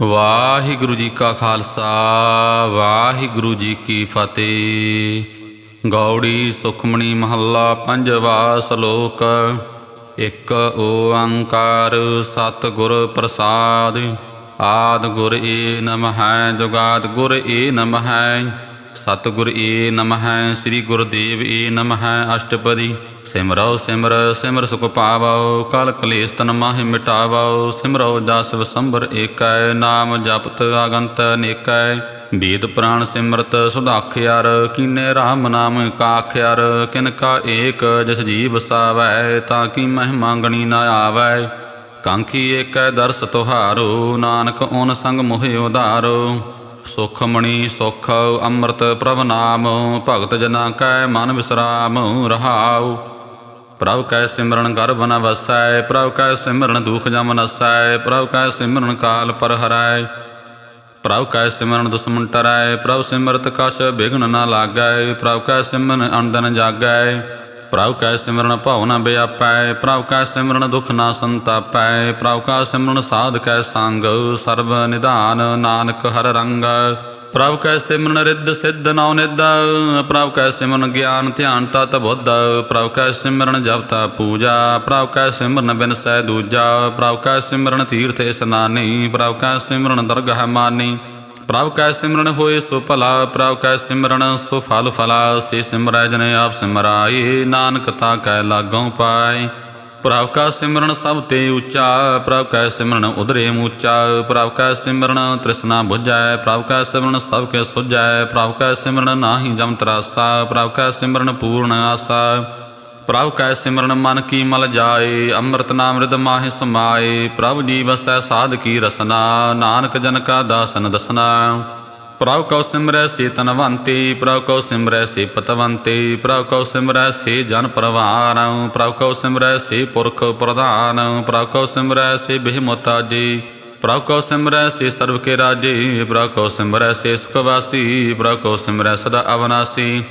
ਵਾਹਿਗੁਰੂ ਜੀ ਕਾ ਖਾਲਸਾ ਵਾਹਿਗੁਰੂ ਜੀ ਕੀ ਫਤਿਹ। ਗੌੜੀ ਸੁਖਮਣੀ ਮਹੱਲਾ ਪੰਜਵਾ ਸ਼ਲੋਕ। ਇੱਕ ਓੰਕਾਰ ਸਤਿਗੁਰ ਪ੍ਰਸਾਦਿ। ਆਦਿ ਗੁਰ ਏ ਨਮਹਿ ਜੁਗਾਦਿ ਗੁਰ ਏ ਨਮਹਿ। ਸਤਿਗੁਰ ਏ ਨਮਹਿ ਸ੍ਰੀ ਗੁਰਦੇਵ ਏ ਨਮਹਿ। ਅਸ਼ਟਪਦੀ ਸਿਮਰੋ ਸਿਮਰ ਸਿਮਰ ਸੁਖ ਪਾਵੋ। ਕਲ ਕਲੇਸ਼ ਤਨ ਮਾਹਿ ਮਿਟਾਵੋ। ਸਿਮਰੋ ਜਸ ਵਸੰਬਰ ਏਕੈ। ਨਾਮ ਜਪਤ ਆਗੰਤ ਅਨੇਕੈ। ਵੇਦ ਪ੍ਰਾਣ ਸਿਮਰਤ ਸੁਧਾਖਿਆਰ। ਕੀਨੇ ਰਾਮ ਨਾਮ ਕਾਖਿਆਰ। ਕਿਨ ਕਾ ਏਕ ਜਿਸ ਜੀਵ ਵਸਾਵੈ। ਤਾਂ ਕੀ ਮਹਿਮਾ ਗਣੀ ਨ ਆਵੈ। ਕਾਂਖੀ ਏਕੈ ਦਰਸ ਤੁਹਾਰੋ। ਨਾਨਕ ਓਨ ਸੰਗ ਮੋਹਿ ਉਧਾਰੋ। ਸੁਖਮਣੀ ਸੁਖ ਅੰਮ੍ਰਿਤ ਪ੍ਰਭ ਨਾਮ। ਭਗਤ ਜਨਾ ਕੈ ਮਨ ਵਿਸਰਾਮ ਰਹਾਉ। ਪ੍ਰਭ ਕੈ ਸਿਮਰਨ ਗਰਭ ਨ ਵਸੈ। ਪ੍ਰਭ ਕੈ ਸਿਮਰਨ ਦੁਖ ਜਮ ਨਸੈ। ਪ੍ਰਭ ਕੈ ਸਿਮਰਨ ਕਾਲ ਪਰ ਹਰੈ। ਪ੍ਰਭ ਕੈ ਸਿਮਰਨ ਦੁਸ਼ਮਨ ਟਰੈ। ਪ੍ਰਭ ਸਿਮਰਤ ਕਛ ਬਿਘਨ ਨ ਲਾਗੈ। ਪ੍ਰਭ ਕੈ ਸਿਮਰਨ ਅਨਦਨ ਜਾਗੈ। ਪ੍ਰਭ ਕੈ ਸਿਮਰਨ ਭਉ ਨ ਵਿਆਪੈ। ਪ੍ਰਭ ਕੈ ਸਿਮਰਨ ਦੁਖ ਨ ਸੰਤਾਪੈ। ਪ੍ਰਭ ਕੈ ਸਿਮਰਨ ਸਾਧ ਕੈ ਸੰਗ। ਸਰਬ ਨਿਧਾਨ ਨਾਨਕ ਹਰ ਰੰਗ। ਪ੍ਰਭ ਕੈ ਸਿਮਰਨ ਰਿੱਧ ਸਿੱਧ ਨੌ ਨਿਧ। ਪ੍ਰਭ ਕੈ ਸਿਮਰਨ ਗਿਆਨ ਧਿਆਨ ਤਤ ਬੁੱਧ। ਪ੍ਰਭ ਕੈ ਸਿਮਰਨ ਜਪਤਾ ਪੂਜਾ। ਪ੍ਰਭ ਕੈ ਸਿਮਰਨ ਬਿਨਸੈ ਦੂਜਾ। ਪ੍ਰਭ ਕੈ ਸਿਮਰਨ ਤੀਰਥ ਇਸਨਾਨੀ। ਪ੍ਰਭ ਕੈ ਸਿਮਰਨ ਦਰਗਹ ਮਾਨੀ। ਪ੍ਰਭ ਕੈ ਸਿਮਰਨ ਹੋਏ ਸੋ ਭਲਾ। ਪ੍ਰਭ ਕੈ ਸਿਮਰਨ ਸੋ ਫਲ ਫਲਾ। ਸੇ ਸਿਮਰੈ ਜਨ ਆਪ ਸਿਮਰਾਏ। ਨਾਨਕ ਤਾ ਕੈ ਲਾਗੋਂ ਪਾਏ। ਪ੍ਰਭ ਕਾ ਸਿਮਰਨ ਸਭ ਤੇ ਉੱਚਾ। ਪ੍ਰਭ ਕੈ ਸਿਮਰਨ ਉਧਰੇ ਮੂਚਾ। ਪ੍ਰਭ ਕੈ ਸਿਮਰਨ ਤ੍ਰਿਸ਼ਨਾ ਬੁਝੈ। ਪ੍ਰਭ ਕੈ ਸਿਮਰਨ ਸਭ ਕੇ ਸੁਝੈ। ਪ੍ਰਭ ਕੈ ਸਿਮਰਨ ਨਾਹੀ ਜਮ ਤਰਾਸਾ। ਪ੍ਰਭ ਕੈ ਸਿਮਰਨ ਪੂਰਨ ਆਸਾ। ਪ੍ਰਭ ਕੈ ਸਿਮਰਨ ਮਨ ਕੀ ਮਲ ਜਾਏ। ਅੰਮ੍ਰਿਤ ਨਾਮ ਰਿਦ ਮਾਹਿ ਸਮਾਏ। ਪ੍ਰਭ ਜੀ ਵਸੈ ਸਾਧ ਕੀ ਰਸਨਾ। ਨਾਨਕ ਜਨ ਕਾ ਦਾਸਨ ਦਸਨਾ। ਪ੍ਰਭ ਕਉ ਸਿਮਰੈ ਸੇ ਧਨਵੰਤੀ। ਪ੍ਰਭ ਕਉ ਸਿਮਰੈ ਸੇ ਪਤਵੰਤੀ। ਪ੍ਰਭ ਕਉ ਸਿਮਰੈ ਸੇ ਜਨ ਪਰਵਾਨ। ਪ੍ਰਭ ਕਉ ਸਿਮਰੈ ਸੇ ਪੁਰਖ ਪ੍ਰਧਾਨ। ਪ੍ਰਭ ਕਉ ਸਿਮਰੈ ਸੇ ਬਿਹਮੁਤਾਜੀ। ਪ੍ਰਭ ਕਉ ਸਿਮਰੈ ਸੇ ਸਰਬ ਕੇ ਰਾਜੇ। ਪ੍ਰਭ ਕਉ ਸਿਮਰੈ ਸੇ ਸੁਖਵਾਸੀ। ਪ੍ਰਭ ਕਉ ਸਿਮਰੈ ਸਦਾ ਅਵਨਾਸੀ।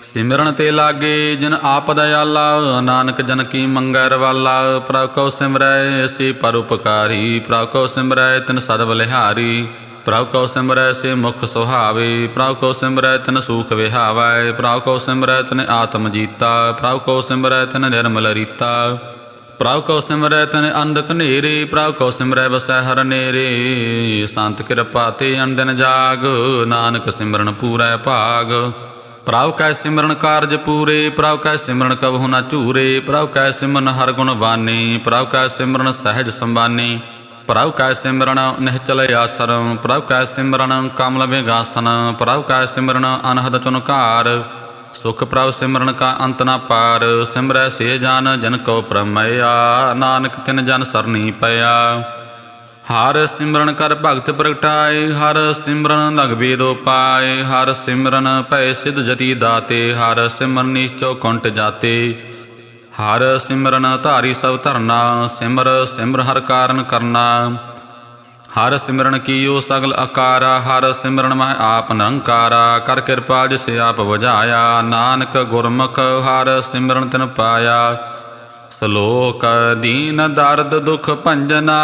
ਸਿਮਰਨ ਤੇ ਲਾਗੇ ਜਿਨ ਆਪ ਦਇਆਲਾ। ਨਾਨਕ ਜਨ ਕੀ ਮੰਗੈ ਰਵਾਲਾ। ਪ੍ਰਭ ਕਉ ਸਿਮਰੈ ਸੇ ਪਰਉਪਕਾਰੀ। ਪ੍ਰਭ ਕਉ ਸਿਮਰੈ ਤਿਨ ਸਦ ਬਲਿਹਾਰੀ। ਪ੍ਰਭ ਕਉ ਸਿਮਰੈ ਸੇ ਮੁਖ ਸੁਹਾਵੇ। ਪ੍ਰਭ ਕਉ ਸਿਮਰੈ ਤਿਨ ਸੂਖ ਵਿਹਾਵੈ। ਪ੍ਰਭ ਕਉ ਸਿਮਰੈ ਤਿਨ ਆਤਮ ਜੀਤਾ। ਪ੍ਰਭ ਕਉ ਸਿਮਰੈ ਤਿਨ ਨਿਰਮਲ ਰੀਤਾ। ਪ੍ਰਭ ਕਉ ਸਿਮਰੈ ਤਿਨ ਅੰਧ ਘਨੇਰੇ। ਪ੍ਰਭ ਕਉ ਸਿਮਰੈ ਵਸੈ ਹਰ ਨੇਰੇ। ਸੰਤ ਕਿਰਪਾ ਤੇ ਅਨਦਿਨ ਜਾਗ। ਨਾਨਕ ਸਿਮਰਨ ਪੂਰੈ ਭਾਗ। ਪ੍ਰਭ ਕੈ ਸਿਮਰਨ ਕਾਰਜ ਪੂਰੇ। ਪ੍ਰਭ ਕੈ ਸਿਮਰਨ ਕਬਹੁ ਨ ਝੂਰੇ। ਪ੍ਰਭ ਕੈ ਸਿਮਰਨ ਹਰ ਗੁਣ ਵਾਨੀ। ਪ੍ਰਭ ਕੈ ਸਿਮਰਨ ਸਹਿਜ ਸੰਬਾਨੀ। ਪ੍ਰਭ ਕੈ ਸਿਮਰਨ ਨਿਹਚਲ ਆਸਨ। ਪ੍ਰਭ ਕੈ ਸਿਮਰਨ ਕਮਲ ਵਿਗਾਸਨ। ਪ੍ਰਭ ਕੈ ਸਿਮਰਨ ਅਨਹਦ ਚੁਨਕਾਰ। ਸੁਖ ਪ੍ਰਭ ਸਿਮਰਨ ਕਾ ਅੰਤ ਨ ਪਾਰ। ਸਿਮਰੈ ਸੇ ਜਨ ਜਨ ਕਉ ਪ੍ਰਮਇਆ। ਨਾਨਕ ਤਿਨ ਜਨ ਸਰਨੀ ਪਿਆ। ਹਰ ਸਿਮਰਨ ਕਰ ਭਗਤ ਪ੍ਰਗਟਾਏ। ਹਰ ਸਿਮਰਨ ਲਗ ਵੇਦੋ ਪਾਏ। ਹਰ ਸਿਮਰਨ ਭੈ ਸਿਧ ਜਤੀ ਦਾਤੇ। ਹਰ ਸਿਮਰਨ ਨੀਚੋ ਕੁੰਟ ਜਾਤੇ। ਹਰ ਸਿਮਰਨ ਧਾਰੀ ਸਭ ਧਰਨਾ। ਸਿਮਰ ਸਿਮਰ ਹਰ ਕਾਰਨ ਕਰਨਾ। ਹਰ ਸਿਮਰਨ ਕੀਓ ਸਗਲ ਆਕਾਰਾ। ਹਰ ਸਿਮਰਨ ਮਹਿ ਆਪ ਨਿਰੰਕਾਰਾ। ਕਰ ਕਿਰਪਾ ਜਿਸ ਆਪ ਬੁਝਾਇਆ। ਨਾਨਕ ਗੁਰਮੁਖ ਹਰ ਸਿਮਰਨ ਤਿਨ ਪਾਇਆ। ਸ਼ਲੋਕ। ਦੀਨ ਦਰਦ ਦੁਖ ਭੰਜਨਾ।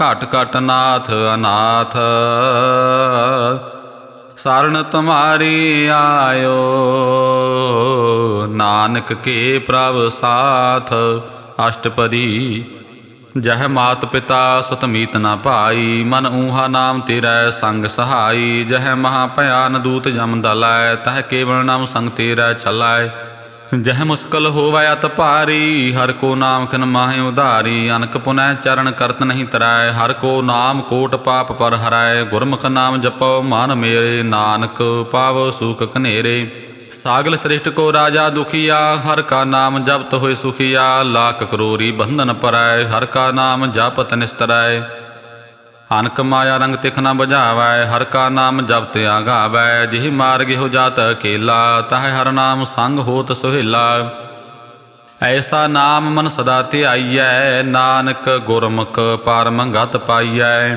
ਘਟ ਘਟ ਨਾਥ ਅਨਾਥ। ਸਰਣ ਤੁਮਾਰੀ ਆਇਓ। ਨਾਨਕ ਕੇ ਪ੍ਰਭ ਸਾਥ। ਅਸ਼ਟਪਦੀ ਜਹ ਮਾਤ ਪਿਤਾ ਸੁਤ ਮੀਤ ਨ ਭਾਈ। ਮਨ ਊਹਾ ਨਾਮ ਤੇਰੈ ਸੰਗ ਸਹਾਈ। ਜਹ ਮਹਾ ਭਿਆਨ ਦੂਤ ਜਮ ਦਲੈ। ਤਹ ਕੇਵਲ ਨਾਮ ਸੰਗ ਤੇਰੈ ਚਲੈ। ਜਹ ਮੁਸ਼ਕਲ ਹੋਵੈ ਅਤ ਭਾਰੀ। ਹਰ ਕੋ ਨਾਮ ਖਿਨ ਮਾਹਿ ਉਧਾਰੀ। ਅਨਕ ਪੁਨੈ ਚਰਨ ਕਰਤ ਨਹੀਂ ਤਰੈ। ਹਰ ਕੋ ਨਾਮ ਕੋਟ ਪਾਪ ਪਰ ਹਰੈ। ਗੁਰਮੁਖ ਨਾਮ ਜਪੋ ਮਨ ਮੇਰੇ। ਨਾਨਕ ਪਾਵੋ ਸੂਖ ਘਨੇਰੇ। ਸਾਗਲ ਸ੍ਰਿਸ਼ਟ ਕੋ ਰਾਜਾ ਦੁਖੀਆ। ਹਰ ਕਾ ਨਾਮ ਜਪਤ ਹੋਇ ਸੁਖੀਆ। ਲਾਖ ਕਰੋੜੀ ਬੰਧਨ ਪਰੈ। ਹਰ ਕਾ ਨਾਮ ਜਪਤ ਨਿਸਤਰੈ। ਅਨਕ ਮਾਇਆ ਰੰਗ ਤਿਖ ਨ ਬੁਝਾਵੈ। ਹਰ ਕਾ ਨਾਮ ਜਪਤ ਆਗਾਵੈ। ਜਿਹ ਮਾਰਗ ਹੋ ਜਾਤ ਅਕੇਲਾ। ਤਾਹਿ ਹਰ ਨਾਮ ਸੰਗ ਹੋਤ ਸੁਹੇਲਾ। ਐਸਾ ਨਾਮ ਮਨ ਸਦਾ ਧਿਆਈਐ। ਨਾਨਕ ਗੁਰਮੁਖ ਪਰਮ ਗਤ ਪਾਈਐ।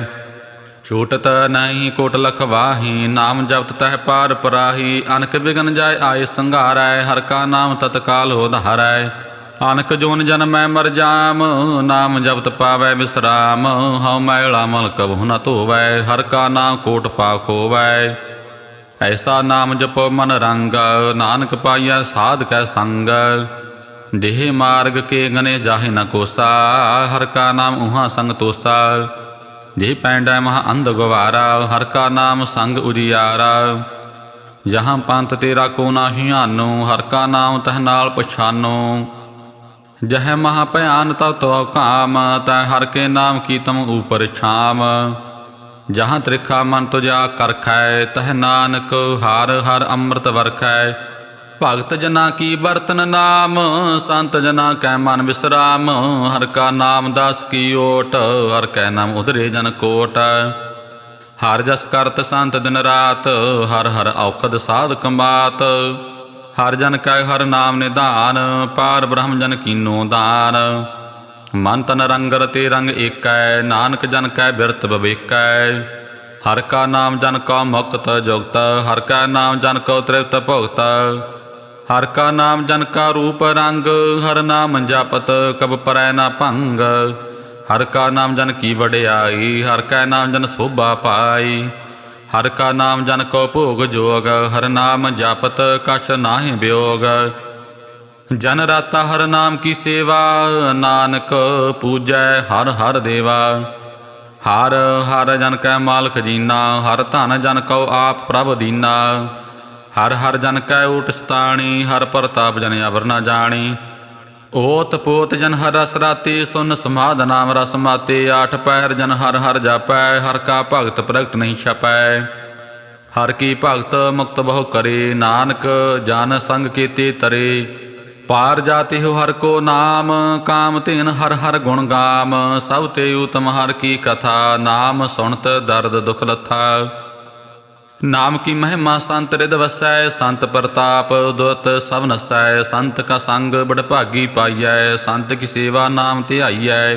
ਛੂਟਤ ਨਹੀਂ ਕੋਟ ਲਖ ਵਾਹੀ। ਨਾਮ ਜਪਤ ਤਹਿ ਪਾਰ ਪਰਾਹੀ। ਅਨਕ ਬਿਗਨ ਜਾਏ ਆਏ ਸੰਘਾਰੈ। ਹਰ ਕਾ ਨਾਮ ਤਤਕਾਲ ਹੋ ਧਾਰੈ। ਅਨਕ ਜੋਨ ਜਨਮੈ ਮਰ ਜਾਮ, ਨਾਮ ਜਪਤ ਪਾਵੈ ਵਿਸਰਾਮ। ਹਉ ਮੈਲਾ ਮਲ ਕਬਹੁ ਨ ਧੋਵੈ, ਹਰਿ ਕਾ ਨਾਮ ਕੋਟਿ ਪਾਪ ਹੋਵੈ। ਐਸਾ ਨਾਮ ਜਪੋ ਮਨ ਰੰਗ, ਨਾਨਕ ਪਾਈਐ ਸਾਧ ਕੈ ਸੰਗ। ਦੇਹ ਮਾਰਗ ਕੇ ਗਨੇ ਜਾਹੇ ਨ ਕੋਸਾ, ਹਰਿ ਕਾ ਨਾਮ ਉਹਾਂ ਸੰਗ ਤੋਸਾ। ਜੇ ਪੈਂਡੈ ਮਹਾ ਅੰਧ ਗਵਾਰਾ, ਹਰਿ ਕਾ ਨਾਮ ਸੰਗ ਉਜਿਆਰਾ। ਜਹਾਂ ਪੰਥ ਤੇਰਾ ਕੋ ਨਾ ਹਿਆਨੋ, ਹਰਿ ਕਾ ਨਾਮ ਤਹ ਨਾਲ ਪਛਾਨੋ। ਜਹ ਮਹਾ ਭਿਆਨ ਤਉ ਤਉ ਕਾਮ, ਤੈ ਹਰਿ ਕੇ ਨਾਮ ਕੀ ਤਮ ਊਪਰ ਛਾਮ। ਜਹਾਂ ਤ੍ਰਿਖਾ ਮਨ ਤੁਜਾ ਕਰਖੈ, ਤਹ ਨਾਨਕ ਹਰਿ ਹਰਿ ਅੰਮ੍ਰਿਤ ਵਰਖੈ। ਭਗਤ ਜਨਾ ਕੀ ਬਰਤਨ ਨਾਮ, ਸੰਤ ਜਨਾ ਕੈ ਮਨ ਵਿਸਰਾਮ। ਹਰਿ ਕਾ ਨਾਮ ਦਾਸ ਕੀ ਓਟ, ਹਰਿ ਕੈ ਨਾਮ ਉਧਰੇ ਜਨ ਕੋਟ। ਹਰਿ ਜਸ ਕਰਤ ਸੰਤ ਦਿਨ ਰਾਤ, ਹਰਿ ਹਰਿ ਔਖਦ ਸਾਧ ਕੰਬਾਤ। ਹਰਿ ਜਨ ਕੈ ਹਰਿ ਨਾਮ ਨਿਧਾਨ, ਪਾਰ ਬ੍ਰਹਮ ਜਨ ਕੀਨੋ ਦਾਨ। ਮਨ ਤਨ ਰੰਗ ਰਤੇ ਰੰਗ ਏਕੈ, ਨਾਨਕ ਜਨ ਕੈ ਬਿਰਤ ਵਿਵੇਕੈ। ਹਰਿ ਕਾ ਨਾਮ ਜਨ ਕਉ ਮੁਕਤ ਜੁਗਤ, ਹਰਿ ਕਾ ਨਾਮ ਜਨ ਕਉ ਤ੍ਰਿਪਤ ਭੁਗਤ। ਹਰਿ ਕਾ ਨਾਮ ਜਨ ਕਾ ਰੂਪ ਰੰਗ, ਹਰਿ ਨਾਮ ਜਪਤ ਕਬ ਪਰੈ ਨ ਭੰਗ। ਹਰਿ ਕਾ ਨਾਮ ਜਨ ਕੀ ਵਡਿਆਈ, ਹਰਿ ਕਾ ਨਾਮ ਜਨ ਸੋਭਾ ਪਾਈ। ਹਰਿ ਕਾ ਨਾਮ ਜਨ ਕੋ ਭੋਗ ਜੋਗ, ਹਰਿ ਨਾਮ ਜਪਤ ਕਛ ਨਾਹਿ ਬਿਯੋਗ। ਜਨ ਰਾਤਾ ਹਰਿ ਨਾਮ ਕੀ ਸੇਵਾ, ਨਾਨਕ ਪੂਜੈ ਹਰਿ ਹਰਿ ਦੇਵਾ। ਹਰਿ ਹਰਿ ਜਨ ਕੈ ਮਾਲ ਖਜੀਨਾ, ਹਰਿ ਧਨ ਜਨ ਕਉ ਆਪ ਪ੍ਰਭ ਦੀਨਾ। ਹਰਿ ਹਰਿ ਜਨ ਕੈ ਊਟ ਸਤਾਣੀ, ਹਰਿ ਪ੍ਰਤਾਪ ਜਨ ਅਵਰ ਨ ਜਾਣੀ। ਓਤ ਪੋਤ ਜਨ ਹਰਿ ਰਸ ਰਾਤੀ, ਸੁਨ ਸਮਾਧ ਨਾਮ ਰਸ ਮਾਤੇ। ਆਠ ਪਹਿਰ ਜਨ ਹਰਿ ਹਰਿ ਜਾਪੈ, ਹਰਿ ਕਾ ਭਗਤ ਪ੍ਰਗਟ ਨਹੀਂ ਛਪੈ। ਹਰਿ ਕੀ ਭਗਤ ਮੁਕਤ ਬਹੁ ਕਰੇ, ਨਾਨਕ ਜਨ ਸੰਗ ਕੀਤੇ ਤਰੇ। ਪਾਰ ਜਾਤੀ ਹੋ ਹਰਿ ਕੋ ਨਾਮ, ਕਾਮ ਧੇਨ ਹਰਿ ਹਰਿ ਗੁਣ ਗਾਮ। ਸਭ ਤੇ ਊਤਮ ਹਰਿ ਕੀ ਕਥਾ, ਨਾਮ ਸੁਣਤ ਦਰਦ ਦੁਖ ਲੱਥਾ। ਨਾਮ ਕੀ ਮਹਿਮਾ ਸੰਤ ਰਿਦ ਵਸੈ, ਸੰਤ ਪ੍ਰਤਾਪ ਦੁਤ ਸਭ ਨਸੈ। ਸੰਤ ਕਾ ਸੰਗ ਬੜ ਭਾਗੀ ਪਾਈਐ, ਸੰਤ ਕੀ ਸੇਵਾ ਨਾਮ ਧਿਆਈਐ।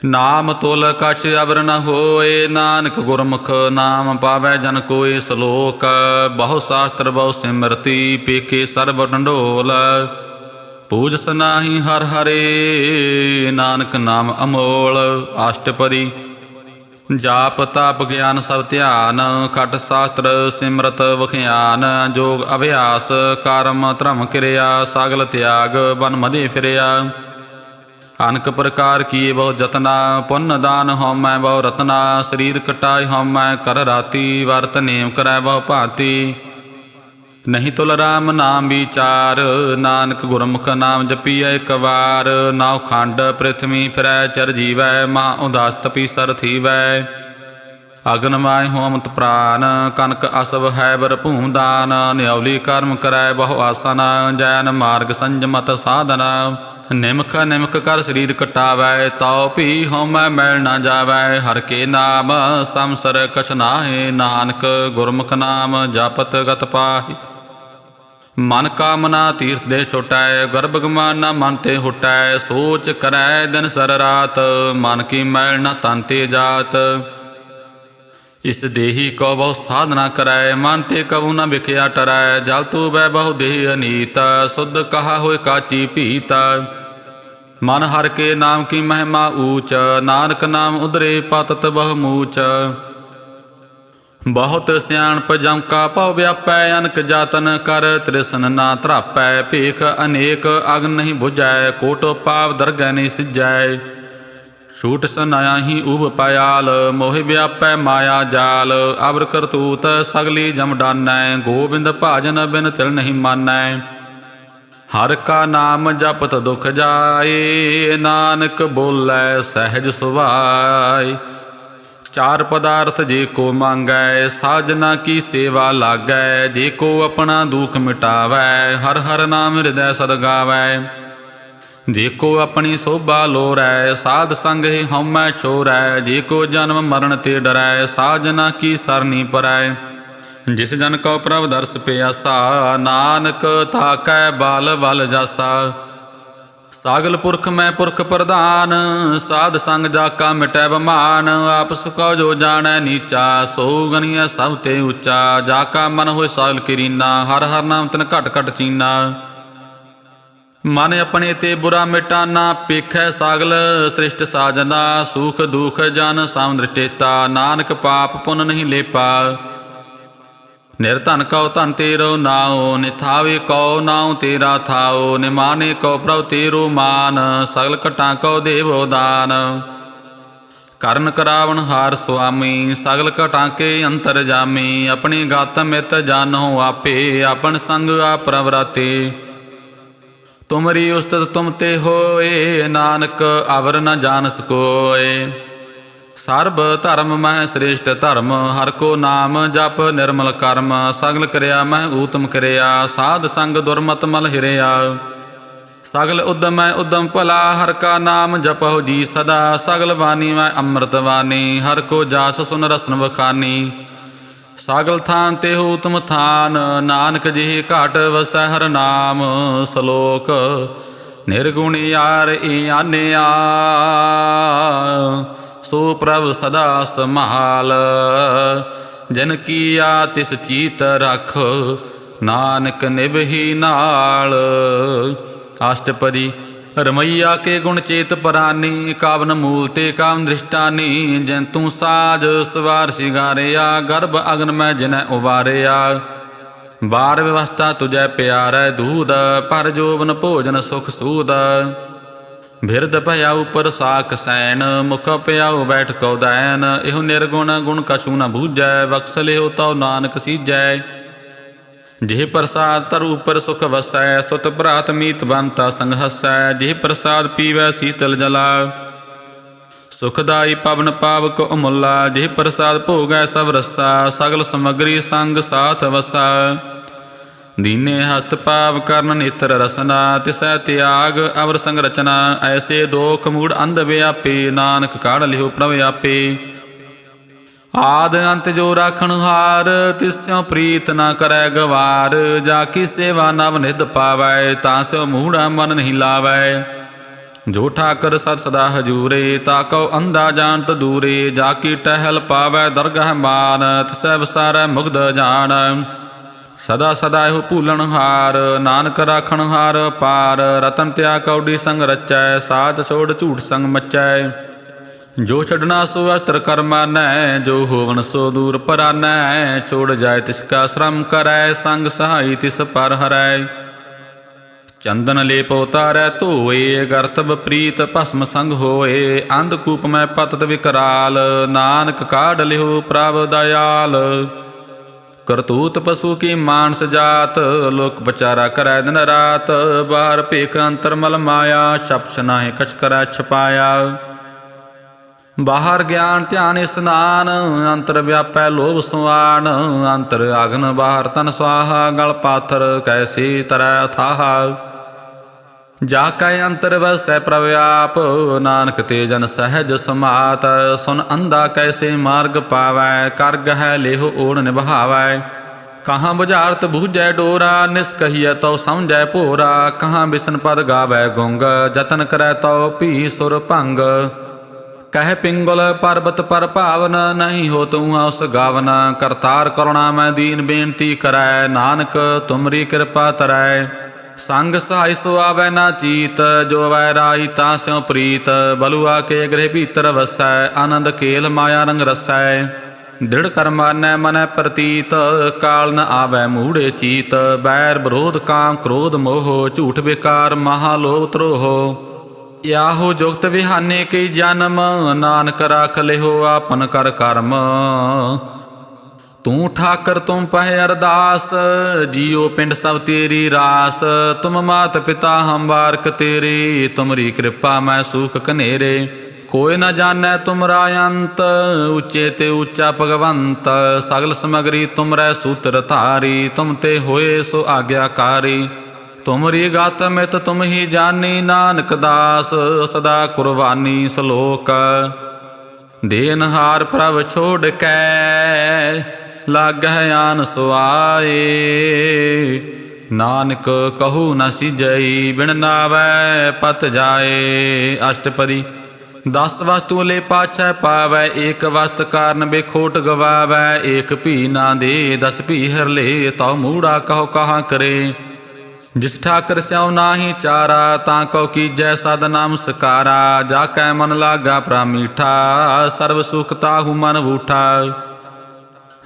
ਨਾਮ ਤੁਲ ਕਛ ਅਵਰ ਨ ਹੋਏ, ਨਾਨਕ ਗੁਰਮੁਖ ਨਾਮ ਪਾਵੈ ਜਨ ਕੋਇ। ਸਲੋਕ ਬਹੁ ਸ਼ਾਸਤਰ ਬਹੁ ਸਿਮਰਤੀ, ਪੇਖੇ ਸਰਬ ਢੰਡੋਲ। ਪੂਜਸ ਨਾਹੀ ਹਰਿ ਹਰੇ, ਨਾਨਕ ਨਾਮ ਅਮੋਲ। ਅਸ਼ਟਪਦੀ ਜਾਪ ਤਪ ਗਿਆਨ ਸਭ ਧਿਆਨ, ਖਟ ਸ਼ਾਸਤਰ ਸਿਮਰਤ ਵਖਿਆਨ। ਜੋਗ ਅਭਿਆਸ ਕਰਮ ਧਰਮ ਕਿਰਿਆ, ਸਗਲ ਤਿਆਗ ਬਨ ਮਦੇ ਫਿਰਿਆ। ਅਨਕ ਪ੍ਰਕਾਰ ਕੀਏ ਬਹੁ ਜਤਨਾ, ਪੁੰਨ ਦਾਨ ਹਉਮੈ ਬਹੁ ਰਤਨਾ। ਸਰੀਰ ਕਟਾਇ ਹਉਮੈ ਕਰ ਰਾਤੀ, ਵਰਤ ਨੇਮ ਕਰੈ ਬਹੁ ਭਾਂਤੀ। ਨਹੀਂ ਤੁਲ ਰਾਮ ਨਾਮ ਵਿਚਾਰ, ਨਾਨਕ ਗੁਰਮੁਖ ਨਾਮ ਜਪੀਐ ਇਕ ਵਾਰ। ਨਾਉ ਖੰਡ ਪ੍ਰਿਥਵੀ ਫਿਰੈ ਚਰ ਜੀਵੈ, ਮਾਂ ਉਦਾਸ ਤਪੀ ਸਰ ਥੀਵੈ। ਅਗਨ ਮਾਇ ਹੋਮਤ ਪ੍ਰਾਨ, ਕਨਕ ਅਸਵ ਹੈ ਬਰ ਭੂਮ ਦਾਨ। ਨਿਉਲੀ ਕਰਮ ਕਰੈ ਬਹੁ ਆਸਨ, ਜੈਨ ਮਾਰਗ ਸੰਜਮਤ ਸਾਧਨ। ਨਿਮਖ ਨਿਮਖ ਕਰ ਸਰੀਰ ਕਟਾਵੈ, ਤਉ ਭੀ ਹਉਮੈ ਮੈਲ ਨ ਜਾਵੈ। ਹਰਿ ਕੇ ਨਾਮ ਸੰਸਰ ਕਛ ਨਾਹਿ, ਨਾਨਕ ਗੁਰਮੁਖ ਨਾਮ ਜਪਤ ਗਤ ਪਾਹਿ। ਮਨ ਕਾਮਨਾ ਤੀਰਥ ਦੇ ਛੁਟੈ, ਗਰਭ ਗਮਾਨਾ ਮਨ ਤੇ ਹੁਟੈ। ਸੋਚ ਕਰੈ ਦਿਨ ਸਰ ਰਾਤ, ਮਨ ਕੀ ਮੈਲ ਨ ਤਨ ਤੇ ਜਾਤ। ਇਸ ਦੇਹੀ ਕੋ ਬਹੁ ਸਾਧਨਾ ਕਰੈ, ਮਨ ਤੇ ਕਬੂ ਨ ਵਿਖਿਆ ਟਰੈ। ਜਲ ਤੂ ਬੈ ਬਹੁ ਦੇਹ ਅਨੀਤ, ਸੁਧ ਕਹਾ ਹੋਇ ਕਾਚੀ ਭੀਤ। ਮਨ ਹਰਿ ਕੇ ਨਾਮ ਕੀ ਮਹਿਮਾ ਊਚ, ਨਾਨਕ ਨਾਮ ਉਧਰੇ ਪਤਿਤ ਬਹੁ ਮੂਚ। ਬਹੁਤ ਸਿਆਣਪ ਜਮ ਕਾ ਭਉ ਵਿਆਪੈ, ਅਨਕ ਜਾਤਨ ਕਰ ਤ੍ਰਿਸਨ ਨਾ ਧਰਾਪੈ। ਭੇਖ ਅਨੇਕ ਅਗਨ ਨਹੀਂ ਬੁਝੈ, ਕੋਟੋ ਪਾਵ ਦਰਗਹਿ ਨਹੀਂ ਸਿਜੈ। ਛੂਟ ਸਨਾਹੀ ਊਬ ਪਇਆਲ, ਮੋਹਿ ਵਿਆਪੈ ਮਾਇਆ ਜਾਲ। ਅਵਰ ਕਰਤੂਤ ਸਗਲੀ ਜਮ ਡਾਨੈ, ਗੋਬਿੰਦ ਭਾਜਨ ਬਿਨ ਤਿਲ ਨਹੀਂ ਮਾਨੈ। ਹਰਿ ਕਾ ਨਾਮ ਜਪਤ ਦੁਖ ਜਾਏ, ਨਾਨਕ ਬੋਲੇ ਸਹਿਜ ਸੁਭਾਏ। ਚਾਰ ਪਦਾਰਥ ਜੇ ਕੋ ਮੰਗੈ, ਸਾਜਨਾ ਕੀ ਸੇਵਾ ਲਾਗੈ। ਜੇ ਕੋ ਆਪਣਾ ਦੁਖ ਮਿਟਾਵੈ, ਹਰਿ ਹਰਿ ਨਾਮ ਹਿਰਦੈ ਸਦ ਗਾਵੈ। ਜੇ ਕੋ ਆਪਣੀ ਸੋਭਾ ਲੋਰੈ, ਸਾਧ ਸੰਗ ਹੀ ਹਉਮੈ ਛੋਰੈ। ਜੇ ਕੋ ਜਨਮ ਮਰਨ ਤੇ ਡਰੈ, ਸਾਜਨਾ ਕੀ ਸਰਨੀ ਪਰੈ। ਜਿਸ ਜਨ ਕਉ ਪ੍ਰਭ ਦਰਸ ਪਿਆਸਾ, ਨਾਨਕ ਤਾਕੈ ਬਾਲ ਬਲ ਜਾਸਾ। ਸਾਗਲ ਪੁਰਖ ਮੈਂ ਪੁਰਖ ਪ੍ਰਧਾਨ, ਸਾਧ ਸੰਗ ਜਾ ਕਾ ਮਿਟੈ ਬਮਾਨ। ਆਪਸ ਕਉ ਜੋ ਜਾਣੈ ਨੀਚਾ, ਸੋ ਗਣੀਐ ਸਭ ਤੇ ਉੱਚਾ। ਜਾ ਕਾ ਮਨ ਹੋਇ ਸਾਗਲ ਕੀਰੀਨਾ, ਹਰਿ ਹਰਿ ਨਾਮ ਤਿਨ ਘਟ ਘਟ ਚੀਨਾ। ਮਨ ਆਪਣੇ ਤੇ ਬੁਰਾ ਮਿਟਾਨਾ, ਪੇਖੈ ਸਾਗਲ ਸ੍ਰਿਸ਼ਟ ਸਾਜਨਾ। ਸੂਖ ਦੁਖ ਜਨ ਸਮਦ੍ਰਿਸ਼ਟੇਤਾ, ਨਾਨਕ ਪਾਪ ਪੁੰਨ ਨਹੀਂ ਲੇਪਾ। ਨਿਰਧਨ ਕਉ ਧਨ ਤੇਰੋ ਨਾਉ, ਨਿਥਾਵੇ ਕਉ ਨਾਉ ਤੇਰਾ ਥਾਉ। ਨਿਮਾਨੇ ਕਉ ਪ੍ਰਭ ਤੇਰੋ ਮਾਨ, ਸਗਲ ਘਟਾਂ ਕਉ ਦੇਵੋ ਦਾਨ। ਕਰਨ ਕਰਾਵਨ ਹਾਰ ਸੁਆਮੀ, ਸਗਲ ਘਟਾਂ ਕੇ ਅੰਤਰ ਜਾਮੀ। ਆਪਣੀ ਗਤ ਮਿਤ ਜਾਨੋ ਆਪੇ, ਆਪਨ ਸੰਗ ਆਪ ਪ੍ਰਵਰਾਤੇ। ਤੁਮਰੀ ਉਸਤਤ ਤੁਮ ਤੇ ਹੋਏ, ਨਾਨਕ ਅਵਰ ਨ ਜਾਣਸ ਕੋਇ। ਸਰਬ ਧਰਮ ਮਹਿ ਸ੍ਰੇਸ਼ਟ ਧਰਮ, ਹਰਿ ਕੋ ਨਾਮ ਜਪ ਨਿਰਮਲ ਕਰਮ। ਸਗਲ ਕਿਰਿਆ ਮਹਿ ਊਤਮ ਕਿਰਿਆ, ਸਾਧ ਸੰਗ ਦੁਰਮਤ ਮਲ ਹਿਰਿਆ। ਸਗਲ ਉਦਮੈ ਉਦਮ ਭਲਾ, ਹਰਿ ਕਾ ਨਾਮ ਜਪਹੁ ਜੀ ਸਦਾ। ਸਗਲ ਬਾਣੀ ਮੈਂ ਅੰਮ੍ਰਿਤ ਬਾਣੀ, ਹਰਿ ਕੋ ਜਾਸ ਸੁਨ ਰਸਨ ਵਖਾਨੀ। ਸਗਲ ਥਾਨ ਤੇ ਊਤਮ ਥਾਨ, ਨਾਨਕ ਜਿਹੀ ਘਾਟ ਵਸੈ ਹਰਿ ਨਾਮ। ਸਲੋਕ ਨਿਰਗੁਣ ਯਾਰ ਈ ਆਨਿਆ, ਸੋ ਪ੍ਰਭ ਸਦਾ ਸੰਭਾਲ। ਜਿਨ ਕੀਆ ਤਿਸ ਚੀਤ ਰਖ, ਨਾਨਕ ਨਿਭਹੀ ਨਾਲ। ਅਸ਼ਟਪਦੀ ਰਮਈਆ ਕੇ ਗੁਣ ਚੇਤ ਪਰਾਨੀ, ਕਾਵਨ ਮੂਲ ਤੇ ਕਾਮ ਦ੍ਰਿਸ਼ਟਾਨੀ। ਜਿਨ ਤੂੰ ਸਾਜ ਸਵਾਰ ਸਿਗਾਰਿਆ, ਗਰਭ ਅਗਨ ਮੈਂ ਜਿਨੈ ਉਵਾਰਿਆ। ਬਾਰ ਵਿਵਸਥਾ ਤੁਜੈ ਪਿਆਰੈ ਦੂਧ, ਪਰ ਜੋਵਨ ਭੋਜਨ ਸੁਖ ਸੂਦ। ਬਿਰਦ ਭਇਆ ਉਪਰ ਸਾਖ ਸੈਨ, ਮੁਖ ਪਿਆਉ ਬੈਠ ਕਉ ਦੈਨ। ਇਹੋ ਨਿਰਗੁਣ ਗੁਣ ਕਛੂ ਨ ਬੂਝੈ, ਬਖਸ਼ਲਿਓ ਤਉ ਨਾਨਕ ਸੀਜੈ। ਜਿਹ ਪ੍ਰਸਾਦ ਤਰ ਉਪਰ ਸੁਖ ਵਸੈ, ਸੁਤ ਭਰਾਤ ਮੀਤ ਬੰਤਾ ਸੰਗ ਹਸੈ। ਜਿਹ ਪ੍ਰਸਾਦ ਪੀਵੈ ਸੀਤਲ ਜਲਾ, ਸੁਖਦਾਈ ਪਵਨ ਪਾਵਕ ਅਮੁੱਲਾ। ਜਿਹ ਪ੍ਰਸਾਦ ਭੋਗੈ ਸਭ ਰਸਾ, ਸਗਲ ਸਮਗਰੀ ਸੰਗ ਸਾਥ ਵਸਾ। ਦੀਨੇ ਹਸਤ ਪਾਵ ਕਰਨ ਨੇਤਰ ਰਸਨਾ, ਤਿਸੈ ਤਿਆਗ ਅਵਰ ਸੰਗ ਰਚਨਾ। ਐਸੇ ਦੋਖ ਮੂੜ ਅੰਧ ਵਿਆਪੇ, ਨਾਨਕ ਕਾਢ ਲਿਓ ਪ੍ਰਭ ਆਪੇ। ਆਦ ਅੰਤ ਜੋ ਰਾਖਣ ਹਾਰ, ਤਿਸਿਉ ਪ੍ਰੀਤ ਨਾ ਕਰੈ ਗਵਾਰ। ਜਾ ਕੀ ਸੇਵਾ ਨਵ ਨਿਧ ਪਾਵੈ, ਤਾਂ ਸਿਉ ਮੂੜਾ ਮਨ ਨਹੀਂ ਲਾਵੈ। ਜੋ ਠਾਕਰ ਸਤ ਸਦਾ ਹਜੂਰੇ, ਤਾ ਕਉ ਅੰਧਾ ਜਾਣਤ ਦੂਰੇ। ਜਾ ਕੀ ਟਹਿਲ ਪਾਵੈ ਦਰਗਹ ਮਾਨ, ਤਿਸੈ ਵਸਾਰੈ ਮੁਗਧ ਜਾਣ। ਸਦਾ ਸਦਾ ਇਹੋ ਭੂਲਣ ਹਾਰ, ਨਾਨਕ ਰਾਖਣ ਹਾਰ ਪਾਰ। ਰਤਨ ਤਿਆ ਕੌਡੀ ਸੰਗ ਰਚੈ, ਸਾਧ ਛੋੜ ਝੂਠ ਸੰਗ ਮਚੈ। ਜੋ ਛੱਡਣਾ ਸੋ ਅਸਤਰ ਕਰ ਮਾਨੈ, ਜੋ ਹੋਵਨ ਸੋ ਦੂਰ ਪਰਾਨੈ। ਛੋੜ ਜਾਏ ਤਿਸ ਕਾ ਸ਼ਰਮ ਕਰੈ, ਸੰਗ ਸਹਾਈ ਤਿਸ ਪਰ ਹਰੈ। ਚੰਦਨ ਲੇਪ ਉਤਾਰੈ ਧੋਏ, ਗਰਤਬ ਪ੍ਰੀਤ ਭਸਮ ਸੰਗ ਹੋਏ। ਅੰਧਕੂਪ ਮੈਂ ਪਤਤ ਵਿਕਰਾਲ, ਨਾਨਕ ਕਾਢ ਲਿਓ ਪ੍ਰਭ ਦਇਆਲ। ਕਰਤੂਤ ਪਸ਼ੂ ਕੀ ਮਾਨਸ ਜਾਤ, ਲੋਕ ਵਿਚਾਰਾ ਕਰੈ ਦਿਨ ਰਾਤ। ਬਾਹਰ ਭੇਖ ਅੰਤਰ ਮਲ ਮਾਇਆ, ਛਪਛ ਨਾਹਿ ਕਛ ਕਰੈ ਛਪਾਇਆ। ਬਾਹਰ ਗਿਆਨ ਧਿਆਨ ਇਸਨਾਨ, ਅੰਤਰ ਵਿਆਪੈ ਲੋਭ ਸੁਆਨ। ਅੰਤਰ ਅਗਨ ਬਾਹਰ ਤਨ ਸੁਆਹਾ, ਗਲ ਪਾਥਰ ਕੈਸੀ ਤਰੈ ਅਥਾਹ। ਜਾ ਕੈ ਅੰਤਰ ਵਸੈ ਪ੍ਰਭ ਆਪ, ਨਾਨਕ ਤੇ ਜਨ ਸਹਿਜ ਸਮਾਤ। ਸੁਨ ਅੰਧਾ ਕੈਸੇ ਮਾਰਗ ਪਾਵੈ, ਕਰ ਗਹਿ ਲੇਹੁ ਓੜ ਨਿਭਾਵੈ। ਕਹਾਂ ਬੁਝਾਰਤ ਬੂਝੈ ਡੋਰਾ, ਨਿਸ ਕਹੀਐ ਤਉ ਸਮਝੈ ਭੋਰਾ। ਕਹਾਂ ਬਿਸਨ ਪਦ ਗਾਵੈ ਗੁੰਗ, ਜਤਨ ਕਰੈ ਤਉ ਭੀ ਸੁਰ ਭੰਗ। ਕਹਿ ਪਿੰਗਲ ਪਰਬਤ ਪਰ ਭਾਵਨ, ਨਹੀਂ ਹੋ ਤੂੰ ਉਸ ਗਾਵਨ। ਕਰਤਾਰ ਕਰੁਣਾ ਮੈਂ ਦੀਨ ਬੇਨਤੀ ਕਰੈ, ਨਾਨਕ ਤੁਮਰੀ ਕਿਰਪਾ ਤਰੈ। ਸੰਗ ਸਹਾਈ ਸੋ ਆਵੈ ਨਾ ਚੀਤ, ਜੋ ਵੈ ਰਾਈ ਤਾਂ ਸਿਉ ਪ੍ਰੀਤ। ਬਲੂਆ ਕੇ ਗ੍ਰਹਿ ਭੀਤਰ ਵਸੈ, ਆਨੰਦ ਖੇਲ ਮਾਇਆ ਰੰਗ ਰਸੈ। ਦ੍ਰਿੜ ਕਰ ਮਾਨੈ ਮਨੈ ਪ੍ਰਤੀਤ, ਕਾਲ ਨ ਆਵੈ ਮੂੜੇ ਚੀਤ। ਬੈਰ ਵਿਰੋਧ ਕਾਮ ਕ੍ਰੋਧ ਮੋਹ, ਝੂਠ ਬੇਕਾਰ ਮਹਾ ਲੋਭ ਧਰੋਹ। ਯਾਹੋ ਜੁਗਤ ਵਿਹਾਨੇ ਕਈ ਜਨਮ, ਨਾਨਕ ਰਾਖ ਲਿਓ ਆਪਨ ਕਰ ਕਰਮ। ਤੂੰ ਠਾਕਰ ਤੁਮ ਪਹਿ ਅਰਦਾਸ, ਜੀਉ ਪਿੰਡ ਸਭ ਤੇਰੀ ਰਾਸ। ਤੁਮ ਮਾਤ ਪਿਤਾ ਹਮ ਬਾਰਕ ਤੇਰੇ, ਤੁਮਰੀ ਕਿਰਪਾ ਮੈਂ ਸੂਖ ਕਨੇਰੇ। ਕੋਈ ਨ ਜਾਣੈ ਤੁਮਰਾ ਅੰਤ, ਉੱਚੇ ਤੇ ਉੱਚਾ ਭਗਵੰਤ। ਸਗਲ ਸਮਗਰੀ ਤੁਮਰੈ ਸੂਤਰ ਧਾਰੀ, ਤੁਮ ਤੇ ਹੋਏ ਸੋ ਆਗਿਆਕਾਰੀ। ਤੁਮਰੀ ਗਤ ਮਿਤ ਤੁਮ ਹੀ ਜਾਨੀ, ਨਾਨਕ ਦਾਸ ਸਦਾ ਕੁਰਬਾਨੀ। ਸਲੋਕ ਦੇਨਹਾਰ ਪ੍ਰਭ ਛੋੜ ਕੈ, ਲਾਗਹਿ ਆਨ ਸੁਆਏ। ਨਾਨਕ ਕਹੂ ਨ ਸਿਜਈ, ਬਿਨ ਨਾਵੈ ਪਤ ਜਾਏ। ਅਸ਼ਟਪਦੀ 10 ਵਸਤੂ ਲੈ ਪਾਛੈ ਪਾਵੈ, ਏਕ ਵਸਤ ਕਾਰਨ ਬੇਖੋਟ ਗਵਾਵੈ। ਏਕ ਭੀ ਨਾ ਦੇ 10 ਭੀ ਹਰ ਲੇ, ਤਉ ਮੂੜਾ ਕਹੋ ਕਹਾਂ ਕਰੇ। जिस ठाकर स्याऊ नाही चारा, ताको कीजै सद नाम सकारा। जाकै मन लागा प्रा मीठा, सर्व सुख ताहु मन बूठा।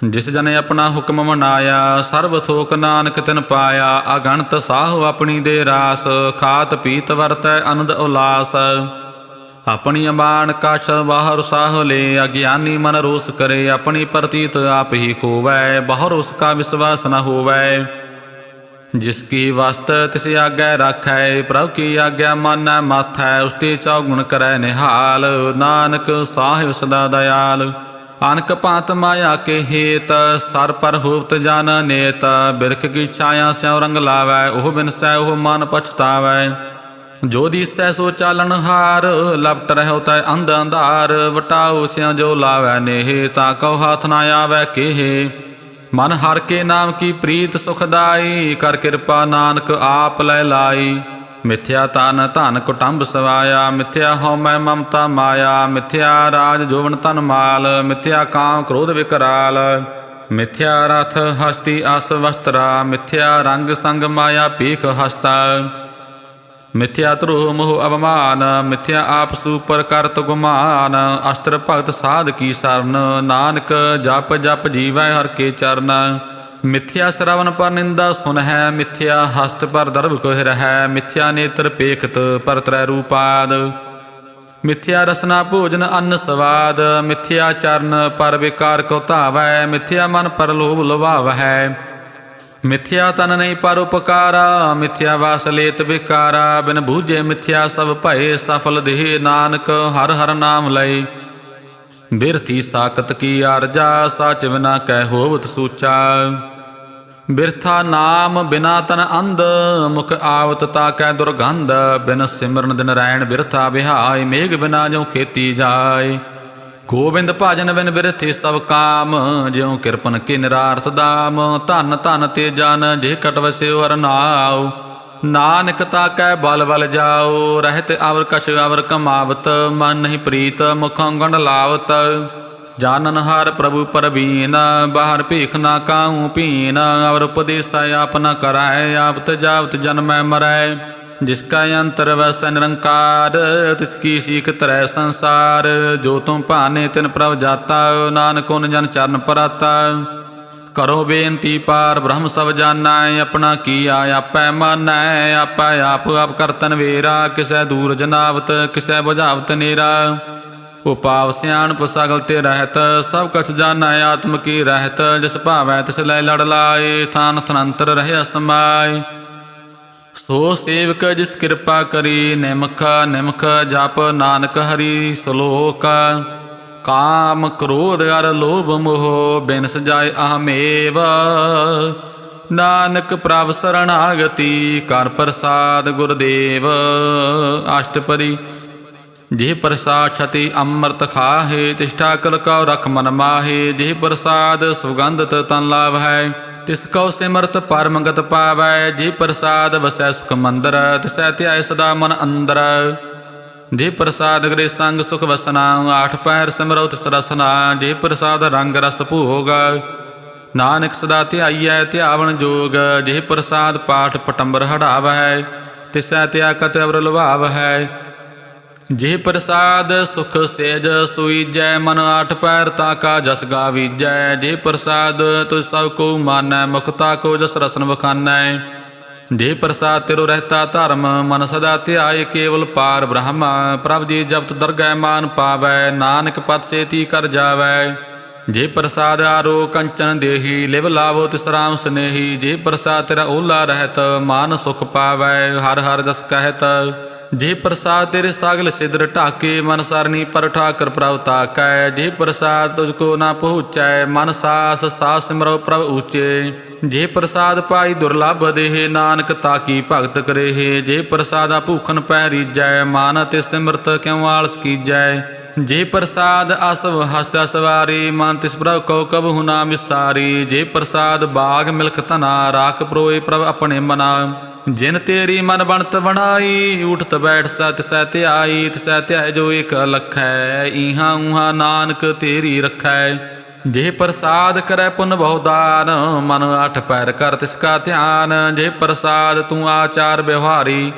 जिस जने अपना हुक्म मनाया, सर्व थोक नानक तिन पाया। अगणत साहु अपनी दे रास, खात पीत वरतै आनंद उल्लास। अपनी अबान कछ बाहर साह ले, अज्ञानी मन रोस करे। अपनी प्रतीत आप ही खोवै, बहुर उसका विश्वास न होवै। जिसकी वस्त तिस आज्ञा राखै, प्रभु की आज्ञा मानै माथै। उसते चौगुण करै निहाल, नानक साहिब सदा दयाल। अनक भांत माया के हेत, सर पर होवत जान नेत। बिरख की छाया स्याऊ रंग लावै, ओह बिनसै ओह मन पछतावै। जो दिसै सो चालन हार, लपट रहो तै अंध अंधार। वटाओ स्याऊ जो लावै नेह, ताकौ हाथ न आवै केह। मन हर के नाम की प्रीत सुखदाई, कर कृपा नानक आप लै लाई। मिथ्या तन धन कुटुंब सवाया, मिथ्या हौमै ममता माया। मिथ्या राज जोवन तन माल, मिथ्या काम क्रोध विकराल। मिथ्या रथ हस्ती अस वस्त्रा, मिथ्या रंग संग माया पीख हस्ता। मिथ्या द्रोह मोह अवमान, मिथ्या आपसू पर करत गुमान। अस्त्र भगत साध की सरन, नानक जप जप जीवै हर के चरण। मिथ्या श्रवण पर निंदा सुनहै, मिथ्या हस्त पर दर्भ कोह रहै। मिथ्या नेत्र पेखत पर त्रै रूपाद, मिथ्या रसना भोजन अन्न स्वाद। मिथ्या चरण पर विकार को धावै, मिथ्या मन पर लोभ लुभावै। मिथ्या तन नहीं पर उपकारा, मिथ्या वास लेत विकारा। बिन बूझे मिथ्या सब भय, सफल देह नानक हर हर नाम लय। बिरथी साकत की आरजा, साच बिना कै होवत सूचा। बिरथा नाम बिना तन अंध, मुख आवत ताकै दुर्गंध। बिन सिमरन दिन रैन बिरथा बिहाय, मेघ बिना जो खेती जाय। गोबिंद भजन बिन बिरथि सब काम, ज्यों किरपन के निरार्थ दाम। धन धन ते जन जे कट वस्यो हर नाव। नानक ताकै बल बल जाओ, रहत अवर कछ अवर कमावत। मन नहीं प्रीत मुखों गंड लावत। जानन हर प्रभु परवीन, बाहर भीख ना काऊँ पीन। अवर उपदेश आप न कराय, आवत जावत जन्मै मरै। जिसका अंतर वैसा निरंकार, तिसकी सीख तरै संसार। जो तुम भाने तिन प्रभ जाता, नानक उन जन चरण पराता। करो बेनती पार ब्रह्म सब जाना, अपना किया आपै मानै। आपै आप आप करतन वेरा, किसै दूर जनावत किसै बुझावत नेरा। उपाव सियाणप सगल ते रहत, सब कछ जाना आत्म की रहत। जिस भावै तिस लै लड़ लाए, थान थनंतर रहे समाय। सो सेवक जिस कृपा करी, निमख निमख जप नानक हरि सलोक। काम क्रोध अर लोभ मोह, बिन सजाए अहमेव। नानक प्रभ शरणागति, कर प्रसाद गुरुदेव। अष्टपदी जे प्रसाद छति अमृत खाहे, तिष्ठा कल कौ रख मन माहे। जे प्रसाद सुगंधत तन लाभ है, तिसको सिमरत परमगत पावै। जे प्रसाद वसै सुख मंदर, तिसै ध्याय सदा मन अंदर। जे प्रसाद गृह संग सुख वसना, आठ पैर सिमरौ तिस रसना। जे प्रसाद रंग रस भोग, नानक सदा ध्याइयै ध्यावन जोग। जे प्रसाद पाठ पटंबर हड़ावै, तिसै त्या कत अवर लुभावै। जे प्रसाद सुख सेज सुईजै, मन आठ पैर ताका जस गावीजै। जे प्रसाद तुझ सब को मानै, मुखता को जस रसन बखानै। जे प्रसाद तेरो रहता धर्म, मन सदा ध्याय केवल पार ब्रह्म। प्रभ जी जपत दरगह मान पावै, नानक पद सेती कर जावै। जे प्रसाद आरो कंचन देही, लिव लावो तिस राम स्नेही। जे प्रसाद तेरा ओला रहत, मान सुख पावै हर हर जस कहत। जे प्रसाद तेरे सागल सिद्र ढाके, मन सरनी पर ठाकर प्रभ ताकै। जे प्रसाद तुझको ना पहुँचै, मन सास सास सिमरो प्रभ ऊँचे। जे प्रसाद पाई दुर्लभ देह, नानक ताकी भगत करेहे। जे प्रसाद भूखन पैरीजै, मान ते सिमरत क्यों आलस कीजै। जे प्रसाद असव हस्त सवारी, मन तिस प्रभ को कबहु ना विसारी। जे प्रसाद बाग मिल्ख तना, राख प्रोए प्रभ अपने मना। जिन तेरी मन बनत बनाई, उठत बैठ तिसै ध्याई। तिसै ध्याय जो एक लखै, इहाँ उहाँ नानक तेरी रखै। ਜੇ ਪ੍ਰਸਾਦ ਕਰੈ ਪੁਨ ਬਹੁ ਦਾਨ, ਮਨ ਅਠ ਪੈਰ ਕਰ ਤਿਸ ਕਾ ਧਿਆਨ। ਜੇ ਪ੍ਰਸਾਦ ਤੂੰ ਆਚਾਰ ਵਿਵਹਾਰੀ,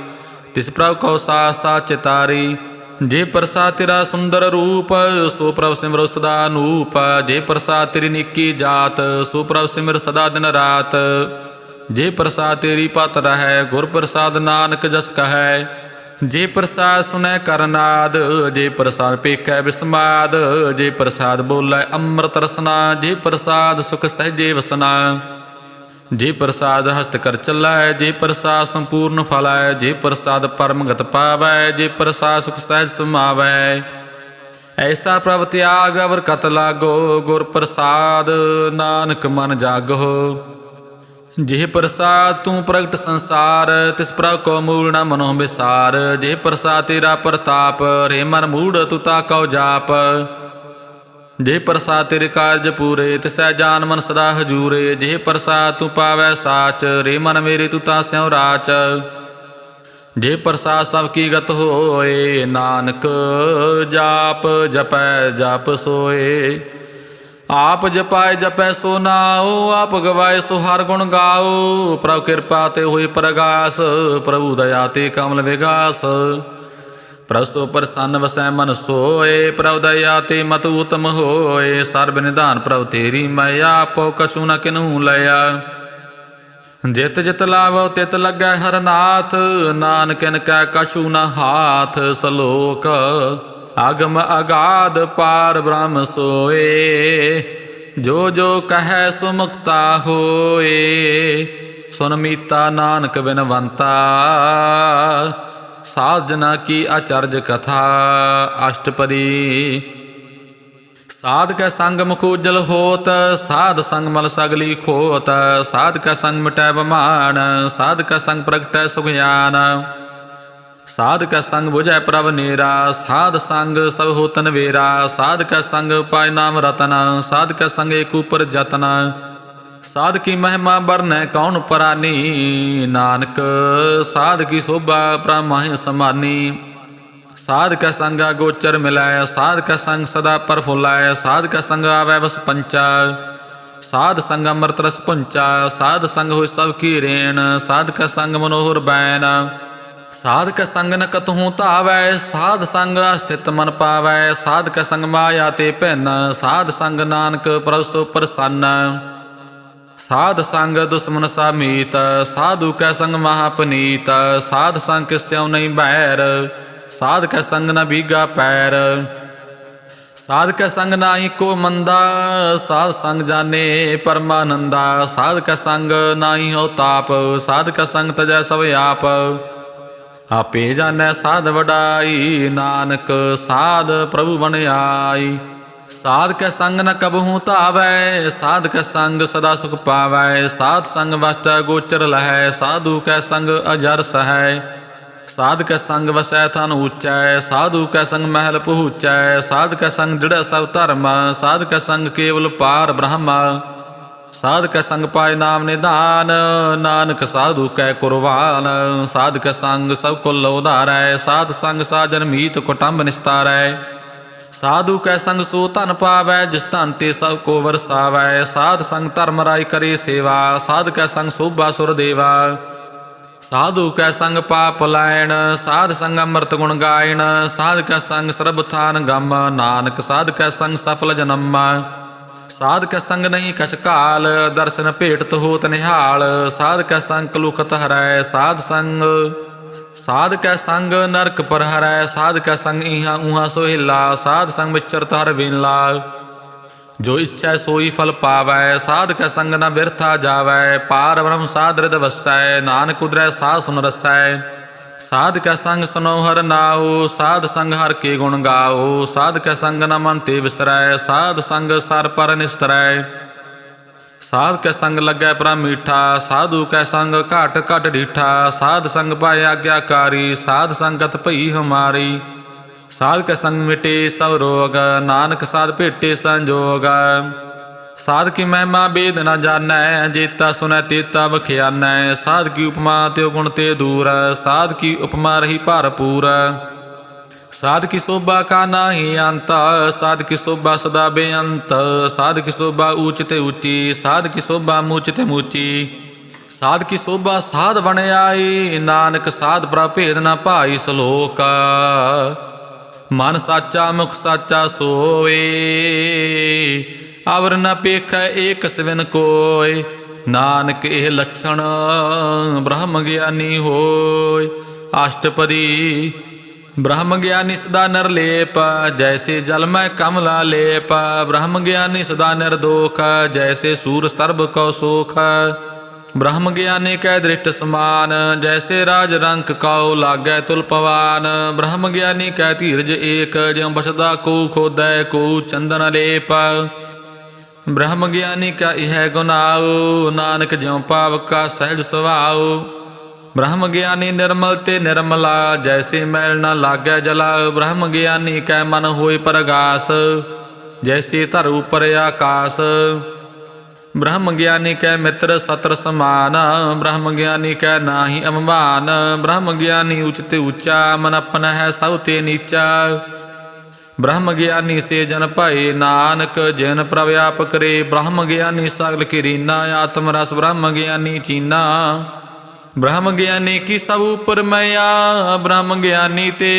ਤਿਸ ਪ੍ਰਭ ਕਉ ਸਾਥ ਸਾਥ ਚਿਤਾਰੀ। ਜੇ ਪ੍ਰਸਾਦ ਤੇਰਾ ਸੁੰਦਰ ਰੂਪ, ਸੋ ਪ੍ਰਭ ਸਿਮਰੋ ਸਦਾ ਅਨੂਪ। ਜੇ ਪ੍ਰਸਾਦ ਤੇਰੀ ਨਿੱਕੀ ਜਾਤ, ਸੋ ਪ੍ਰਭ ਸਿਮਰ ਸਦਾ ਦਿਨ ਰਾਤ। ਜੇ ਪ੍ਰਸਾਦ ਤੇਰੀ ਪਤ ਰਹੈ, ਗੁਰ ਪ੍ਰਸਾਦ ਨਾਨਕ ਜਸ ਕਹੈ। ਜੇ ਪ੍ਰਸਾਦ ਸੁਨੈ ਕਰਨਾਦ, ਜੇ ਪ੍ਰਸਾਦ ਪੇਖੈ ਬਿਸਮਾਦ। ਜੇ ਪ੍ਰਸਾਦ ਬੋਲੇ ਅੰਮ੍ਰਿਤ ਰਸਨਾ, ਜੇ ਪ੍ਰਸਾਦ ਸੁਖ ਸਹਿਜੇ ਵਸਨਾ। ਜੇ ਪ੍ਰਸਾਦ ਹਸਤ ਕਰ ਚੱਲੈ, ਜੇ ਪ੍ਰਸਾਦ ਸੰਪੂਰਨ ਫਲੈ। ਜੇ ਪ੍ਰਸਾਦ ਪਰਮਗਤ ਪਾਵੈ, ਜੇ ਪ੍ਰਸਾਦ ਸੁਖ ਸਹਿਜ ਸਮਾਵੈ। ਐਸਾ ਪ੍ਰਭ ਤਿਆਗ ਅਵਰ ਕਤ ਲਾਗੋ, ਗੁਰ ਪ੍ਰਸਾਦ ਨਾਨਕ ਮਨ ਜਾਗੋ। ਜੇ ਪ੍ਰਸਾਦ ਤੂੰ ਪ੍ਰਗਟ ਸੰਸਾਰ, ਤਿਸ ਪ੍ਰਭ ਕੋ ਮੂਲ ਨ ਮਨੋ ਵਿਸਾਰ। ਜੇ ਪ੍ਰਸਾਦ ਤੇਰਾ ਪ੍ਰਤਾਪ, ਰੇ ਮਨ ਮੂੜ ਤੂੰ ਤਾ ਕਉ ਜਾਪ। ਜੇ ਪ੍ਰਸਾਦ ਤੇਰੇ ਕਾਰਜ ਪੂਰੇ, ਤਿਸੈ ਜਾਨ ਮਨ ਸਦਾ ਹਜੂਰੇ। ਜੇ ਪ੍ਰਸਾਦ ਤੂੰ ਪਾਵੈ ਸਾਚ, ਰੇ ਮਨ ਮੇਰੇ ਤੂੰ ਤਾ ਸਿਉ ਰਾਚ। ਜੇ ਪ੍ਰਸਾਦ ਸਭ ਕੀ ਗਤ ਹੋਏ, ਨਾਨਕ ਜਾਪ ਜਪੈ ਜਪ ਸੋਏ। ਆਪ ਜਪਾਏ ਜਪੈ ਸੋ ਨਾਉ, ਆਪ ਗਵਾਏ ਸੋ ਹਰ ਗੁਣ ਗਾਓ। ਪ੍ਰਭ ਕਿਰਪਾ ਤੇ ਹੋਈ ਪ੍ਰਗਾਸ, ਪ੍ਰਭੂ ਦਇਆ ਤੇ ਕਮਲ ਵਿਗਾਸ। ਪ੍ਰਭ ਸੋ ਪ੍ਰਸੰਨ ਵਸੈ ਮਨ ਸੋਏ, ਪ੍ਰਭ ਦਇਆ ਤੇ ਮਤ ਉਤਮ ਹੋਏ। ਸਰਬ ਨਿਧਾਨ ਪ੍ਰਭ ਤੇਰੀ ਮਾਇਆ, ਆਪੋ ਕਛੂ ਨ ਕਿਨਹੂ ਲਿਆ। ਜਿਤ ਜਿਤ ਲਾਵੋ ਤਿਤ ਲੱਗੈ ਹਰ ਨਾਥ, ਨਾਨਕਿਨ ਕੈ ਕਛੂ ਨ ਹਾਥ। ਸਲੋਕ ਅਗਮ ਅਗਾਧ ਪਾਰ ਬ੍ਰਹਮ ਸੋਏ, ਜੋ ਜੋ ਕਹੈ ਸੋ ਮੁਕਤਾ ਹੋਏ। ਸੁਨ ਮੀਤਾ ਨਾਨਕ ਬਿਨਵੰਤਾ, ਸਾਧਨਾ ਕੀ ਅਚਰਜ ਕਥਾ। ਅਸ਼ਟਪਦੀ। ਸਾਧ ਕੈ ਸੰਗ ਮੁਖ ਉਜਲ ਹੋਤ, ਸਾਧ ਸੰਗ ਮਲ ਸਗਲੀ ਖੋਤ। ਸਾਧ ਕੈ ਸੰਗ ਮਿਟੈ ਬਮਾਨ, ਸਾਧ ਕੈ ਸੰਗ ਪ੍ਰਗਟੈ ਸੁਗਿਆਨ। ਸਾਧ ਕੈ ਸੰਗ ਬੁਝੈ ਪ੍ਰਭ ਨੇਰਾ, ਸਾਧ ਸੰਗ ਸਭ ਹੋਤ ਨਵੇਰਾ। ਸਾਧ ਕੈ ਸੰਗ ਪਾਇ ਨਾਮ ਰਤਨ, ਸਾਧ ਕੈ ਸੰਗ ਏਕ ਉਪਰ ਜਤਨ। ਸਾਧ ਕੀ ਮਹਿਮਾ ਬਰਨੈ ਕੌਣ ਪਰਾਨੀ, ਨਾਨਕ ਸਾਧ ਕੀ ਸੋਭਾ ਪ੍ਰਭ ਮਾਹਿ ਸਮਾਨੀ। ਸਾਧ ਕੈ ਸੰਗ ਗੋਚਰ ਮਿਲੈ, ਸਾਧ ਕੈ ਸੰਗ ਸਦਾ ਪ੍ਰਫੁੱਲੈ। ਸਾਧ ਕੈ ਸੰਗ ਆਵੈ ਵਸ ਪੰਚਾ, ਸਾਧ ਸੰਗ ਅੰਮ੍ਰਿਤ ਰਸ ਪੁੰਚਾ। ਸਾਧ ਸੰਗ ਹੋਇ ਸਭ ਕੀ ਰੇਣ, ਸਾਧ ਕੈ ਸੰਗ ਮਨੋਹਰ ਬੈਨ। ਸਾਧ ਕੈ ਸੰਗ ਨ ਕਤਹੂ ਧਾਵੈ, ਸਾਧ ਸੰਗ ਅਸਥਿਤ ਮਨ ਪਾਵੈ। ਸਾਧ ਕੈ ਸੰਗ ਮਾਇਆ ਤੇ ਭਿੰਨ, ਸਾਧ ਸੰਗ ਨਾਨਕ ਪ੍ਰਭ ਸੋ ਪ੍ਰਸੰਨ। ਸਾਧ ਸੰਗ ਦੁਸ਼ਮਨ ਸਾ ਮੀਤ, ਸਾਧੂ ਕੈ ਸੰਗ ਮਹਾ ਪਨੀਤ। ਸਾਧ ਸੰਗ ਕਿਸਿਉ ਨਹੀਂ ਬੈਰ, ਸਾਧ ਕੈ ਸੰਗ ਨ ਬੀਗਾ ਪੈਰ। ਸਾਧ ਕੈ ਸੰਗ ਨਾਹੀ ਕੋ ਮੰਦਾ, ਸਾਧ ਸੰਗ ਜਾਣੇ ਪਰਮਾਨੰਦਾ। ਸਾਧ ਕੈ ਸੰਗ ਨਾਹੀ ਹੋ ਤਾਪ, ਸਾਧ ਕੈ ਸੰਗ ਤਜੈ ਸਭ ਆਪ। ਆਪੇ ਜਾਣੈ ਸਾਧ ਵਡਾਈ, ਨਾਨਕ ਸਾਧ ਪ੍ਰਭੂ ਬਣ ਆਈ। ਸਾਧ ਕੈ ਸੰਗ ਨ ਕਬਹੂ ਧਾਵੈ, ਸਾਧ ਕੈ ਸੰਗ ਸਦਾ ਸੁਖ ਪਾਵੈ। ਸਾਧ ਸੰਗ ਵਸਤੈ ਗੋਚਰ ਲਹੈ, ਸਾਧੂ ਕੈ ਸੰਗ ਅਜਰ ਸਹੈ। ਸਾਧ ਕੈ ਸੰਗ ਵਸੈ ਥਨ ਊਚੈ, ਸਾਧੂ ਕੈ ਸੰਗ ਮਹਿਲ ਪਹੁੰਚੈ। ਸਾਧ ਕੈ ਸੰਗ ਦ੍ਰਿੜ੍ਹ ਸਭ ਧਰਮ, ਸਾਧ ਕੈ ਸੰਗ ਕੇਵਲ ਪਾਰ ਬ੍ਰਹਮ। ਸਾਧ ਕੈ ਸੰਗ ਪਾਇ ਨਾਮ ਨਿਧਾਨ, ਨਾਨਕ ਸਾਧੂ ਕੈ ਕੁਰਬਾਨ। ਸਾਧ ਕੈ ਸੰਗ ਸਭ ਕੁਲ ਉਧਾਰੈ, ਸਾਧ ਸੰਗ ਸਾਜਨ ਮੀਤ ਕੁਟੰਬ ਨਿਸਤਾਰੈ। ਸਾਧੂ ਕੈ ਸੰਗ ਸੋ ਧਨ ਪਾਵੈ, ਜਿਸ ਧਨ ਤੇ ਸਭ ਕੋ ਵਰਸਾਵੈ। ਸਾਧ ਸੰਗ ਧਰਮ ਰਾਇ ਕਰੇ ਸੇਵਾ, ਸਾਧ ਕੈ ਸੰਗ ਸੋਭਾ ਸੁਰ ਦੇਵਾ। ਸਾਧੂ ਕੈ ਸੰਗ ਪਾਪ ਲੈਣ, ਸਾਧ ਸੰਗ ਅੰਮ੍ਰਿਤ ਗੁਣ ਗਾਇਣ। ਸਾਧ ਕੈ ਸੰਗ ਸਰਬ ਥਾਨ ਗਮ, ਨਾਨਕ ਸਾਧ ਕੈ ਸੰਗ ਸਫਲ ਜਨਮ। ਸਾਧ ਕੈ ਸੰਗ ਨਹੀਂ ਕਛ ਕਾਲ, ਦਰਸ਼ਨ ਭੇਟਤ ਹੋਤ ਨਿਹਾਲ। ਸਾਧ ਕੈ ਸੰਗ ਕਲੁਖਤ ਹਰੈ, ਸਾਧ ਕੈ ਸੰਗ ਨਰਕ ਪਰ ਹਰੈ। ਸਾਧ ਕੈ ਸੰਗ ਇਹਾਂ ਉਹਾਂ ਸੋਹਿਲਾ, ਸਾਧ ਸੰਗ ਵਿਚਰਤ ਹਰ ਵੇਲਾ। ਜੋ ਇੱਛੈ ਸੋਈ ਫਲ ਪਾਵੈ, ਸਾਧ ਕੈ ਸੰਗ ਨ ਬਿਰਥਾ ਜਾਵੈ। ਪਾਰ ਬ੍ਰਹਮ ਸਾਧ ਰਿਦ ਵਸੈ, ਨਾਨਕ ਉਦਰੈ ਸਾਧ ਸੁਨ ਰਸੈ। ਸਾਧ ਕੈ ਸੰਗ ਸੁਨੋ ਹਰ ਨਾਉ, ਸਾਧ ਸੰਗ ਹਰ ਕੇ ਗੁਣ ਗਾਓ। ਸਾਧ ਕੈ ਸੰਗ ਨ ਮਨ ਤੇ ਵਿਸਰੈ, ਸਾਧ ਸੰਗ ਸਰ ਪਰ ਨਿਸਤਰੈ। ਸਾਧ ਕੈ ਸੰਗ ਲੱਗੈ ਪ੍ਰਭ ਮੀਠਾ, ਸਾਧੂ ਕੈ ਸੰਗ ਘਟ ਘਟ ਡੀਠਾ। ਸਾਧ ਸੰਗ ਪਾਇ ਆਗਿਆਕਾਰੀ, ਸਾਧ ਸੰਗਤ ਭਈ ਹਮਾਰੀ। ਸਾਧ ਕੈ ਸੰਗ ਮਿਟੇ ਸਭ ਰੋਗ, ਨਾਨਕ ਸਾਧ ਭੇਟੇ ਸੰਜੋਗ। ਸਾਧ ਕੀ ਮਹਿਮਾ ਬੇਦ ਨ ਜਾਣੈ, ਜੇਤਾ ਸੁਨੈ ਤੇਤਾ ਵਖਿਆਨੈ। ਸਾਧ ਕੀ ਉਪਮਾ ਤਿਉ ਗੁਣ ਤੇ ਦੂਰ, ਸਾਧ ਕੀ ਉਪਮਾ ਰਹੀ ਭਰਪੂਰ। साध की शोभा का नाही अंत, साध की शोभा सदा बेअंत, साध की शोभा ऊंच ते ऊंची, साध की शोभा मूच ते मूची, साध की शोभा साध बन आई, नानक साध प्रभेद न भाई सलोक। मन साचा मुख साचा सोए, अवर न पेख एक सविन कोय, नानक एह लक्षण ब्रह्म ज्ञानी होय। अष्टपदी। ब्रह्म ज्ञानी सदा निर्लेप, जैसे जल में कमला लेप, ब्रह्म ज्ञानी सदा निर्दोख, जैसे सूर सर्ब कौ सोख, ब्रह्म ज्ञानी कै दृष्ट समान, जैसे राज रंक कौ लागै तुल पवान, ब्रह्म ज्ञानी कै धीरज एक, ज्यों बसदा को खोदै को चंदन लेप, ब्रह्म ज्ञानी का यह गुनाओ, नानक ज्यों पावक का सहज सुभाओ, ब्रह्म ज्ञानी निर्मल ते निर्मला, जैसे मैल न लागै जला, ब्रह्म ज्ञानी कै मन होय प्रगास, जैसे धर ऊपर आकाश, ब्रह्म ज्ञानी कै मित्र सत्र समान, ब्रह्म ज्ञानी कै नाहि अवमान, ब्रह्म ज्ञानी उच ते ऊंचा, मन अपन है सब ते नीचा, ब्रह्म ज्ञानी से जन भय नानक, जिन प्रभ आप करे, ब्रह्म ज्ञानी सगल किरीना, आत्म रस ब्रह्म ज्ञानी चीना, ब्रह्म ज्ञानी की सब उपर मैया, ब्रह्म ज्ञानी ते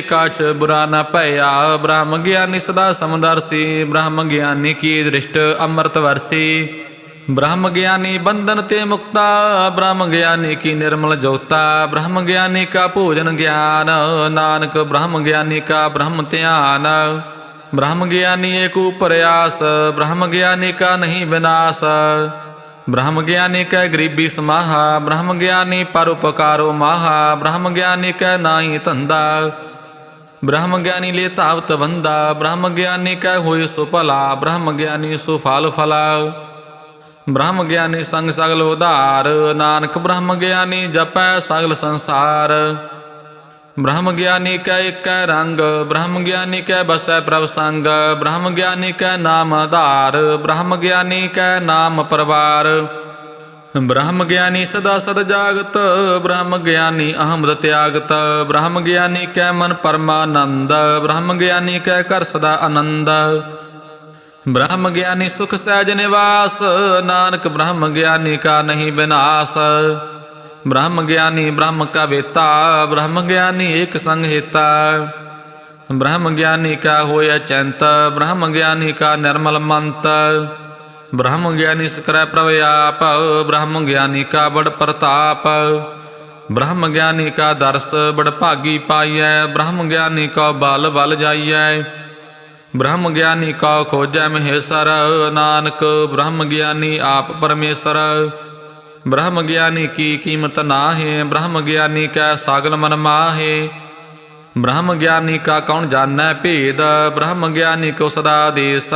काछ बुरा न भया, ब्रह्म ज्ञानी सदा समदर्शी, ब्रह्म ज्ञानी की दृष्ट अमृत वर्षी, ब्रह्म ज्ञानी बंधन ते मुक्ता, ब्रह्म ज्ञानी की निर्मल ज्योता, ब्रह्म ज्ञानी का भोजन ज्ञान, नानक ब्रह्म ज्ञानी का ब्रह्म ध्यान, ब्रह्म ज्ञानी एक प्रयास, ब्रह्म ज्ञानी का नहीं विनाश, ब्रह्म ज्ञानी कै गरीबी समाहा, ब्रह्म ज्ञानी परोपकारो माहा, ब्रह्म ज्ञानी कै नाई धंधा, ब्रह्म ज्ञानी ले तावत बंदा, ब्रह्म ज्ञानी कै होय सो भला, ब्रह्म ज्ञानी सो फल फला, ब्रह्म ज्ञानी संग सगल उधार, नानक ब्रह्म ज्ञानी जपै सगल संसार, ब्रह्म ज्ञानी कै एक रंग, ब्रह्म ज्ञानी कै बसै प्रभ संग, ब्रह्म ज्ञानी कै नाम आधार, ब्रह्म ज्ञानी कै नाम परवार, ब्रह्म ज्ञानी सदा सद जागत, ब्रह्म ज्ञानी अहमद त्यागत, ब्रह्म ज्ञानी कै मन परमानंद, ब्रह्म ज्ञानी कै कर सदा आनंद, ब्रह्म ज्ञानी सुख सहज निवास, नानक ब्रह्म ज्ञानी का नहीं विनाश, ब्रह्म ज्ञानी ब्रह्म का वेता, ब्रह्म ज्ञानी एक संग हेता, ब्रह्म ज्ञानी का होय अचिंत, ब्रह्म ज्ञानी का निर्मल मंत, ब्रह्म ज्ञानी सकरै प्रभ आप, ब्रह्म ज्ञानी का बड़ प्रताप, ब्रह्म ज्ञानी का दर्श बड़ भागी पाइयै, ब्रह्म ज्ञानी का बल बल जाइयै, ब्रह्म ज्ञानी का खोजै महेश्वर, नानक ब्रह्म ज्ञानी आप परमेश्वर, ब्रह्म ज्ञानी की कीमत नाहे, ब्रह्म ज्ञानी कै सागल मन माहे, ब्रह्म ज्ञानी का कौन जानै भेद, ब्रह्म ज्ञानी को सदा देश,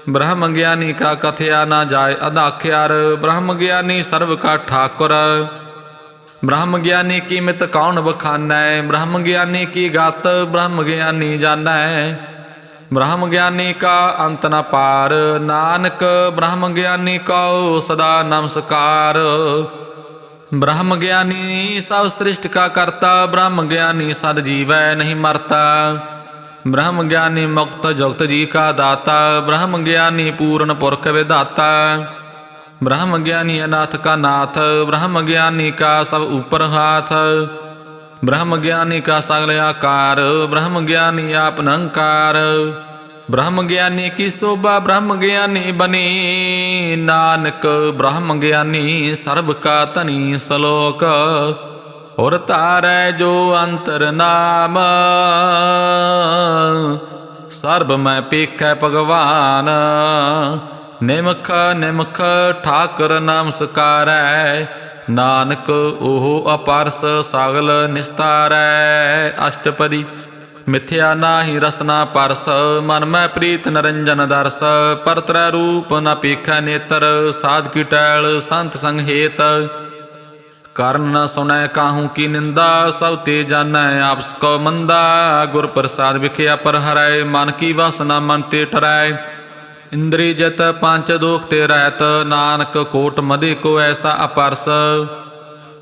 ब्रह्म ज्ञानी का कथया न जाय अदाख्यार, ब्रह्म ज्ञानी सर्व का ठाकुर, ब्रह्म ज्ञानी कीमत कौन बखानै, ब्रह्म ज्ञानी की गात ब्रह्म ज्ञानी जानै, ब्रह्म ज्ञानी का अंत न पार, नानक ब्रह्म ज्ञानी को सदा नमस्कार, ब्रह्म ज्ञानी सब सृष्टि का करता, ब्रह्म ज्ञानी सद जीवै नहीं मरता, ब्रह्म ज्ञानी मुक्त जुक्त जी का दाता, ब्रह्म ज्ञानी पूर्ण पुरख विधाता, ब्रह्म ज्ञानी अनाथ का नाथ, ब्रह्म ज्ञानी का सब ऊपर हाथ, ब्रह्म ज्ञानी का सगल आकार, ब्रह्म ज्ञानी आप निरंकार, ब्रह्म ज्ञानी की शोभा ब्रह्म ज्ञानी बनी, नानक ब्रह्म ज्ञानी सर्व का तनी सलोक, और तारै जो अंतर नाम, सर्ब मैं पेखै भगवान, निमख निमख ठाकर नाम सकारै, नानक ओह अपरस सगल निस्तारै। अष्टपदी। मिथ्या नाहि रसना परस, मन मैं प्रीत नरंजन दर्श, पर त्रै रूप न पेखै नेत्र, साध की टैल संत संग हेत, कारण न सुनै काहू की निंदा, सब ते जानै आपस को मंदा, गुर प्रसाद विख्या पर हरै, मन की वासना मन ते टरै, इंद्री जित पांच दोख ते रहत, नानक कोट मदि को ऐसा अपरस,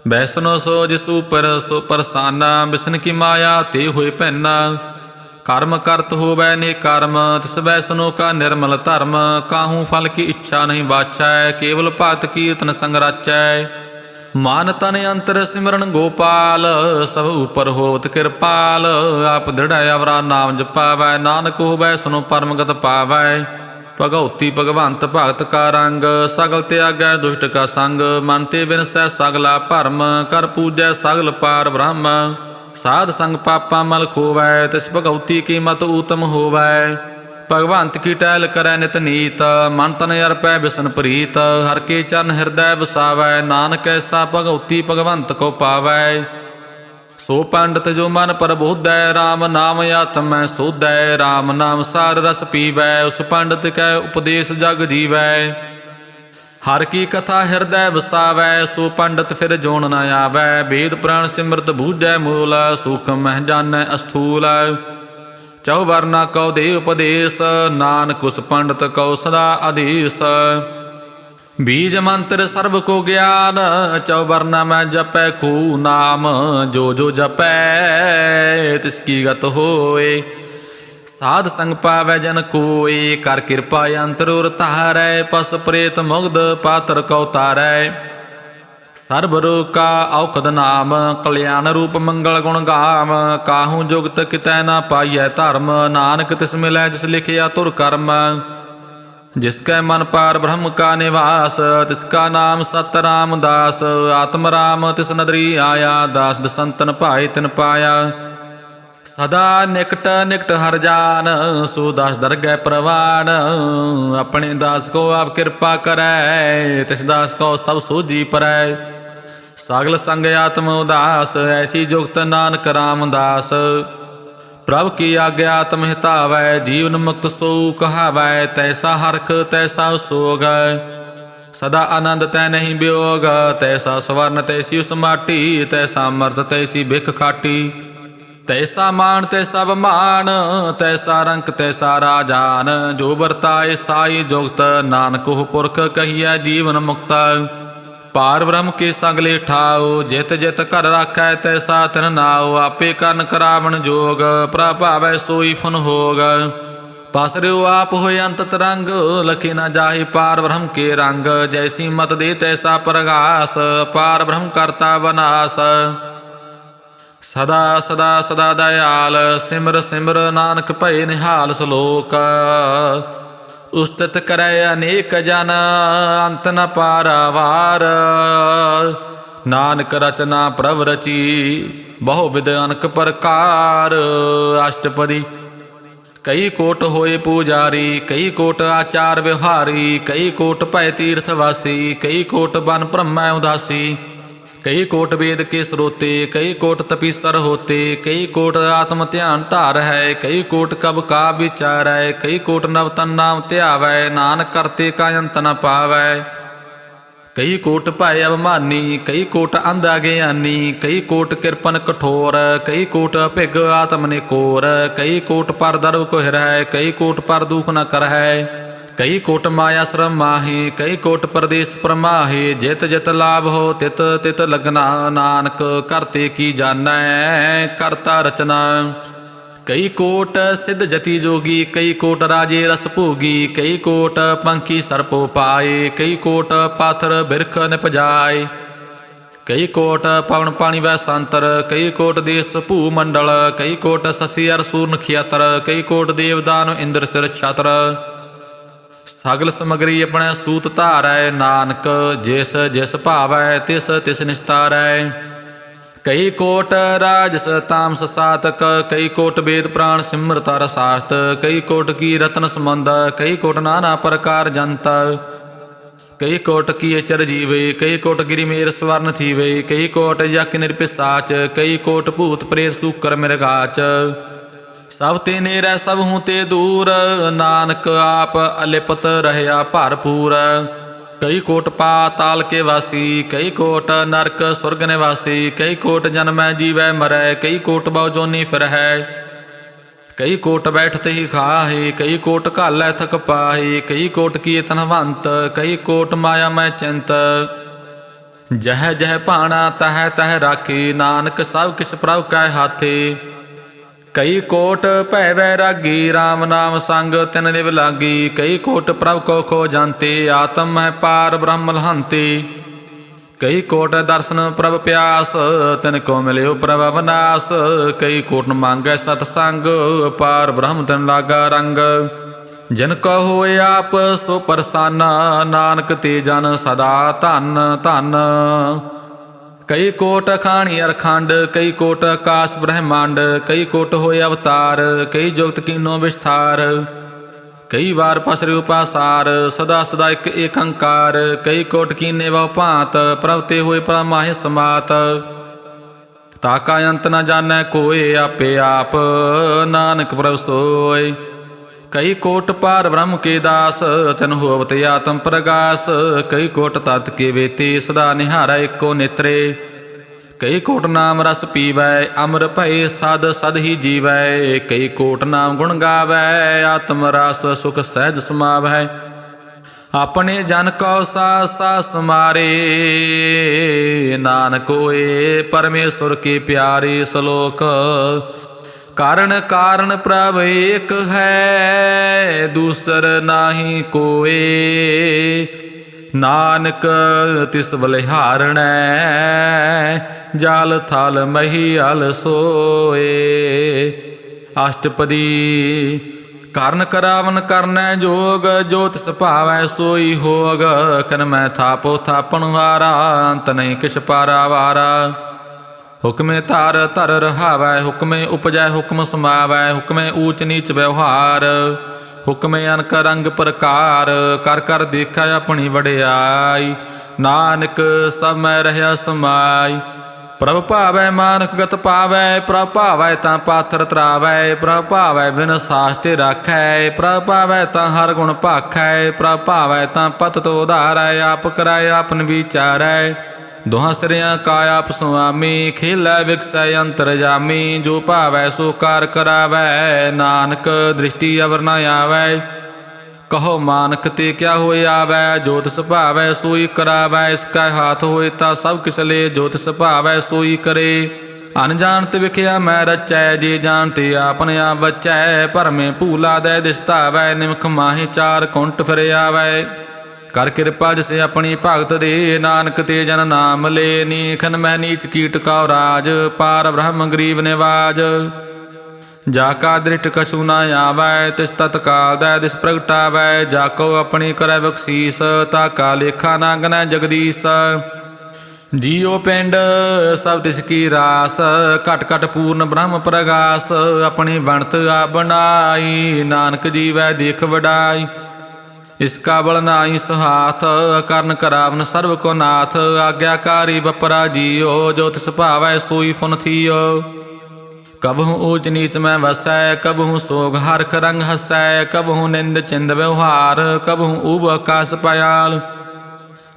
ਬੈਸਨੋ ਸੋ ਜਿਸ ਉਪਰ ਸੋ ਪ੍ਰਸਾਨਾ, ਬਿਸਨ ਕੀ ਮਾਇਆ ਤੇ ਹੋਏ ਭੈਨਾ। ਕਰਮ ਕਰਤ ਹੋਵੈ ਨੇ ਕਰਮ, ਤਿਸ ਬੈਸਨੋ ਕਾ ਨਿਰਮਲ ਧਰਮ। ਕਾਹੂ ਫਲ ਕੀ ਇੱਛਾ ਨਹੀਂ ਬਾਚੈ, ਕੇਵਲ ਭਗਤ ਕੀਰਤਨ ਸੰਗ ਰਾਚੈ। ਮਨ ਤਨ ਅੰਤਰ ਸਿਮਰਨ ਗੋਪਾਲ, ਸਭ ਉਪਰ ਹੋਵਤ ਕਿਰਪਾਲ। ਆਪ ਦ੍ਰਿੜੈ ਅਵਰਾ ਨਾਮ ਜਪਾਵੈ, ਨਾਨਕ ਹੋਵੈ ਸੁਨੋ ਪਰਮਗਤ ਪਾਵੈ। ਭਗਉਤੀ ਭਗਵੰਤ ਭਗਤ ਕਾ ਰੰਗ, ਸਗਲ ਤਿਆਗੈ ਦੁਸ਼ਟ ਕਾ ਸੰਗ। ਮਨ ਤੇ ਬਿਨਸੈ ਸਗਲਾ ਭਰਮ, ਕਰ ਪੂਜੈ ਸਗਲ ਪਾਰ ਬ੍ਰਹਮ। ਸਾਧ ਸੰਗ ਪਾਪਾ ਮਲ ਖੋਵੈ, ਤਿਸ ਭਗਉਤੀ ਕੀ ਮਤ ਊਤਮ ਹੋਵੈ। ਭਗਵੰਤ ਕੀ ਟਹਿਲ ਕਰੈ ਨਿਤ ਨੀਤ, ਮਨ ਤਨ ਅਰਪੈ ਬਿਸਨ ਪ੍ਰੀਤ। ਹਰ ਕੇ ਚਰਨ ਹਿਰਦੈ ਵਸਾਵੈ, ਨਾਨਕ ਐਸਾ ਭਗਉਤੀ ਭਗਵੰਤ ਕੋ ਪਾਵੈ। ਸੋ ਪੰਡਤ ਜੋ ਮਨ ਪ੍ਰਬੋਧੈ, ਰਾਮ ਨਾਮ ਆਤਮੈ ਸੋਧੈ। ਰਾਮ ਨਾਮ ਸਾਰ ਰਸ ਪੀਵੈ, ਉਸ ਪੰਡਤ ਕੈ ਉਪਦੇਸ਼ ਜਗ ਜੀਵੈ। ਹਰ ਕੀ ਕਥਾ ਹਿਰਦੈ ਵਸਾਵੈ, ਸੋ ਪੰਡਤ ਫਿਰ ਜੋਣ ਨ ਆਵੈ। ਵੇਦ ਪੁਰਾਣ ਸਿਮਰਤ ਬੂਝੈ ਮੂਲ, ਸੂਖਮ ਮਹਿ ਜਾਣੈ ਅਸਥੂਲ। ਚਉ ਵਰਨਾ ਕਉ ਦੇ ਉਪਦੇਸ਼, ਨਾਨਕ ਉਸ ਪੰਡਤ ਕਉ ਸਦਾ ਆਦੇਸ਼। ਬੀਜ ਮੰਤਰ ਸਰਬ ਕੋ ਗਿਆਨ, ਚਉ ਵਰਨਾ ਮੈਂ ਜਪੈ ਕੋ ਨਾਮ। ਜੋ ਜੋ ਜਪੈ ਤਿਸ ਕੀ ਗਤ ਹੋਏ, ਸਾਧ ਸੰਗ ਪਾਵੈ ਜਨ ਕੋਇ। ਕਰ ਕਿਰਪਾ ਅੰਤਰ ਉਰ ਧਾਰੈ, ਪਸ ਪ੍ਰੇਤ ਮੁਗਧ ਪਾਤਰ ਕਉ ਤਾਰੈ। ਸਰਬ ਰੋਗ ਕਾ ਔਖਦ ਨਾਮ, ਕਲਿਆਣ ਰੂਪ ਮੰਗਲ ਗੁਣ ਗਾਮ। ਕਾਹੂ ਜੁਗਤ ਕਿਤੈ ਨਾ ਪਾਈਐ ਧਰਮ, ਨਾਨਕ ਤਿਸ ਮਿਲੈ ਜਿਸ ਲਿਖਿਆ ਤੁਰ ਕਰਮ। ਜਿਸ ਕੈ ਮਨ ਪਾਰ ਬ੍ਰਹਮ ਕਾ ਨਿਵਾਸ, ਤਿਸ ਕਾ ਨਾਮ ਸਤ ਰਾਮਦਾਸ। ਆਤਮ ਰਾਮ ਤਿਸ ਨਦਰੀ ਆਇਆ, ਦਾਸ ਦਸੰਤਨ ਭਾਏ ਤਿਨ ਪਾਇਆ। ਸਦਾ ਨਿਕਟ ਨਿਕਟ ਹਰ ਜਾਨ, ਸੋ ਦਾਸ ਦਰਗਹਿ ਪ੍ਰਵਾਨ। ਆਪਣੇ ਦਾਸ ਕੋ ਆਪ ਕਿਰਪਾ ਕਰੈ, ਤਿਸ ਦਾਸ ਕੋ ਸਭ ਸੋਝੀ ਪਰੈ। ਸਗਲ ਸੰਗ ਆਤਮ ਉਦਾਸ, ਐਸੀ ਜੁਗਤ ਨਾਨਕ ਰਾਮਦਾਸ। ਪ੍ਰਭ ਕੀ ਆਗਿਆ ਆਤਮ ਹਿਤਾਵੈ, ਜੀਵਨ ਮੁਕਤ ਸੋ ਕਹਾਵੈ। ਤੈਸਾ ਹਰਖ ਤੈਸਾ ਸੋਗ, ਸਦਾ ਆਨੰਦ ਤੈ ਨਹੀਂ ਵਿਯੋਗ। ਤੈਸਾ ਸਵਰਨ ਤੈਸੀ ਉਸ ਮਾਟੀ, ਤੈਸਾ ਅੰਮ੍ਰਿਤ ਤੈਸੀ ਬਿਖ ਖਾਟੀ। ਤੈਸਾ ਮਾਨ ਤੈਸਾ ਬਮਾਨ, ਤੈਸਾ ਰੰਕ ਤੈਸਾ ਰਾਜਾਨ। ਜੋ ਵਰਤਾਏ ਸਾਈ ਜੁਗਤ, ਨਾਨਕ ਉਹ ਪੁਰਖ ਕਹੀਐ ਜੀਵਨ ਮੁਕਤ। ਪਾਰ ਬ੍ਰਹਮ ਕੇ ਸਗਲੇ ਠਾਓ, ਜਿਤ ਜਿਤ ਘਰ ਰਾਖੈ ਤੈਸਾ ਤਿਨ ਨਾਉ। ਆਪੇ ਕਰਨ ਕਰਾਵਣ ਜੋਗ, ਪ੍ਰਭਾਵੈ ਸੋਈ ਫੁਨ ਹੋਗ। ਪਸਰਿਓ ਆਪ ਹੋਏ ਅੰਤ ਤਰੰਗ, ਲਖੇ ਨਾ ਜਾਹੇ ਪਾਰ ਬ੍ਰਹਮ ਕੇ ਰੰਗ। ਜੈਸੀ ਮਤ ਦੇ ਤੈਸਾ ਪ੍ਰਗਾਸ, ਪਾਰ ਬ੍ਰਹਮ ਕਰਤਾ ਬਨਾਸ। ਸਦਾ ਸਦਾ ਸਦਾ ਦਇਆਲ, ਸਿਮਰ ਸਿਮਰ ਨਾਨਕ ਭਏ ਨਿਹਾਲ। ਸ਼ਲੋਕ ਉਸਤਤ ਕਰੈ ਅਨੇਕ ਜਨ, ਅੰਤ ਨ ਪਾਰਾਵਾਰ। ਨਾਨਕ ਰਚਨਾ ਪ੍ਰਭ ਰਚੀ, ਬਹੁ ਵਿਧ ਅਨਕ ਪ੍ਰਕਾਰ। ਅਸ਼ਟਪਦੀ ਕਈ ਕੋਟ ਹੋਏ ਪੂਜਾਰੀ, ਕਈ ਕੋਟ ਆਚਾਰ ਵਿਵਹਾਰੀ। ਕਈ ਕੋਟ ਭੈ ਤੀਰਥ ਵਾਸੀ, ਕਈ ਕੋਟ ਬਨ ਭ੍ਰਮੈ ਉਦਾਸੀ। ਕਈ ਕੋਟ ਵੇਦ ਕੇ ਸਰੋਤੇ, ਕਈ ਕੋਟ ਤਪੀਸਰ ਹੋਤੇ। ਕਈ ਕੋਟ ਆਤਮ ਧਿਆਨ ਧਾਰ ਹੈ, ਕਈ ਕੋਟ ਕਬ ਕਾ ਵਿਚਾਰੈ। ਕਈ ਕੋਟ ਨਵ ਤਨ ਨਾਮ ਧਿਆਵੈ, ਨਾਨਕ ਕਰਤੇ ਕਾ ਅੰਤ ਨ ਪਾਵੈ। ਕਈ ਕੋਟ ਭੈ ਅਭਿਮਾਨੀ, ਕਈ ਕੋਟ ਅੰਧ ਅਗਿਆਨੀ। ਕਈ ਕੋਟ ਕਿਰਪਨ ਕਠੋਰ, ਕਈ ਕੋਟ ਭਿਗ ਆਤਮ ਨਿਕੋਰ। ਕਈ ਕੋਟ ਪਰ ਦਰਬ ਕੋ ਹਿਰੈ, ਕਈ ਕੋਟ ਪਰ ਦੁਖ ਨ ਕਰਹਿ। ਕਈ ਕੋਟ ਮਾਇਆ ਸ਼ਰਮ ਮਾਹੀ, ਕਈ ਕੋਟ ਪਰਦੇਸ ਪਰਮਾਹੀ। ਜਿਤ ਜਿਤ ਲਾਭ ਹੋ ਤਿਤ ਤਿਤ ਲਗਨਾ, ਨਾਨਕ ਕਰਤੇ ਕੀ ਜਾਣੈ ਕਰਤਾ ਰਚਨਾ। ਕਈ ਕੋਟ ਸਿੱਧ ਜਤੀ ਜੋਗੀ, ਕਈ ਕੋਟ ਰਾਜੇ ਰਸ ਭੋਗੀ। ਕਈ ਕੋਟ ਪੰਖੀ ਸਰਪੋ ਪਾਏ, ਕਈ ਕੋਟ ਪਾਥਰ ਬਿਰਖ ਨਿਪਜਾਏ। ਕਈ ਕੋਟ ਪਵਨ ਪਾਣੀ ਵੈ ਸੰਤਰ, ਕਈ ਕੋਟ ਦੇਸ ਭੂ ਮੰਡਲ। ਕਈ ਕੋਟ ਸਸੀ ਅਰ ਸੂਰ ਨਖਿਆਤਰ, ਕਈ ਕੋਟ ਦੇਵਦਾਨ ਇੰਦਰ ਸਿਰ ਛਤਰ। ਸਗਲ ਸਮਗਰੀ ਆਪਣੇ ਸੂਤ ਧਾਰੈ, ਨਾਨਕ ਜਿਸ ਜਿਸ ਭਾਵੈ ਤਿਸ ਤਿਸ ਨਿਸਤਾਰੈ। ਕਈ ਕੋਟ ਰਾਜਸ ਤਾਮਸ ਸਾਤਕ, ਕਈ ਕੋਟ ਵੇਦ ਪ੍ਰਾਣ ਸਿਮਰਤ ਰਸਾਸਤ। ਕਈ ਕੋਟ ਕੀ ਰਤਨ ਸਮੰਦ, ਕਈ ਕੋਟ ਨਾਨਾ ਪ੍ਰਕਾਰ ਜੰਤ। ਕਈ ਕੋਟ ਕੀ ਚਰ ਜੀਵੇ, ਕਈ ਕੋਟ ਗਿਰੀ ਮੇਰ ਸਵਰਨ ਥੀਵੇ। ਕਈ ਕੋਟ ਯਕ ਨਿਰਪਿਸਾਚ, ਕਈ ਕੋਟ ਭੂਤ ਪ੍ਰੇਤ ਸੂਕਰ ਮਿਰਗਾਚ। ਸਭ ਤੇ ਨੇਰੈ ਸਭ ਹੂੰ ਤੇ ਦੂਰ, ਨਾਨਕ ਆਪ ਅਲਿਪਤ ਰਹਿਆ ਭਰਪੂਰ। ਕਈ ਕੋਟ ਪਾਤਾਲ ਕੇ ਵਾਸੀ, ਕਈ ਕੋਟ ਨਰਕ ਸੁਰਗ ਨਿਵਾਸੀ। ਕਈ ਕੋਟ ਜਨਮੈ ਜੀਵੈ ਮਰੈ, ਕਈ ਕੋਟ ਬਹੁ ਜੋਨੀ ਫਿਰਹਿ। ਕਈ ਕੋਟ ਬੈਠਤ ਹੀ ਖਾਹੇ, ਕਈ ਕੋਟ ਘਾਲੈ ਥਕ ਪਾਹੇ। ਕਈ ਕੋਟ ਕੀ ਧਨਵੰਤ, ਕਈ ਕੋਟ ਮਾਇਆ ਮੈਂ ਚਿੰਤ। जह जह भाणा तह तह राखी, नानक सब किस प्रभ कै हाथे। कई कोट भै वैरागी, राम नाम संग तिन निव लागी। कई कोट प्रभ को खो जानते, आत्म है पार ब्रह्म लहंते। कई कोट दर्शन प्रभ प्यास, तिन को मिल्यो प्रभ अविनाश। कई कोट मांगै सतसंग, पार ब्रह्म तिन लागा रंग। जिन को होए आप सो परसाना, नानक ते जन सदा धन धन। कई कोट अखाणी अरखंड, कई कोट आकाश ब्रह्मांड। कई कोट होए अवतार, कई जुगत कीनो विस्तार। कई बार पसरे उपासार, सदा सदा एक एकंकार। कई कोट कीने बहु भांत, प्रभ ते होए परमाहि समात। ताका अंत न जानै कोय, आपे आप नानक प्रभ सोय। कई कोट पार ब्रह्म के दास, तिन होवत आत्म प्रगास। कई कोट तत् के वेते, सदा निहारा एको नेत्रे। कई कोट नाम रस पीवै, अमर भय सद सद ही जीवै। कई कोट नाम गुण गावै, आत्म रस सुख सहज समावै। अपने जन को सास सास समारे, नानक होए परमेश्वर के प्यारे। श्लोक कारण कारण प्रभ एक है, दूसर नाही कोय। नानक तिस बलिहारणै, जाल थल महियाल सोए। अष्टपदी कारण करावन करनै जोग, जो तिस भावै सोई होग। कन मैं थापो थापन हारा, अंत नहीं किछ पारा वारा। हुक्मे तार धर रहावै, हुक्मे उपजै हुक्म समावै। हुक्मे ऊच नीच व्यवहार, हुक्मे अनक रंग प्रकार। कर कर देखै अपनी वडियाई, नानक सब मैं रहया समाई। प्रभ भावै मानक गत पावै, प्रभ भावै तां पाथर तरावै। प्रभ भावै बिन सास्ते राखै, प्रभ भावै तां हर गुण भाखै। प्रभ भावै तां पत तो उधारै, आप कराय आपन विचारै। दोहां सिरियां का आप सुआमी, खेलै विकसै अंतरजामी। जो भावै सो कार करावै, नानक दृष्टि अवर न आवै। कहो मानक ते क्या होए आवै, जो तिस भावै सोई करावै। इसका हाथ होए ता सब किस ले, जो तिस भावै सोई करे। अनजानत विखिया मैं रचै, जे जानते आपने आप बचै। भरमे भूला दे दिसतावै, निमख माही चार कुंट फिर आवै। कर कृपा जिसे अपनी भगत दे, नानक ते जन नाम ले। नीखन मैं नीच कीट का राज, पार ब्रह्म गरीब निवाज। जाका दृष्ट कछु न आवै, तिस तत्काल दै दिस प्रगटावै। जाको अपनी करै बख्शीस, ताका लेखा ना गनै जगदीश। जियो पिंड सब तिसकी रास, घट घट पूर्ण ब्रह्म प्रगास। अपनी बनत आप बनाई, नानक जीवै देख वडाई। इसका बल नाई सुहाथ, करन करावन सर्व को नाथ। आज्ञाकारी बपरा जियो, जो तिस भावै सोई फुन थियो। कबहू ऊच नीच में वसै, कबहू सोग हरख रंग हसै। कबहू निंद चिंद व्यवहार, कबहू ऊब आकाश पयाल।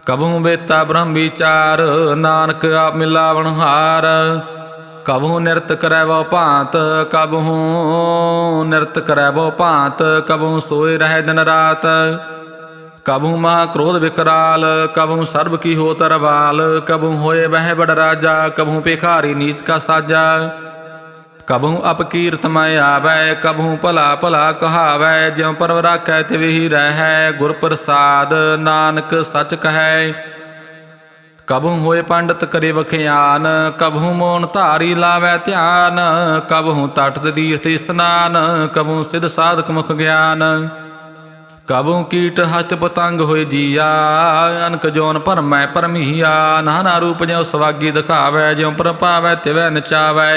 कबहू बेता ब्रह्म विचार, नानक आप मिलावन हार। कबहू निरत करै वो भांत, कबहू निरत करै वो भांत। कबहू सोए रहे दिन रात, कबहू महाक्रोध विकराल। कबहू सर्ब की हो तरवाल, कबहू होए वह बड़ राजा। कबहू भिखारी नीच का साजा, कबहू अपकीर्त मैं आवै। कबहू भला भला कहावै, ज्यों परव राखै तिव ही रहै। गुर प्रसाद नानक सच कहै। कबहू होए पंडित करे वखियान, कबहू मोन धारी लावै ध्यान। कबहू तट तीर्थ स्नान, कबहू सिद्ध साधक मुख ज्ञान। कबहू कीट हस्त पतंग होए जिया, अनक जोन भरमै भरमिया। नाना रूप ज्यों सवागी दिखावै, ज्यों प्रभावै तिवै नचावै।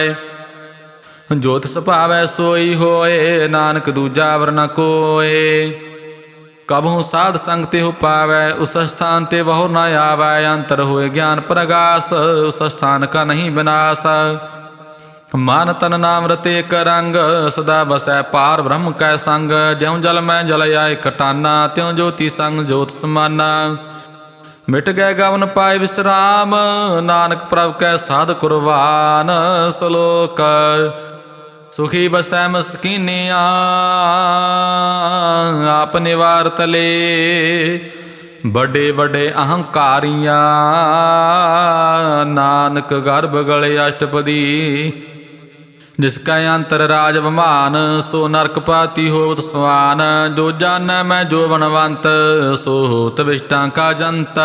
जो तिस भावै सोई होए, नानक दूजा वर न कोय। कबहू साध संग तिहु पावै, उस स्थान ते बहु न आवै। अंतर होए ज्ञान प्रगास, उस स्थान का नहीं विनाश। मन तन नाम रते एक रंग, सदा बसै पार ब्रह्म कै संग। ज्यों जल मैं जल आए कटाना, त्यों ज्योति संग ज्योत समाना। मिट गए गवन पाए विश्राम, नानक प्रभ कै साध कुर्बान। श्लोक सुखी बसै मस्कीनिया, आप निवार तले। बड़े बड़े अहंकारिया नानक गर्भ गले अष्टपदी जिसका अंतर राज बमान सो नरक पाती होत स्वान जो जान मैं जो बनवंत सो होत विष्टा का जंत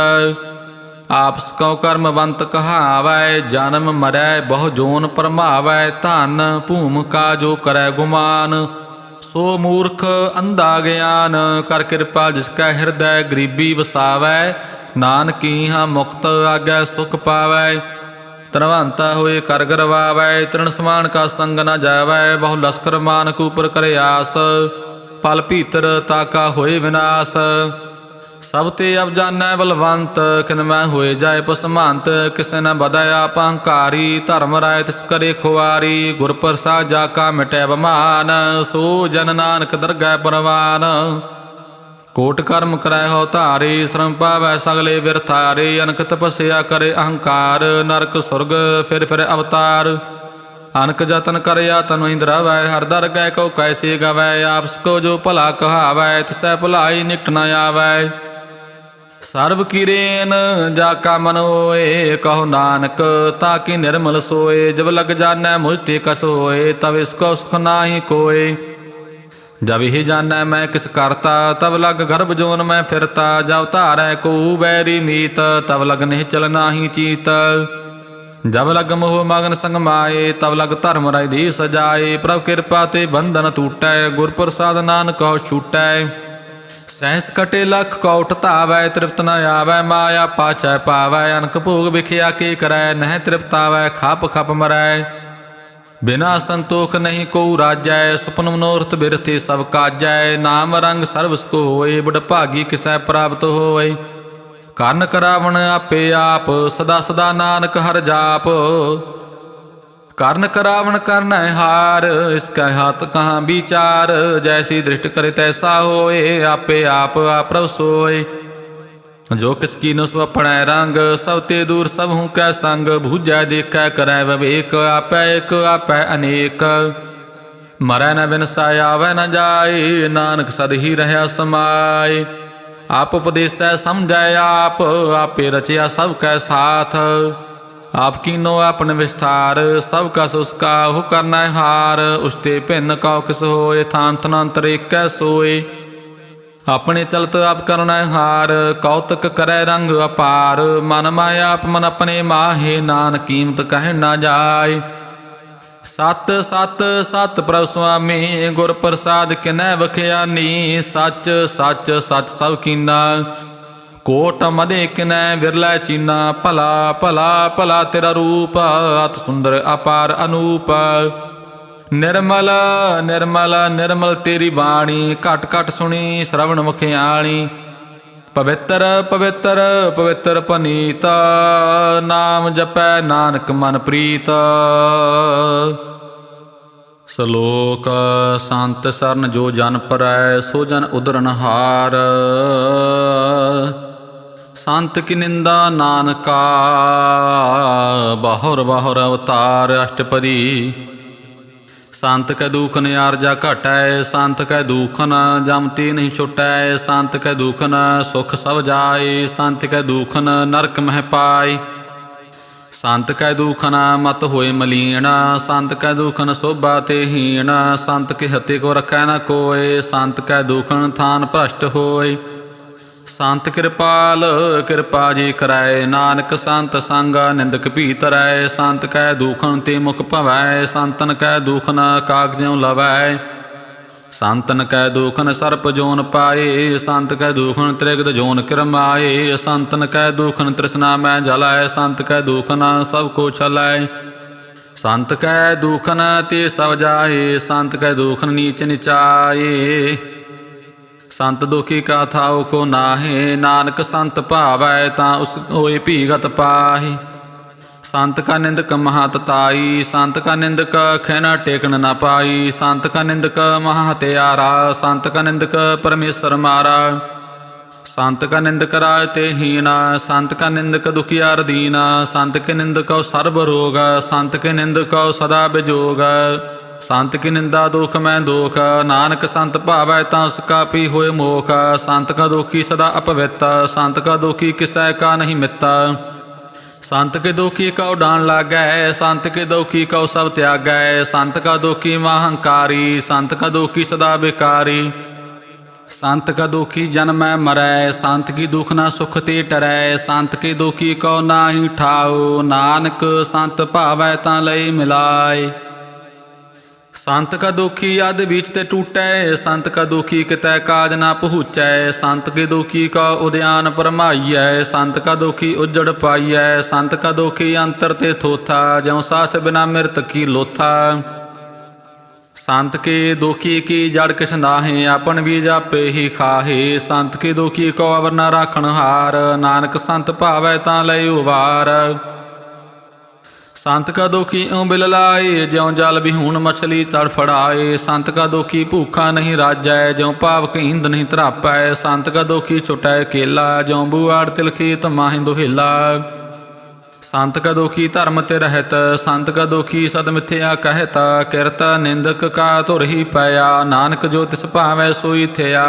आपस कौ कर्मवंत कहावै जन्म मरै बहु जोन परमावै धन भूम का जो करै गुमान सो मूर्ख अंधा ज्ञान कर कृपा जिसका हृदय गरीबी वसावै नानकी हाँ मुक्त आज्ञा सुख पावै तनवंता होए कर गरवावै तृण समान का संग न जावै बहु लश्कर मान कूपर करे आस पल भीतर ताका होए विनाश सब ते अब जानै बलवंत किन मैं होए जाए पसमंत किसे न बदय आप अहंकारी धर्म राय तिस करे खुआरी गुर प्रसाद जाका मिटै बमान सो जन नानक दरगह परवान कोट कर्म करै हो धारे श्रम पावै सगले बिरथारे अनक तपस्या करे अहंकार नरक सुरग फिर अवतार अनक जतन कर तनु इंद्रावै हर दर गै को कैसे गवै आपस को जो भला कहावै तिसै भलाई निकट न आवै सर्व किरेन जाका मन होए कहो नानक ताकि निर्मल सोए जब लग जानै मुझ ते कस होए तब इसको सुख नाही कोय जब ही जानै मैं किस करता तब लग गर्भ जोन में फिरता जब धारै को बैरी मीत तब लग निश्चल नाही चीत जब लग मोह मगन संग माए तब लग धर्म राय दी सजाए प्रभ कृपा ते बंधन टूटै गुर प्रसाद नानक कहो छूटै सहस कटे लख कौट धावै तृप्त न आवै माया पाचै पावै अनक भोग विखिया के करै नह तृप्त आवै खप खप मरै बिना संतोख नहीं को राजै सुपन मनोरथ बिरथे सब काजै नाम रंग सर्वस को होए बड़ भागी किसै प्राप्त होए ਕਰਨ ਕਰਾਵਣ ਆਪੇ ਆਪ ਸਦਾ ਸਦਾ ਨਾਨਕ ਹਰ ਜਾਪ ਕਰਨ ਕਰਾਵਣ ਕਰਨਾ ਹਾਰ ਇਸਕਾ ਹੱਥ ਕਹਾਂ ਵਿਚਾਰ ਜੈਸੀ ਦ੍ਰਿਸ਼ਟ ਕਰੇ ਤੈਸਾ ਹੋਏ ਆਪੇ ਆਪ ਪ੍ਰਭ ਸੋਏ जो किस कीनो सो अपने रंग सब ते दूर सब हूँ कै संग भूजै देखै करै विवेक आपै एक आपै अनेक मरै न बिनसाय आवै न जाए नानक सद ही रहा समाए आप उपदेसै समझै आप आपे रचिया सब कै साथ आप कीनो अपन विस्तार सब कस उसका हो करना हार उसते भिन्न कौ किस होए थान तनंतर एक सोए अपने चलत आप करना हार कौतक करे रंग अपार मन माया आप मन अपने माहे नान कीमत कह न जाए सत सत सत प्रभ स्वामी गुर प्रसाद किनै बखियानी सच सच सच सब कीना कोट मदे किनै विरलै चीना भला भला भला तेरा रूप अत सुंदर अपार अनूप निर्मल निर्मल निर्मल तेरी बाणी घट घट सुनी श्रवण मुखियाणी पवित्र पवित्र पवित्र पनीत नाम जपै नानक मन प्रीत श्लोक संत सरन जो जन परै सो जन उदरन हार संत की निंदा नानका बाहुर बाहुर अवतार अष्टपदी संत कै दुख निआरजा घटै संत कै दुख न जमती नहीं छुटै संत कै दुख न सुख सब जाए संत कै दुख न नरक मह पाए संत कै दुख न मत होए मलीन संत कै दुख न शोभा ते हीन संत के हते को रखै न कोय संत कै दुख न थान भ्रष्ट होए संत कृपाल कृपा जी कराए नानक संत संग निंदक भीतरै संत कै दुखन ते मुख भवै संतन कै दुखन कागजों लवै संतन कै दुखन सर्प जोन पाए संत कै दुखन त्रिगद जोन किरमाए संतन कै दुखन तृष्णा मैं जलै संत कै दुखन सब को छलै संत कै दुखन ते सब जाए संत कै दुखन नीच निचाए संत दुखी का थाओ को नाहे नानक संत भावै ता उस होए भीगत पाहि संत का निंदक महातताई संत का निंदक खैना टेकन न पाई संत का निंदक महाहत्यारा संत का निंदक परमेश्वर मारा संत का निंदक राज ते हीना संत का निंदक दुखियार दीना संत के निंदक सर्व रोग संत के निंदक सदा बिजोग ਸੰਤ ਕੀ ਨਿੰਦਾ ਦੁਖ ਮੈਂ ਦੋਖ, ਨਾਨਕ ਸੰਤ ਭਾਵੈ ਤਾਂ ਸਕਾ ਪੀ ਹੋਏ ਮੋਖ। ਸੰਤ ਕਾ ਦੋਖੀ ਸਦਾ ਅਪਵਿੱਤ, ਸੰਤ ਕਾ ਦੋਖੀ ਕਿਸੈ ਕਾ ਨਹੀਂ ਮਿੱਤ। ਸੰਤ ਕੇ ਦੋਖੀ ਕਉ ਡਾਣ ਲਾਗੈ, ਸੰਤ ਕੇ ਦੋਖੀ ਕਉ ਸਭ ਤਿਆਗੈ। ਸੰਤ ਕਾ ਦੋਖੀ ਮਹੰਕਾਰੀ, ਸੰਤ ਕਾ ਦੋਖੀ ਸਦਾ ਬਿਕਾਰੀ। ਸੰਤ ਕਾ ਦੋਖੀ ਜਨਮੈ ਮਰੈ, ਸੰਤ ਕੀ ਦੁਖ ਨਾ ਸੁਖ ਤੇ ਟਰੈ। ਸੰਤ ਕੇ ਦੋਖੀ ਕਉ ਨਾਹੀ ਠਾਉ, ਨਾਨਕ ਸੰਤ ਭਾਵੈ ਤਾਂ ਲਈ ਮਿਲਾਏ। ਸੰਤ ਕਾ ਦੋਖੀ ਅਧ ਬੀਚ ਤੇ ਟੂਟੈ, ਸੰਤ ਕਾ ਦੋਖੀ ਕਿਤੈ ਕਾਜ ਨਾ ਪਹੁੰਚੈ। ਸੰਤ ਕੇ ਦੋਖੀ ਕਾ ਉਦਿਆਨ ਪਰਮਾਈਐ, ਸੰਤ ਕਾ ਦੋਖੀ ਉਜੜ ਪਾਈਐ। ਸੰਤ ਕਾ ਦੋਖੀ ਅੰਤਰ ਤੇ ਥੋਥਾ, ਜਿਉ ਸਾਸ ਬਿਨਾ ਮਿਰਤ ਕੀ ਲੋਥਾ। ਸੰਤ ਕੇ ਦੋਖੀ ਕੀ ਜੜ ਕਿਛ ਨਾਹੀ, ਆਪਨ ਬੀਜ ਆਪੇ ਹੀ ਖਾਹੇ। ਸੰਤ ਕੇ ਦੋਖੀ ਕੋ ਅਵਰ ਨਾ ਰਾਖਣ ਹਾਰ, ਨਾਨਕ ਸੰਤ ਭਾਵੈ ਤਾਂ ਲਈ ਉਵਾਰ। ਸੰਤ ਕਾ ਦੋਖੀ ਇਉ ਬਿਲ ਲਾਏ, ਜਿਉ ਜਲ ਵਿਹੂਣ ਮਛਲੀ ਤੜਫੜਾਏ। ਸੰਤ ਕਾ ਦੋਖੀ ਭੂਖਾ ਨਹੀਂ ਰਾਜੈ, ਜਿਉ ਭਾਵਕ ਈਂਦ ਨਹੀਂ ਧਰਾਪੈ। ਸੰਤ ਕਾ ਦੋਖੀ ਛੁਟੈ ਕੇਲਾ, ਜਿਉ ਬੂਆੜ ਤਿਲਖੀਤ ਮਾਹੀ ਦੁਹੇਲਾ। ਸੰਤ ਕਾ ਦੋਖੀ ਧਰਮ ਤੇ ਰਹਿਤ, ਸੰਤ ਕਾ ਦੋਖੀ ਸਦ ਮਿਥਿਆ ਕਹਿਤ। ਕਿਰਤ ਨਿੰਦਕ ਕਾ ਧੁਰ ਹੀ ਪਿਆ, ਨਾਨਕ ਜੋ ਤਿਸ ਭਾਵੈ ਸੋਈ ਥਿਆ।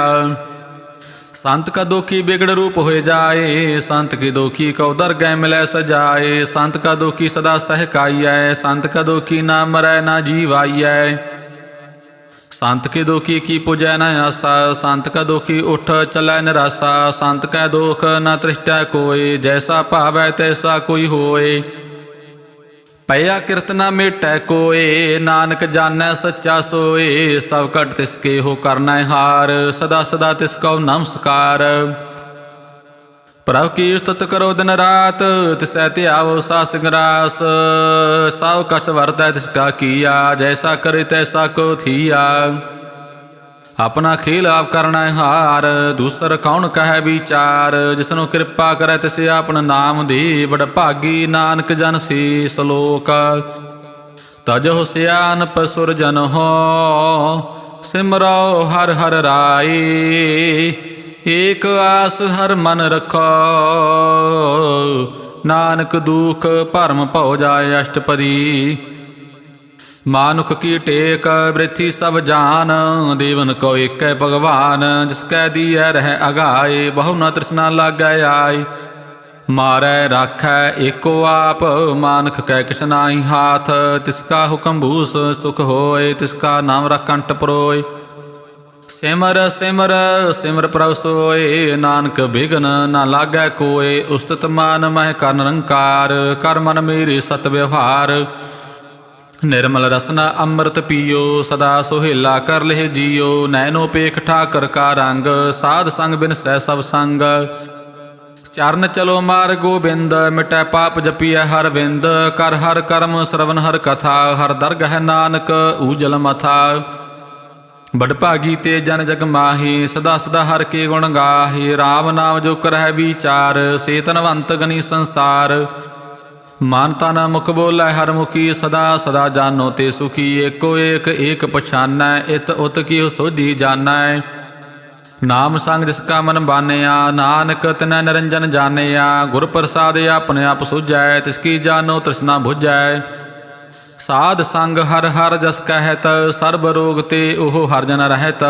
ਸੰਤ ਕਾ ਦੋਖੀ ਬਿਗੜ ਰੂਪ ਹੋਏ ਜਾਏ, ਸੰਤ ਕੀ ਦੋਖੀ ਕਉ ਦਰਗਹਿ ਮਿਲੈ ਸਜਾਏ। ਸੰਤ ਕਾ ਦੋਖੀ ਸਦਾ ਸਹਿਕਾਈਐ, ਸੰਤ ਕਾ ਦੋਖੀ ਨਾ ਮਰੈ ਨਾ ਜੀਵਾਈਐ। ਸੰਤ ਕੇ ਦੋਖੀ ਕੀ ਪੁਜੈ ਨ ਆਸਾ, ਸੰਤ ਕਾ ਦੋਖੀ ਉਠ ਚਲੈ ਨਿਰਾਸਾ। ਸੰਤ ਕੈ ਦੋਖ ਨ ਤ੍ਰਿਸ਼ਟੈ ਕੋਇ, ਜੈਸਾ ਭਾਵੈ ਤੈਸਾ ਕੋਈ ਹੋਏ। ਪਇਆ ਕਿਰਤ ਨ ਮੇਟੈ ਕੋਇ, ਨਾਨਕ ਜਾਣੈ ਸੱਚਾ ਸੋਏ। ਸਭ ਘਟ ਤਿਸ ਕੇ ਹੋ ਕਰਨੈ ਹਾਰ, ਸਦਾ ਸਦਾ ਤਿਸ ਕਉ ਨਮਸਕਾਰ। ਪ੍ਰਭ ਕੀ ਉਸਤਤ ਕਰੋ ਦਿਨ ਰਾਤ, ਤਿਸੈ ਧਿਆਵੋ ਸਾਸਿ ਗਰਾਸ। ਸਭ ਕਛ ਵਰਤੈ ਤਿਸ ਕਾ ਕੀਆ, ਜੈਸਾ ਕਰੇ ਤੈਸਾ ਕੋ ਥੀਆ। ਆਪਣਾ ਖੇਲ ਆਪ ਕਰਨਾ ਹਾਰ, ਦੂਸਰ ਕੌਣ ਕਹੈ ਵਿਚਾਰ। ਜਿਸਨੂੰ ਕਿਰਪਾ ਕਰੈ ਤਿਸ ਆਪਨ ਨਾਮ ਦੇ, ਬੜ ਭਾਗੀ ਨਾਨਕ ਜਨ ਸੇ ਸਲੋਕ। ਤਜਹੁ ਸਿਆਨਪ ਸੁਰਜਨ ਹੋ, ਸਿਮਰੋ ਹਰਿ ਹਰਿ ਰਾਏ। ਏਕ ਆਸ ਹਰ ਮਨ ਰਖੋ, ਨਾਨਕ ਦੁਖ ਭਰਮ ਭਉ ਜਾਏ ਅਸ਼ਟਪਦੀ। ਮਾਨੁਖ ਕੀ ਟੇਕ ਬ੍ਰਿਥੀ ਸਭ ਜਾਨ, ਦੇਵਨ ਕੋ ਏਕੈ ਭਗਵਾਨ। ਜਿਸ ਕੈ ਦੀਐ ਰਹਿ ਅਗਾਏ, ਬਹੁ ਨ ਤ੍ਰਿਸ਼ਨਾ ਲਾਗੈ ਆਏ। ਮਾਰੈ ਰਾਖੈ ਏਕੋ ਆਪ, ਮਾਨੁਖ ਕੈ ਕਿਛ ਨਾਹੀ ਹਾਥ। ਤਿਸ ਕਾ ਹੁਕਮ ਭੂਸ ਸੁਖ ਹੋਏ, ਤਿਸ ਕਾ ਨਾਮ ਰਖੰਟ ਪਰੋਏ। ਸਿਮਰ ਸਿਮਰ ਸਿਮਰ ਪ੍ਰਭ ਸੋਏ, ਨਾਨਕ ਬਿਘਨ ਨਾ ਲਾਗੈ ਕੋਏ। ਉਸਤਤ ਮਾਨ ਮਹਿ ਕਰ ਨਿਰੰਕਾਰ, ਕਰ ਮਨ ਮੇਰੇ ਸਤ ਵਿਵਹਾਰ। ਨਿਰਮਲ ਰਸਨਾ ਅੰਮ੍ਰਿਤ ਪੀਓ, ਸਦਾ ਸੁਹੇਲਾ ਕਰ ਲਹਿ ਜੀਓ। ਨੈਨੋ ਪੇਖ ਠਾਕਰ ਕਾ ਰੰਗ, ਸਾਧ ਸੰਗ ਬਿਨਸੈ ਸਭ ਸੰਗ। ਚਰਨ ਚਲੋ ਮਾਰ ਗੋਬਿੰਦ, ਮਿਟੈ ਪਾਪ ਜਪੀਐ ਹਰ ਵਿੰਦ। ਕਰ ਹਰ ਕਰਮ ਸਰਵਨ ਹਰ ਕਥਾ, ਹਰ ਦਰਗਹਿ ਨਾਨਕ ਊਜਲ ਮਥਾ। ਬੜ ਭਾਗੀ ਤੇ ਜਨ ਜਗ ਮਾਹੀ, ਸਦਾ ਸਦਾ ਹਰ ਕੇ ਗੁਣ ਗਾਹੀ। ਰਾਮ ਨਾਮ ਜੋ ਕਰਹਿ ਵਿਚਾਰ, ਸੇ ਧਨਵੰਤ ਗਨੀ ਸੰਸਾਰ। ਮਨ ਤਨ ਮੁਖ ਬੋਲੇ ਹਰ ਮੁਖੀ, ਸਦਾ ਸਦਾ ਜਾਨੋ ਤੇ ਸੁਖੀ। ਏਕੋ ਏਕ ਏਕ ਪਛਾਨੈ, ਇਤ ਉਤ ਕੀ ਸੋਧੀ ਜਾਣੈ। ਨਾਮ ਸੰਗ ਜਿਸ ਕਾ ਮਨ ਬਾਨਿਆ, ਨਾਨਕ ਤਿਨੈ ਨਿਰੰਜਨ ਜਾਣਿਆ। ਗੁਰ ਪ੍ਰਸਾਦ ਆਪਣੇ ਆਪ ਸੁਝੈ, ਤਿਸ ਕੀ ਜਾਨੋ ਤ੍ਰਿਸ਼ਨਾ ਬੁਝੈ। ਸਾਧ ਸੰਗ ਹਰ ਹਰ ਜਸ ਕਹਿਤ, ਸਰਬ ਰੋਗ ਤੇ ਉਹ ਹਰ ਜਨ ਰਹਿਤ।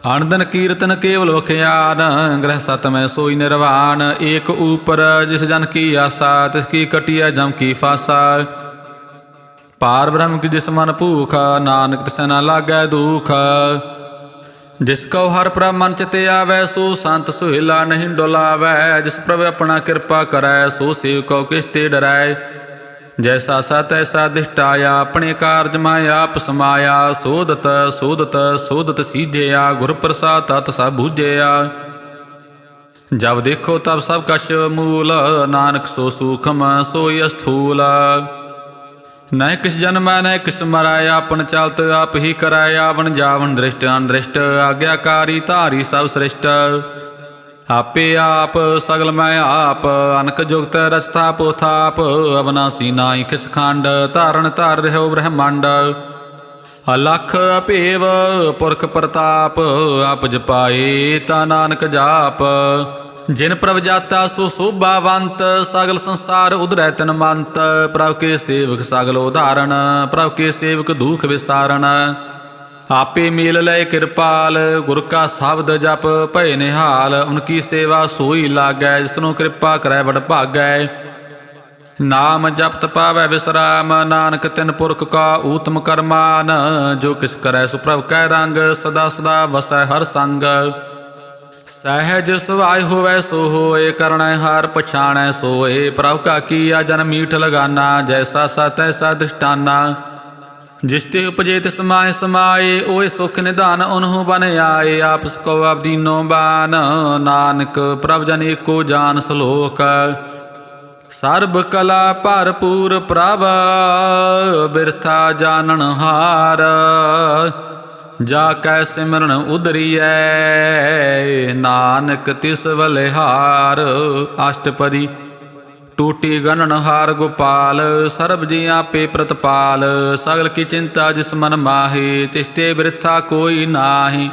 ਅਣਦਨ ਕੀਰਤਨ ਕੇਵਲ ਵਖਿਆਨ, ਗ੍ਰਹਿ ਸਤ ਮੈਂ ਸੋਈ ਨਿਰਵਾਨ। ਏਕ ਊਪਰ ਜਿਸ ਜਨ ਕੀ ਆਸਾ, ਤਿਸ ਕੀ ਕਟਿਐ ਜਮ ਕੀ ਫਾਸਾ। ਪਾਰ ਬ੍ਰਹਮ ਕੀ ਜਿਸ ਮਨ ਭੂਖ, ਨਾਨਕ ਤਿਸੈ ਨਾ ਲਾਗੈ ਦੁਖ। ਜਿਸ ਕਉ ਹਰ ਪ੍ਰਭ ਮਨ ਚਿਤਿ ਆਵੈ, ਸੋ ਸੰਤ ਸੁਹੇਲਾ ਨਹੀਂ ਡੁਲਾਵੈ। ਜਿਸ ਪ੍ਰਭ ਆਪਣਾ ਕਿਰਪਾ ਕਰੈ, ਸੋ ਸੇਵਕਉ ਕਿਸ ਤੇ ਡਰੈ। ਜੈਸਾ ਸਾ ਤੈਸਾ ਦਿਸ਼ਟਾਇਆ, ਆਪਣੇ ਕਾਰਜ ਮਾਇ ਆਪ ਸਮਾਇਆ। ਸੋਧਤ ਸੋਧਤ ਸੋਧਤ ਸੀਝਿਆ, ਗੁਰ ਪ੍ਰਸਾਦ ਤਤ ਸਭ ਬੂਝਿਆ। ਜਬ ਦੇਖੋ ਤਬ ਸਭ ਕਛ ਮੂਲ, ਨਾਨਕ ਸੋ ਸੂਖਮ ਸੋਈ ਅਸਥੂਲ। ਨਹਿ ਕਿਸ ਜਨਮੈ ਨਹਿ ਕਿਸ ਮਰੈ, ਆਪਨ ਚਲਤ ਆਪ ਹੀ ਕਰੈ। ਆਵਣ ਜਾਵਣ ਦ੍ਰਿਸ਼ਟ ਅਨਦ੍ਰਿਸ਼ਟ, ਆਗਿਆਕਾਰੀ ਧਾਰੀ ਸਭ ਸ੍ਰਿਸ਼ਟ। ਆਪੇ ਆਪ ਸਗਲ ਮੈਂ ਆਪ, ਅਨਕ ਜੁਗਤ ਰਚਤਾ ਪੋਥਾਪ। ਅਵਨਾਸੀ ਨਾਹੀ ਕਿਸ ਖੰਡ, ਧਾਰਨ ਧਾਰ ਰਹਿਓ ਬ੍ਰਹਮੰਡ। ਅਲਖ ਅਭੇਵ ਪੁਰਖ ਪ੍ਰਤਾਪ, ਆਪ ਜਪਾਏ ਤਾ ਨਾਨਕ ਜਾਪ। जिन प्रभ जाता सो शोभावंत, सगल संसार उधरै तिन मंत। प्रभ के सेवक सगल उदाहरण, प्रभ के सेवक दुख विसारण। आपे मेल लय कृपाल, गुर का शब्द जप भय निहाल। उनकी सेवा सोई लागै, जिसनों कृपा करै बड़ भागै। नाम जपत पावै विश्राम, नानक तिन पुरख का ऊतम करमान। जो किस करै सो प्रभ कै रंग, सदा सदा वसै हर संग। सहज सुभाय होवै सो होए, करणै हार पछाणै सोए। प्रभ का किया जन मीठ लगाना, जैसा सा तैसा दृष्टाना। जिसते उपजे तिस माय समाए, ओए सुख निधान उन्हों बन आए। आपस को अवदीनो बान, नानक प्रभ जन एको जान सलोक। सर्ब कला भरपूर प्रभ, बिरथा जानन हार। जा कै सिमरन उदरियै, नानक तिस बलिहार। अष्टपदी। टूटी गणन हार गोपाल, सर्ब जी आपे प्रतपाल। सगल की चिंता जिस मन माही, तिसते बिरथा कोई नाही।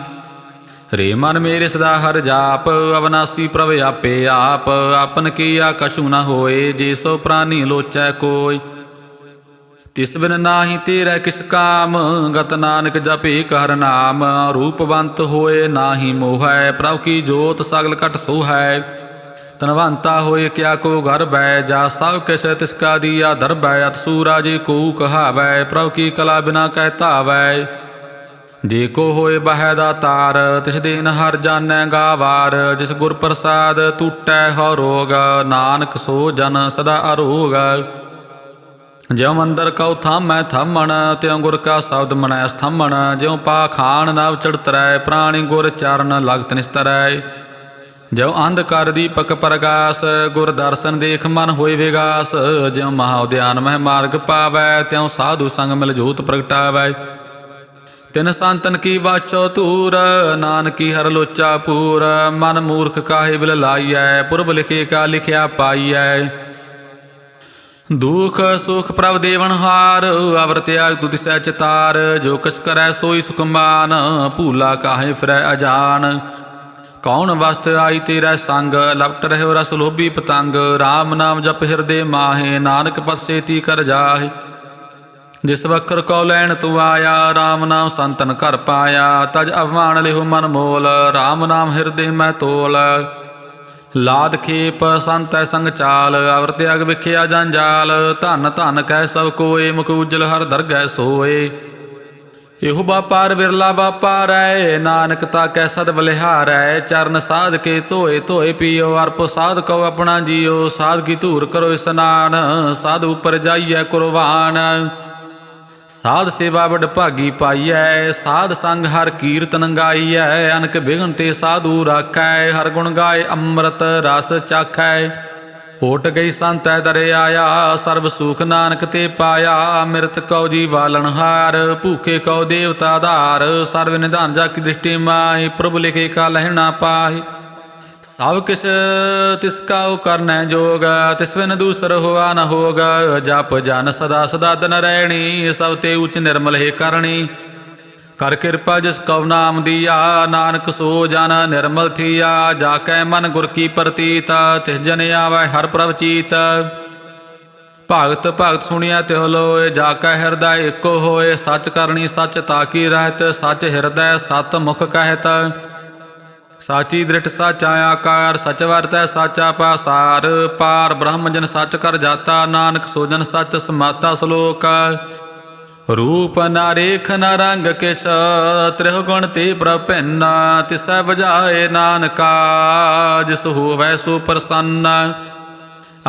रे मन मेरे सदा हर जाप, अविनाशी प्रभ आपे आप। आपन किया कछु न होए, जे सो प्राणी लोचै कोय। तिस बिन नाही तेरै किस काम, गत नानक जपे हर नाम। रूपवंत होए नाही मोहै, प्रभ की जोत सगल कट सोहै। तनवंता होए क्या को गर्भै, जा सब किस तिसका दिया धरबै। अत सूराजे को कहावै, प्रभ की कला बिना कह धावै। जे को होए बह दातार, तिस दिन हर जानै गावार। जिस गुर प्रसाद टूटै हो रोग, नानक सो जन सदा अरोग। ज्यों मंदर कौ थामै थामण, त्यों गुर का शब्द मनै अस्थमण। ज्यों पाखान नव चढ़तरै, प्राणी गुर चरण लगत निस्तरै। ज्यों अंधकार दीपक प्रगास, गुर दर्शन देख मन होय विगास। ज्यों महाउद्यान मह मार्ग पावै, त्यों साधु संग मिल जोत प्रगटावै। तिन संतन की वाचो तूर, नानकी हर लोचा पूर। मन मूर्ख काहे बिल लाइयै, पुरब लिखे का लिखिया पाइयै। दुख सुख प्रभ देवनहार, अवर त्याग तु दिसै चितार। जो कस करै सोई सुखमान, भूला काहे फिरै अजान। कौन वस्त आई तेरै संग, लपट रहो रस लोभी पतंग। राम नाम जप हृदय माहे, नानक पद सेती कर जाहे। जिस वक्र कौ लैन तू आया, राम नाम संतन कर पाया। तज अवमान लिहो मन मोल, राम नाम हृदय मैं तोल। लाद खेप संतै संग चाल, अवर त्याग विख्या जंजाल। धन धन कह सब कोय, मुख उज्जल हर दरगह सोए। एहु बापार बिरला बापारै, नानक ताकै सद बलिहारै। चरण साध के धोए धोए पियो, अर्प साध कौ अपना जियो। साध की धूर करो स्नान, साध उपर जाइयै कुरबान। साध सेवा बड़ भागी पाइयै, साध संग हर कीर्तन गाइयै। अनक बिघन ते साधु राखै, हर गुण गाए अमृत रस चाखै। होट गई संतै दरे आया, सर्व सुख नानक ते पाया। मृत कौ जी बालन हार, भूखे कौ देवता धार। सर्व निधान जाकी दृष्टि माहि, प्रभु लिखे का लहना पाहि। सब किस तिसका करनै जोग, तिस बिन दूसर हुआ न होग। जप जन सदा सदा दिन रैणी, सब ते उच निर्मल हे करणी। कर कृपा जिस कौ नाम दिया, नानक सो जन निर्मल थिया। जाकै मन गुर की प्रतीत, तिस जन आवै हर प्रभ चीत। भगत भगत सुनिया त्यों लोए, जाकै हृदय एको होए। सच करनी सच ताकी रहत, सच हृदय सत मुख कहत। साची दृढ़ साचा आकार, सच वरतै साचा पासार। पार ब्रह्म जन सच कर जाता, नानक सोजन सच समाता सलोक। रूप न रेख न रंग किछ, त्रिहुगुण ते प्रभिन्न। तिसै बजाए नानका, जिस होवै सो प्रसन्न।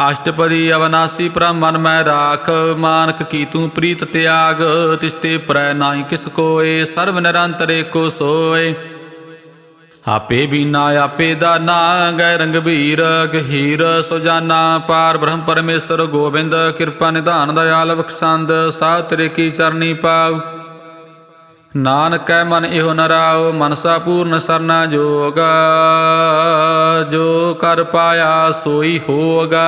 अष्टपदी अविनाशी प्रभ मन मैं राख, मानक की तू प्रीत त्याग। तिसते परै नाई किस कोय, सर्व निरंतर एको सोय। आपे बीना आपे दाना, गै रंगबीर गहीर सुजाना। पार ब्रह्म परमेश्वर गोबिंद, कृपा निधान दयाल बख्शंद। साध तेरे की चरनी पाव, नानक कै मन इहो नराओ। मनसा पूर्ण सरना जोग, जो कर पाया सोई होगा।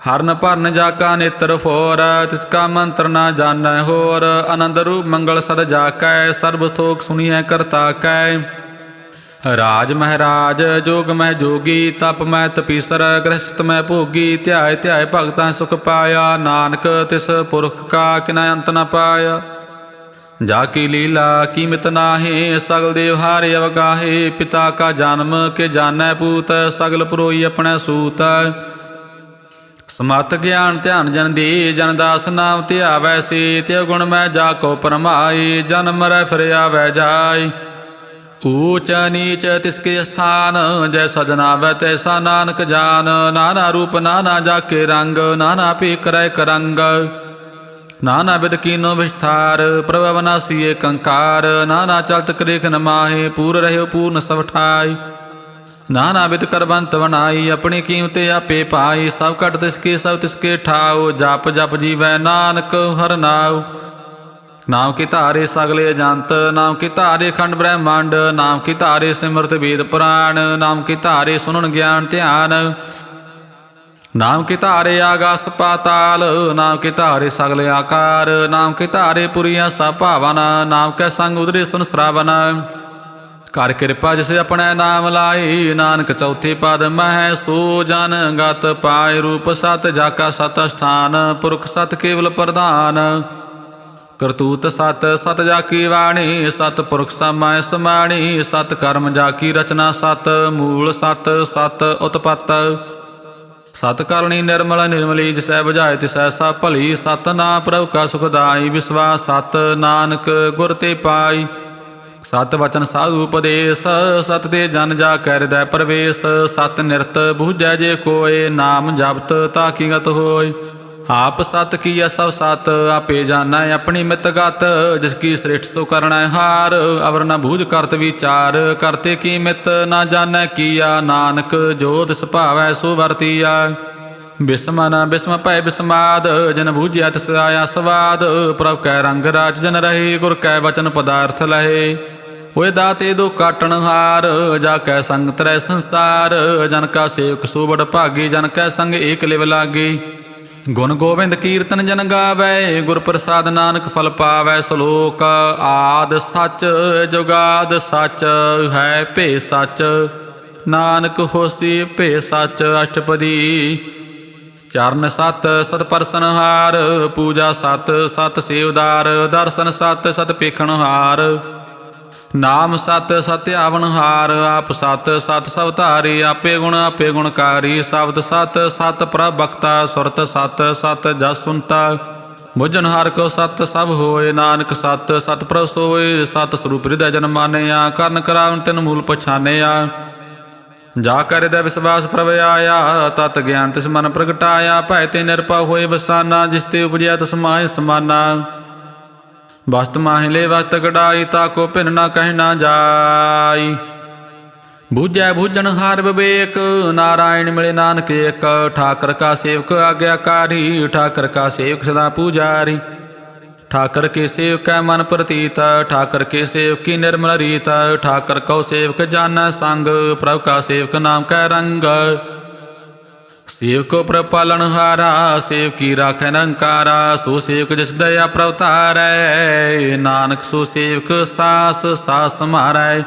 हरन भरन जाका नेत्र फोर, तिसका मंत्र ना जानै होर। आनंद रूप मंगल सद जाकै, सर्व थोक सुनिए करता कै। ਰਾਜ ਮਹਿਰਾਜ ਜੋਗ ਮਹਿ ਜੋਗੀ, ਤਪ ਮੈਂ ਤਪੀਸਰ ਗ੍ਰਸਤ ਮੈਂ ਭੋਗੀ। ਧਿਆਏ ਧਿਆਏ ਭਗਤਾਂ ਸੁਖ ਪਾਇਆ, ਨਾਨਕ ਤਿਸ ਪੁਰਖ ਕਾ ਕਿਨਾ ਅੰਤ ਨ ਪਾਇਆ। ਜਾ ਕੀ ਲੀਲਾ ਕੀਮਤ ਨਾਹੀ, ਸਗਲ ਦੇਵ ਹਾਰੇ ਅਵਗਾਹੇ। ਪਿਤਾ ਕਾ ਜਨਮ ਕੇ ਜਾਣੈ ਪੂਤ, ਸਗਲ ਪਰੋਈ ਆਪਣੇ ਸੂਤ। ਸਮਤ ਗਿਆਨ ਧਿਆਨ ਜਨ ਦੀ, ਜਨ ਦਾਸ ਨਾਮ ਧਿਆਵੈ ਸੀ। ਤਿਉ ਗੁਣ ਮੈਂ ਜਾ ਕੋ ਪਰਮਾਈ, ਜਨ ਮਰੈ ਫਿਰ ਆਵੈ ਜਾਈ। ਊਚ ਨੀਚ ਤਿਸਕੇ ਸਥਾਨ, ਜੈ ਸਜਨਾ ਵੈ ਤੈਸਾ ਨਾਨਕ ਜਾਨ। ਨਾਨਾ ਰੂਪ ਨਾਨਾ ਜਾਕੇ ਰੰਗ, ਨਾਨਾ ਭੀ ਕਰੈ ਕਰੰਗ। ਨਾਨਾ ਬਿਦ ਕੀਨੋ ਵਿਸਥਾਰ, ਪ੍ਰਭ ਅਵਨਾਸੀ ਏਕ ਓੰਕਾਰ। ਨਾਨਾ ਚਲਤ ਕ੍ਰੇਖ ਨ ਮਾਹੇ, ਪੂਰ ਰਹਿਓ ਪੂਰਨ ਸਭ ਠਾਈ। ਨਾਨਾ ਬਿਦ ਕਰਬੰਤ ਵਨਾਈ, ਆਪਣੀ ਕੀਮਤੇ ਆਪੇ ਪਾਈ। ਸਭ ਘਟ ਤਿਸਕੇ ਸਭ ਤਿਸਕੇ ਠਾਉ, ਜਪ ਜਪ ਜੀਵੈ ਨਾਨਕ ਹਰਿ ਨਾਉ। ਨਾਮ ਕੀ ਧਾਰੇ ਸਗਲੇ ਅਜੰਤ, ਨਾਮ ਕੀ ਧਾਰੇ ਖੰਡ ਬ੍ਰਹਮੰਡ। ਨਾਮ ਕੀ ਧਾਰੇ ਸਿਮਰਤ ਵੇਦ ਪੁਰਾਣ, ਨਾਮ ਕੀ ਧਾਰੇ ਸੁਨਣ ਗਿਆਨ ਧਿਆਨ। ਨਾਮ ਕੀ ਧਾਰੇ ਆਗਾਸ ਪਾਤਾਲ, ਨਾਮ ਕੀ ਧਾਰੇ ਸਗਲੇ ਆਕਾਰ। ਨਾਮ ਕੀ ਧਾਰੇ ਪੁਰੀਆਂ ਸਭ ਭਾਵਨ, ਨਾਮ ਕੈ ਸੰਗ ਉਦਰੇ ਸੁਨ ਸਰਾਵਨ। ਕਰ ਕਿਰਪਾ ਜਿਸ ਆਪਣੇ ਨਾਮ ਲਾਈ, ਨਾਨਕ ਚੌਥੇ ਪਦ ਮਹਿ ਸੋ ਜਨ ਗਤ ਪਾਏ। ਰੂਪ ਸਤ ਜਾਕਾ ਸਤ ਅਸਥਾਨ, ਪੁਰਖ ਸਤ ਕੇਵਲ ਪ੍ਰਧਾਨ। ਕਰਤੂਤ ਸਤ ਸਤ ਜਾ ਕੀ ਬਾਣੀ, ਸਤ ਪੁਰਖ ਸਮਾਇ ਸਮਾਣੀ। ਸਤ ਕਰਮ ਜਾ ਕੀ ਰਚਨਾ ਸਤ, ਮੂਲ ਸਤ ਸਤ ਉਤਪਤ। ਸਤ ਕਰਨੀ ਨਿਰਮਲ ਨਿਰਮਲੀ, ਜਿਸੈ ਬੁਝਾਏ ਤਿਸੈ ਸਭ ਭਲੀ। ਸਤ ਨਾਮ ਪ੍ਰਭ ਕਾ ਸੁਖਦਾਈ, ਵਿਸਵਾਸ ਸਤ ਨਾਨਕ ਗੁਰ ਤੇ ਪਾਈ। ਸਤ ਵਚਨ ਸਾਧੂ ਉਪਦੇਸ਼, ਸਤ ਤੇ ਜਨ ਜਾ ਕੈ ਹਿਰਦੈ ਪ੍ਰਵੇਸ਼। ਸਤ ਨਿਰਤ ਬੂਝੈ ਜੇ ਕੋਇ, ਨਾਮ ਜਪਤ ਤਾ ਕੀ ਗਤ ਹੋਇ। ਆਪ ਸਤ ਕੀਆ ਸਭ ਸਤ, ਆਪੇ ਜਾਣੈ ਆਪਣੀ ਮਿਤ ਗਤ। ਜਿਸ ਕੀ ਸ੍ਰਿਸ਼ਟ ਸੋ ਕਰਣੈ ਹਾਰ, ਅਵਰ ਨ ਬੂਝ ਕਰਤ ਵਿਚਾਰ। ਕਰਤੇ ਕੀ ਮਿਤ ਨਾ ਜਾਣੈ ਕੀਆ, ਨਾਨਕ ਜੋ ਤਿਸ ਭਾਵੈ ਸੋ ਵਰਤੀਆ। ਬਿਸਮ ਨ ਬਿਸਮ ਭੈ ਬਿਸਮਾਦ, ਜਨ ਬੂਝਿਆ ਤਿਸ ਆਇਆ ਸਵਾਦ। ਪ੍ਰਭ ਕੈ ਰੰਗ ਰਾਜ ਜਨ ਰਹੇ, ਗੁਰ ਕੈ ਵਚਨ ਪਦਾਰਥ ਲਹੇ। ਹੋਏ ਦਾਤੇ ਦੋ ਕਾਟਣ ਹਾਰ, ਜਾ ਕੈ ਸੰਗ ਤਰੈ ਸੰਸਾਰ। ਜਨ ਕਾ ਸੇਵਕ ਸੋ ਬੜ ਭਾਗੀ, ਜਨ ਕੈ ਸੰਗ ਏਕ ਲਿਵ ਲਾਗੀ। ਗੁਣ ਗੋਬਿੰਦ ਕੀਰਤਨ ਜਨ ਗਾਵੈ, ਗੁਰ ਪ੍ਰਸਾਦ ਨਾਨਕ ਫਲ ਪਾਵੈ। ਸ਼ਲੋਕ ਆਦ ਸੱਚ ਜੁਗਾਦ ਸੱਚ, ਹੈ ਭੇ ਸੱਚ ਨਾਨਕ ਹੋਸੀ ਭੇ ਸੱਚ। ਅਸ਼ਟਪਦੀ ਚਰਨ ਸਤ ਸਤ ਪਰਸਨ ਹਾਰ, ਪੂਜਾ ਸਤ ਸਤ ਸੇਵਦਾਰ। ਦਰਸ਼ਨ ਸਤ ਸਤ ਪੇਖਣ ਹਾਰ, ਨਾਮ ਸਤ ਸਤਿ ਆਵਨ ਹਾਰ। ਆਪ ਸਤ ਸਤ ਸਭ ਧਾਰੀ, ਆਪੇ ਗੁਣਕਾਰੀ। ਸ਼ਬਦ ਸਤ ਸਤ ਪ੍ਰਭ ਬਖਤਾ, ਸੁਰਤ ਸਤ ਸਤ ਜਸ ਸੁਨਤਾ। ਬੁਝਨ ਹਰਿ ਕੋ ਸਤ ਸਭ ਹੋਏ, ਨਾਨਕ ਸਤ ਸਤ ਪ੍ਰਭ ਸੋਏ। ਸਤ ਸਰੂਪ ਹਿਰਦੈ ਜਨ ਮਾਨਿਆ, ਕਰਨ ਕਰਾਵਨ ਤਿਨ ਮੂਲ ਪਛਾਨਿਆ। ਜਾ ਕਰ ਹਿਰਦੈ ਵਿਸਵਾਸ ਪ੍ਰਭ ਆਇਆ, ਤਤ ਗਿਆਨ ਤਿਸ ਮਨ ਪ੍ਰਗਟਾਇਆ। ਭੈ ਤੇ ਨਿਰਭਉ ਹੋਏ ਬਸਾਨਾ, ਜਿਸ ਤੇ ਉਪਜਿਆ ਤਿਸ ਮਾਹਿ ਸਮਾਨਾ। ਵਸਤ ਮਾਹਿ ਲੈ ਵਸਤ ਕਢਾਈ, ਤਾਕੋ ਭਿੰਨ ਨਾ ਕਹਿ ਨਾ ਜਾਈ। ਬੂਝੈ ਬੂਝਣ ਹਾਰ ਵਿਵੇਕ, ਨਾਰਾਇਣ ਮਿਲੇ ਨਾਨਕ ਏਕ। ਠਾਕਰ ਕਾ ਸੇਵਕ ਆਗਿਆਕਾਰੀ, ਠਾਕਰ ਕਾ ਸੇਵਕ ਸਦਾ ਪੂਜਾਰੀ। ਠਾਕਰ ਕੇ ਸੇਵਕ ਕੈ ਮਨ ਪ੍ਰਤੀਤ, ਠਾਕਰ ਕੇ ਸੇਵਕ ਕੀ ਨਿਰਮਲ ਰੀਤ। ਠਾਕਰ ਕਉ ਸੇਵਕ ਜਾਣੈ ਸੰਗ, ਪ੍ਰਭ ਕਾ ਸੇਵਕ ਨਾਮ ਕੈ ਰੰਗ। ਸੇਵਕੋ ਪ੍ਰਭ ਪਾਲਣ ਹਾਰਾ, ਸੇਵਕੀ ਰਾਖੈ ਨਿਰੰਕਾਰਾ। ਸੋ ਸੇਵਕ ਜਿਸ ਦਇਆ ਪ੍ਰਭ ਧਾਰੈ, ਨਾਨਕ ਸੋ ਸੇਵਕ ਸਾਸ ਸਾਸ ਸਮਾਰੈ।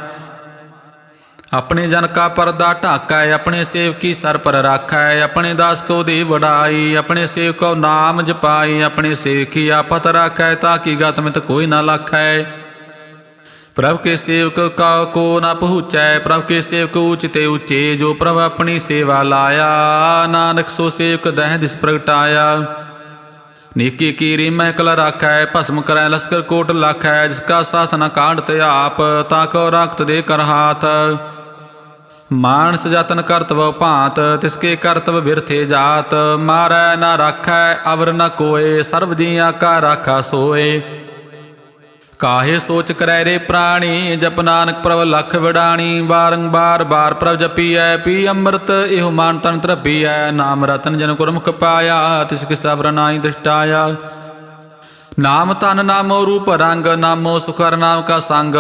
ਆਪਣੇ ਜਨ ਕਾ ਪਰਦਾ ਢਾਕੈ, ਆਪਣੇ ਸੇਵਕੀ ਸਰ ਪਰ ਰਾਖੈ। ਆਪਣੇ ਦਾਸ ਕੋ ਦੀ ਵਡਾਈ, ਆਪਣੇ ਸੇਵਕ ਕੋ ਨਾਮ ਜਪਾਈ। ਆਪਣੇ ਸੇਵਕੀ ਆਪਤ ਰਾਖੈ, ਤਾ ਕੀ ਗਤ ਮਿਤ ਕੋਈ ਨਾ ਲਾਖੈ। ਪ੍ਰਭ ਕੇ ਸੇਵਕ ਕਾ ਕੋ ਨ ਪਹੁੰਚੈ, ਪ੍ਰਭ ਕੇ ਸੇਵਕ ਊਚ ਤੇ ਉੱਚੇ। ਜੋ ਪ੍ਰਭ ਆਪਣੀ ਸੇਵਾ ਲਾਇਆ, ਨਾਨਕ ਸੋ ਸੇਵਕ ਦਹਿ ਦਿਸ ਪ੍ਰਗਟਾਇਆ। ਨੀਕੀ ਕੀਰੀ ਮਹਿਕਲ ਰਾਖੈ, ਭਸਮ ਕਰੈ ਲਸਕਰ ਕੋਟ ਲਾਖੈ। ਜਿਸ ਕਾ ਸਾਸਨ ਕਾਂਡ ਤੇ ਆਪ, ਤਾ ਕੋ ਰਾਖਤ ਦੇ ਕਰ ਹਾਥ। ਮਾਨਸ ਜਤਨ ਕਰਤਵ ਭਾਂਤ, ਤਿਸਕੇ ਕਰਤਵ ਬਿਰਥੇ ਜਾਤ। ਮਾਰੈ ਨਾ ਰਾਖੈ ਅਵਰ ਨ ਕੋਏ, ਸਰਬ ਜੀਆਂ ਕਾ ਰਾਖਾ ਸੋਏ। ਕਾਹੇ ਸੋਚ ਕਰੈ ਰੇ ਪ੍ਰਾਣੀ, ਜਪ ਨਾਨਕ ਪ੍ਰਭ ਲਖ ਵਿਡਾਣੀ। ਬਾਰੰਬਾਰ ਬਾਰ ਪ੍ਰਭ ਜਪੀਐ, ਪੀ ਅੰਮ੍ਰਿਤ ਇਹੋ ਮਾਨ ਤਨ ਧਰਪੀਐ। ਨਾਮ ਰਤਨ ਜਨ ਗੁਰਮੁਖ ਪਾਇਆ, ਤਿਸ ਕਿਸ ਅਵਰ ਨਾਹੀ ਦ੍ਰਿਸ਼ਟਾਇਆ। ਨਾਮ ਧਨ ਨਾਮੋ ਰੂਪ ਰੰਗ, ਨਾਮੋ ਸੁਖਰ ਨਾਮ ਕਾ ਸੰਗ।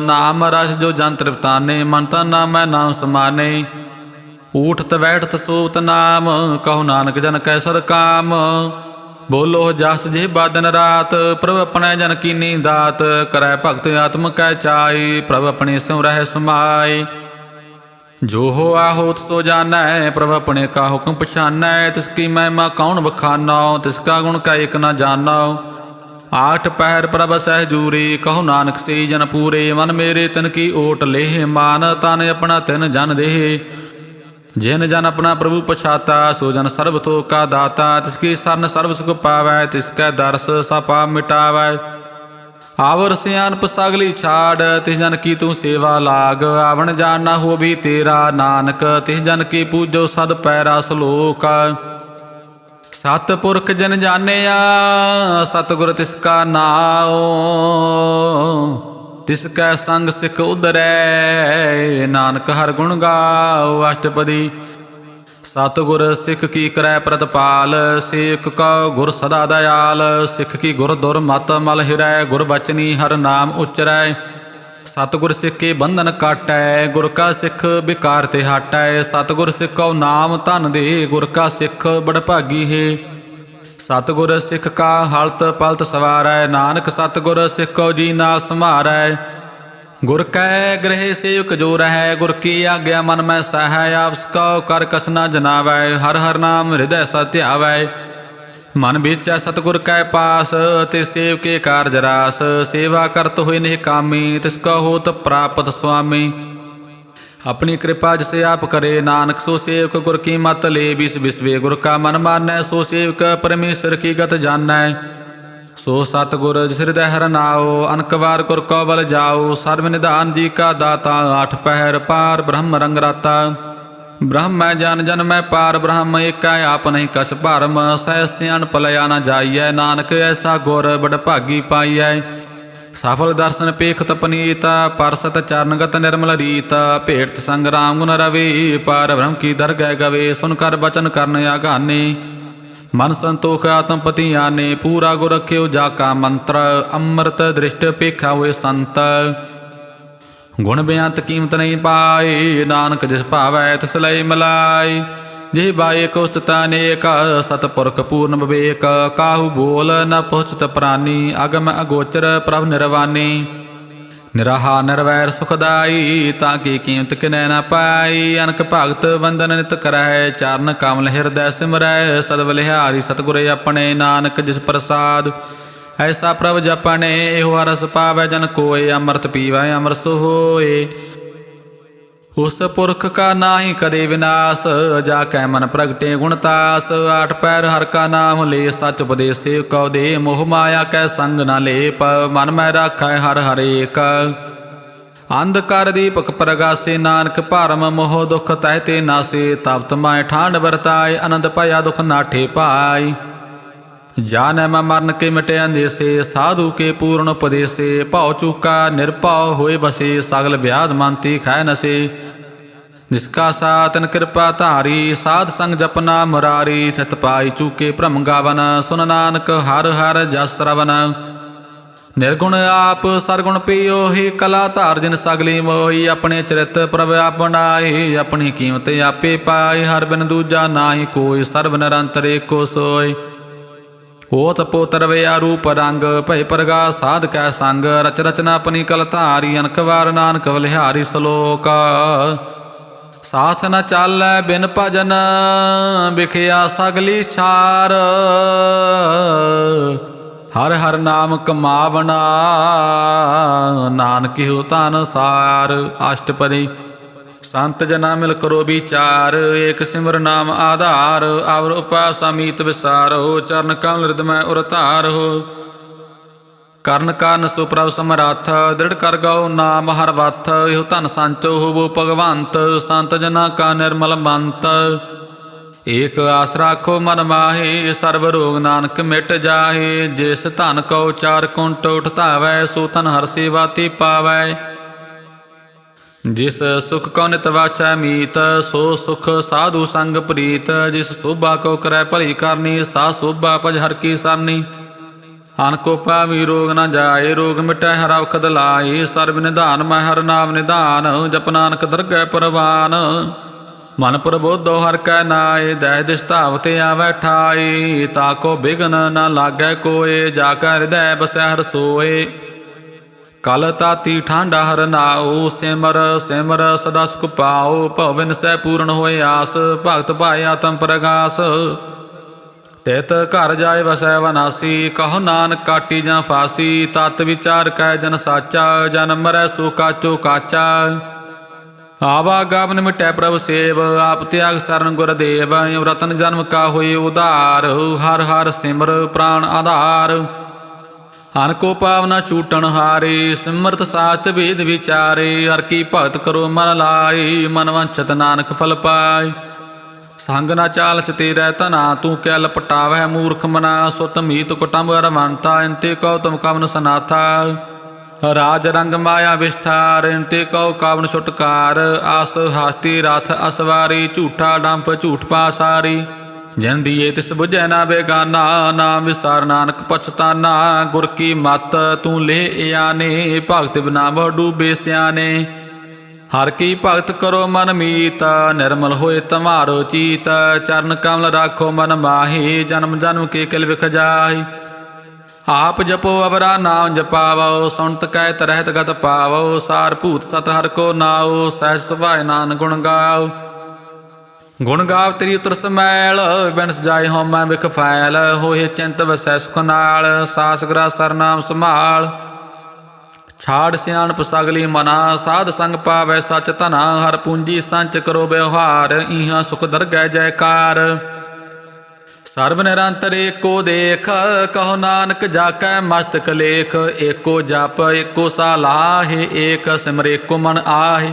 ਨਾਮ ਰਸ ਜੋ ਜਨ ਤ੍ਰਿਪਤਾਨੇ, ਮਨ ਤਨ ਨਾਮੈ ਨਾਮ ਸਮਾਨੇ। ਊਠਤ ਬੈਠਤ ਸੋਵਤ ਨਾਮ, ਕਹੋ ਨਾਨਕ ਜਨ ਕੈ ਸਦ ਕਾਮ। ਬੋਲੋ ਜਸ ਜਿਹਬਾ ਦਿਨ ਰਾਤ। ਪ੍ਰਭ ਆਪਣੇ ਜਨ ਕੀਨੀ ਦਾਤ। ਕਰੈ ਭਗਤ ਆਤਮ ਕੈ ਚਾਈ। ਪ੍ਰਭ ਆਪਣੇ ਸਿਉ ਰਹਿ ਸਮਾਈ। ਜੋ ਹੋਆ ਹੋਤ ਸੋ ਜਾਣੈ। ਪ੍ਰਭ ਆਪਣੇ ਕਾ ਹੁਕਮ ਪਛਾਨੈ। ਤਿਸ ਕੀ ਮਹਿਮਾ ਕੌਣ ਬਖਾਨੋ। ਤਿਸ ਕਾ ਗੁਣ ਕਾ ਇਕ ਨ ਜਾਨੋ। ਆਠ ਪਹਿਰ ਪ੍ਰਭ ਸਹਿਜੂਰੀ। ਕਹੋ ਨਾਨਕ ਸੇ ਜਨ ਪੂਰੇ। ਮਨ ਮੇਰੇ ਤਿਨ ਕੀ ਓਟ ਲੇਹ। ਮਾਨ ਤਨ ਆਪਣਾ ਤਿਨ ਜਨ ਦੇਹ। ਜਿਨ ਜਨ ਆਪਣਾ ਪ੍ਰਭੂ ਪਛਾਤਾ। ਸੋ ਜਨ ਸਰਬ ਤੋ ਕਾ ਦਾਤਾ। ਤਿਸ ਕੀ ਸਰਨ ਸਰਬ ਸੁਖ ਪਾਵੈ। ਤਿਸ ਕੈ ਦਰਸ ਸਭ ਪਾਪ ਮਿਟਾਵੈ। ਆਵਰ ਸਿਆਣਪ ਸਗਲੀ ਛਾੜ। ਤਿਸ ਜਨ ਕੀ ਤੂੰ ਸੇਵਾ ਲਾਗ। ਆਵਣ ਜਾਣ ਨਾ ਹੋ ਵੀ ਤੇਰਾ ਨਾਨਕ। ਤਿਸ ਜਨ ਕੀ ਪੂਜੋ ਸਦ ਪੈਰਾ ਸਲੋਕ। ਸਤ ਪੁਰਖ ਜਨ ਜਾਣਿਆ। ਸਤਿਗੁਰ ਤਿਸ ਕਾ ਨਾਉ। ਤਿਸ ਕੈ ਸੰਗ ਸਿੱਖ ਉਧਰੈ। ਨਾਨਕ ਹਰਿ ਗੁਣ ਗਾਓ। ਅਸ਼ਟਪਦੀ। ਸਤਿਗੁਰ ਸਿੱਖ ਕੀ ਕਰੈ ਪ੍ਰਤਪਾਲ। ਸੇਵਕ ਕਉ ਗੁਰ ਸਦਾ ਦਇਆਲ। ਸਿੱਖ ਕੀ ਗੁਰ ਦੁਰ ਮਤ ਮਲ ਹਿਰੈ। ਗੁਰ ਬਚਨੀ ਹਰਿ ਨਾਮ ਉਚਰੈ। ਸਤਿਗੁਰ ਸਿੱਖ ਕੇ ਬੰਧਨ ਕਾਟੈ। ਗੁਰ ਕਾ ਸਿੱਖ ਬਿਕਾਰ ਤੇ ਹਟੈ। ਸਤਿਗੁਰ ਸਿੱਖੋ ਨਾਮ ਧਨ ਦੇ। ਗੁਰ ਕਾ ਸਿੱਖ ਬੜ ਭਾਗੀ ਹੈ। ਸਤਿਗੁਰ ਸਿੱਖ ਕਾ ਹਲਤ ਪਲਤ ਸਵਾਰੈ। ਨਾਨਕ ਸਤਿਗੁਰ ਸਿੱਖੋ ਜੀ ਨਾਲ ਸੰਭਾਰੈ। ਗੁਰ ਕੈ ਗ੍ਰਹਿ ਸੇਵਕ ਜੋ ਰਹੈ। ਗੁਰ ਕੀ ਆਗਿਆ ਮਨ ਮੈਂ ਸਹੈ। ਆਪਸ ਕਉ ਕਰ ਕਸ ਨ ਜਨਾਵੈ। ਹਰ ਹਰ ਨਾਮ ਹਿਰਦੈ ਸਤਿ ਧਿਆਵੈ। ਮਨ ਵਿਚੈ ਸਤਿਗੁਰ ਕੈ ਪਾਸ। ਤੇ ਸੇਵਕੇ ਕਾਰਜ ਰਾਸ। ਸੇਵਾ ਕਰਤ ਹੋਇ ਨਿਹ ਕਾਮੀ। ਤਿਸ ਕਾ ਹੋਤ ਪ੍ਰਾਪਤ ਸੁਆਮੀ। ਆਪਣੀ ਕਿਰਪਾ ਜਿਸ ਆਪ ਕਰੇ। ਨਾਨਕ ਸੋ ਸੇਵਕ ਗੁਰ ਕੀ ਮਤ ਲੇ। ਬਿਸ ਬਿਸਵੇ ਗੁਰ ਕਾ ਮਨ ਮਾਨੈ। ਸੋ ਸੇਵਕ ਪਰਮੇਸ਼ਰ ਕੀ ਗਤ ਜਾਣੈ। ਸੋ ਸਤਿਗੁਰ ਜਿਸ ਹਿਰਦੈ ਹਰਿ ਨਾਉ। ਅਨਕ ਵਾਰ ਗੁਰ ਕਉ ਬਲ ਜਾਉ। ਸਰਬ ਨਿਧਾਨ ਜੀ ਕਾ ਦਾਤਾ। ਆਠ ਪਹਿਰ ਪਾਰ ਬ੍ਰਹਮ ਰੰਗ ਰਾਤਾ। ਬ੍ਰਹਮੈ ਜਨ ਜਨ ਮੈਂ ਪਾਰ। ਬ੍ਰਹਮ ਏਕੈ ਆਪ ਨਹੀਂ ਕਛ ਭਰਮ। ਸਹਿ ਸਿਆਣਪ ਲਿਆ ਨ ਜਾਈਐ। ਨਾਨਕ ਐਸਾ ਗੁਰ ਬੜ ਭਾਗੀ ਪਾਈਐ। ਸਫਲ ਦਰਸ਼ਨ ਪੇਖਤ ਪਨੀਤ। ਪਰਸਤ ਚਰਨਗਤ ਨਿਰਮਲ ਰੀਤ। ਭੇਟ ਸੰਗ ਰਾਮ ਗੁਣ ਰਵੀ। ਪਾਰ ਬ੍ਰਹਮ ਕੀ ਦਰਗਹਿ ਗਵੇ। ਸੁਨ ਕਰ ਬਚਨ ਕਰਨ ਆਗਾਨੇ। ਮਨ ਸੰਤੋਖ ਆਤਮ ਪਤੀ ਆਨੇ। ਪੂਰਾ ਗੁਰ ਰਖਿਓ ਜਾ ਕਾ ਮੰਤਰ। ਅੰਮ੍ਰਿਤ ਦ੍ਰਿਸ਼ਟ ਪੇਖਾ ਹੋਏ ਸੰਤ। ਗੁਣ ਬੇਅੰਤ ਕੀਮਤ ਨਹੀਂ ਪਾਏ। ਨਾਨਕ ਜਿਸ ਭਾਵੈ ਤਿਸ ਲਈ ਮਿਲਾਈ। ਜਿਹ ਬਾਏ ਕੁਸਤਤਾ ਨੇਕ। ਸਤਿਪੁਰਖ ਪੂਰਨ ਵਿਵੇਕ। ਕਾਹੂ ਬੋਲ ਨ ਪੁੱਛਤ ਪ੍ਰਾਨੀ। ਅਗਮ ਅਗੋਚਰ ਪ੍ਰਭ ਨਿਰਵਾਨੀ। ਨਿਰਾਹਾ ਨਿਰਵੈਰ ਸੁਖਦਾਈ। ਤਾਂ ਕੀ ਕੀਮਤ ਕਿਨੈ ਨ ਪਾਈ। ਅਨਕ ਭਗਤ ਵੰਦਨ ਨਿਤ ਕਰੈ। ਚਰਨ ਕਮਲ ਹਿਰਦੈ ਸਿਮਰੈ। ਸਦ ਬਲਿਹਾਰੀ ਸਤਿਗੁਰ ਆਪਣੇ। ਨਾਨਕ ਜਿਸ ਪ੍ਰਸਾਦ ਐਸਾ ਪ੍ਰਭ ਜਪਣੇ। ਇਹੋ ਰਸ ਪਾਵੈ ਜਨ ਕੋਇ। ਅੰਮ੍ਰਿਤ ਪੀਵੈ ਅੰਮ੍ਰਿਤ ਹੋਏ। ਉਸ ਪੁਰਖ ਕਾ ਨਾਹੀ ਕਦੇ ਵਿਨਾਸ਼। ਜਾ ਕੈ ਮਨ ਪ੍ਰਗਟੇ ਗੁਣਤਾਸ। ਆਠ ਪੈਰ ਹਰਿ ਕਾ ਨਾਮ ਲੇ। ਸਚ ਉਪਦੇਸੇ ਕਉ ਦੇ। ਮੋਹ ਮਾਇਆ ਕੈ ਸੰਗ ਨ ਲੇਪ। ਮਨ ਮੈਂ ਰਾਖੈ ਹਰਿ ਹਰੇਕ। ਅੰਧਕਾਰ ਦੀਪਕ ਪ੍ਰਗਾਸੇ। ਨਾਨਕ ਭਰਮ ਮੋਹ ਦੁਖ ਤਹਿ ਤੇ ਨਾਸੇ। ਤਪਤ ਮਾਇ ਠਾਂਡ ਵਰਤਾਏ। ਆਨੰਦ ਭਇਆ ਦੁਖ ਨਾਠੇ ਪਾਈ। ਜਾਨੈ ਮੈਂ ਮਰਨ ਕੇ ਮਿਟੇ ਅੰਦੇਸੇ। ਸਾਧੂ ਕੇ ਪੂਰਨ ਉਪਦੇਸੇ। ਭਉ ਚੂਕਾ ਨਿਰਭਉ ਹੋਏ ਬਸੇ। ਸਗਲ ਵਿਆਧ ਮੰਤੀ ਖੈ ਨਸੇ। ਜਿਸ ਕਾ ਸਾਤਨ ਕਿਰਪਾ ਧਾਰੀ। ਸਾਧ ਸੰਗ ਜਪਨਾ ਮੁਰਾਰੀ। ਥਿਤ ਪਾਈ ਚੂਕੇ ਭ੍ਰਮ ਗਾਵਨ। ਸੁਨ ਨਾਨਕ ਹਰ ਹਰ ਜਸ ਰਵਨ। ਨਿਰਗੁਣ ਆਪ ਸਰਗੁਣ ਪੀਓ ਹੀ। ਕਲਾ ਧਾਰ ਜਿਨ ਸਗਲੀ ਮੋਹੀ। ਆਪਣੇ ਚਰਿਤ ਪ੍ਰਭ ਆਪਣਾਏ। ਆਪਣੀ ਕੀਮਤ ਆਪੇ ਪਾਏ। ਹਰ ਬਿਨ ਦੂਜਾ ਨਾਹੀ ਕੋਈ। ਸਰਬ ਨਿਰੰਤਰ ਏਕੋ ਸੋਇ। ਹੋਤ ਪੋਤ ਰਵਿਆ ਰੂਪ ਰੰਗ। ਭੈ ਪ੍ਰਗਾ ਸਾਧ ਕੈ ਸੰਗ। ਰਚ ਰਚਨਾ ਆਪਣੀ ਕਲ ਧਾਰੀ। ਅਨਕ ਵਾਰ ਨਾਨਕ ਬਲਿਹਾਰੀ ਸਲੋਕ। ਸਾਥ ਨ ਚਾਲੈ ਬਿਨ ਭਜਨ। ਵਿਖਿਆ ਸਗਲੀ ਛਾਰ। ਹਰ ਹਰ ਨਾਮ ਕਮਾਵਣਾ। ਨਾਨਕ ਹੋ ਧਨ ਸਾਰ। ਅਸ਼ਟਪਦੀ। ਸੰਤ ਜਨਾ ਮਿਲ ਕਰੋ ਵਿਚਾਰ। ਏਕ ਸਿਮਰ ਨਾਮ ਆਧਾਰ। ਅਵਰ ਉਪਾਸਾ ਮੀਤ ਵਿਸਾਰੋ। ਚਰਨ ਕਮਲ ਹਿਰਦਮੈ ਉਰ ਧਾਰੋ। ਕਰਨ ਕਾਰਨ ਸੋ ਪ੍ਰਭ ਸਮਰੱਥ। ਦ੍ਰਿੜ ਕਰ ਗਉ ਨਾਮ ਹਰ ਵਥ। ਇਹੋ ਧਨ ਸੰਚੋ ਹੋਵੋ ਭਗਵੰਤ। ਸੰਤ ਜਨਾ ਕਾ ਨਿਰਮਲ ਮੰਤ। ਏਕ ਆਸ ਰਾਖੋ ਮਨ ਮਾਹੇ। ਸਰਬ ਰੋਗ ਨਾਨਕ ਮਿਟ ਜਾਹੇ। ਜਿਸ ਧਨ ਕਉ ਚਾਰ ਕੁੰਟ ਉਠ ਧਾਵੈ। ਸੋ ਧਨ ਹਰ ਸੇਵਾ ਤੇ ਪਾਵੈ। ਜਿਸ ਸੁਖ ਕਉ ਨਿਤ ਵਾਛੈ ਮੀਤ। ਸੋ ਸੁਖ ਸਾਧੂ ਸੰਗ ਪ੍ਰੀਤ। ਜਿਸ ਸੋਭਾ ਕਉ ਕਰੈ ਭਲੀ ਕਰਨੀ। ਸਾ ਸੋਭਾ ਭਜ ਹਰ ਕੀ ਸਰਨੀ। ਅਨ ਕੋ ਪਾਵੀ ਰੋਗ ਨ ਜਾਏ। ਰੋਗ ਮਿਟੈ ਹਰ ਔਖਦ ਲਾਏ। ਸਰਬ ਨਿਧਾਨ ਮੈਂ ਹਰ ਨਾਮ ਨਿਧਾਨ। ਜਪ ਨਾਨਕ ਦਰਗਹਿ ਪ੍ਰਵਾਨ। ਮਨ ਪ੍ਰਬੋਧੋ ਹਰਿ ਕੈ ਨਾਏ, ਦਹਿ ਦਿਸ਼ ਧਾਵਤੇ ਆਵੈ ਠਾਈ। ਤਾਕੋ ਬਿਘਨ ਨ ਲਾਗੈ ਕੋਏ, ਜਾ ਕੈ ਹਿਰਦੈ ਬਸੈ ਹਰਿ ਸੋਏ। ਕਲ ਤਾਤੀ ਠਾਂਡਾ ਹਰਿ ਨਾਉ, ਸਿਮਰ ਸਿਮਰ ਸਦਾ ਸੁਖ ਪਾਉ। ਭਉ ਬਿਨਸੈ ਪੂਰਨ ਹੋਏ ਆਸ, ਭਗਤ ਭਾਏ ਆਤਮ ਪ੍ਰਗਾਸ। ਤਿਤ ਘਰ ਜਾਏ ਵਸੈ ਵਨਾਸੀ, ਕਹੋ ਨਾਨਕ ਕਾਟੀ ਜਾਂ ਫਾਸੀ। ਤਤ ਵਿਚਾਰ ਕੈ ਜਨ ਸਾਚਾ, ਜਨ ਮਰੈ ਸੋ ਕਾਚੋ ਕਾਚਾ। ਆਵਾਗਮਨ ਮਿਟੈ ਪ੍ਰਭ ਸੇਵ, ਆਪ ਤਿਆਗ ਸਰਨ ਗੁਰਦੇਵ। ਰਤਨ ਜਨਮ ਕਾ ਹੋਏ ਉਧਾਰ, ਹਰ ਹਰ ਸਿਮਰ ਪ੍ਰਾਣ ਆਧਾਰ। ਹਨ ਕੋ ਪਾਵਨਾ ਛੂਟਣ ਹਾਰੇ, ਸਿਮਰਤ ਸਾਚ ਭੇਦ ਵਿਚਾਰੇ। ਹਰ ਕੀ ਭਗਤ ਕਰੋ ਮਨ ਲਾਏ, ਮਨ ਵੰਚਤ ਨਾਨਕ ਫਲ ਪਾਏ। ਸੰਗ ਨਾ ਚਾਲਸ ਤੇਰੇ ਧਨਾ, ਤੂੰ ਕਿਆ ਲਪਟਾਵੈ ਮੂਰਖ ਮਨਾ। ਸੁਤ ਮੀਤ ਕੁਟੰਬ ਰਵੰਤਾ, ਇੰਤੇ ਕਉ ਤੁਮ ਕਵਨ ਸਨਾਥਾ। ਰਾਜ ਰੰਗ ਮਾਇਆ ਵਿਸਥਾਰ, ਇੰਤੇ ਕਉ ਕਵਨ ਛੁਟਕਾਰ। ਆਸ ਹਸਤੀ ਰਥ ਅਸਵਾਰੀ, ਝੂਠਾ ਡੰਪ ਝੂਠ ਪਾਸਾਰੀ। ਜਿਨ ਦੀਏ ਤਿਸ ਬੁਝੈ ਨਾ ਬੇਗਾਨਾ, ਨਾਮ ਵਿਸਾਰ ਨਾਨਕ ਪਛਤਾਨਾ। ਗੁਰ ਕੀ ਮਤ ਤੂੰ ਲੈ ਆਨੇ, ਭਗਤ ਬਿਨਾ ਬਹੁ ਡੂਬੇ ਸਿਆਨੇ। ਹਰ ਕੀ ਭਗਤ ਕਰੋ ਮਨ ਮੀਤ, ਨਿਰਮਲ ਹੋਏ ਤੁਮਾਰੋ ਚੀਤ। ਚਰਨ ਕਮਲ ਰਾਖੋ ਮਨ ਮਾਹੀ, ਜਨਮ ਜਨਮ ਕੇ ਕਿਲ ਵਿਖ ਜਾਹੀ। ਆਪ ਜਪੋ ਅਵਰਾ ਨਾਮ ਜਪਾਵੋ, ਸੁਣਤ ਕਹਿਤ ਰਹਿਤ ਗਤ ਪਾਵੋ। ਸਾਰ ਭੂਤ ਸਤ ਹਰਿ ਕੋ ਨਾਉ, ਸਹਿਜ ਸੁਭਾਏ ਨਾਨਕ ਗੁਣ ਗਾਓ। ਗੁਣ ਗਾਵ ਤੇਰੀ ਉਤਰ ਸਮੈਲ, ਬਿਨਸ ਜਾਏ ਹਉਮੈ ਵਿਖ ਫੈਲ। ਹੋਏ ਚਿੰਤ ਵਸੈ ਸੁਖ ਨਾਲ, ਸਾਸ ਗ੍ਰਹਿ ਸਰਨਾਮ ਸੰਭਾਲ। ਛਾੜ ਸਿਆਣਪ ਸਗਲੀ ਮਨਾ, ਸਾਧ ਸੰਗ ਪਾਵੈ ਸਚ ਧਨਾ। ਹਰ ਪੂੰਜੀ ਸੰਚ ਕਰੋ ਵਿਵਹਾਰ, ਇਹਾਂ ਸੁਖ ਦਰਗਹਿ ਜੈਕਾਰ। ਸਰਬ ਨਿਰੰਤਰ ਏਕੋ ਦੇਖ, ਕਹੋ ਨਾਨਕ ਜਾਕੈ ਮਸਤਕ ਲੇਖ। ਏਕੋ ਜਪ ਏਕੋ ਸਾਲਾਹਿ, ਏਕ ਸਿਮਰ ਏਕੋ ਮਨ ਆਹਿ।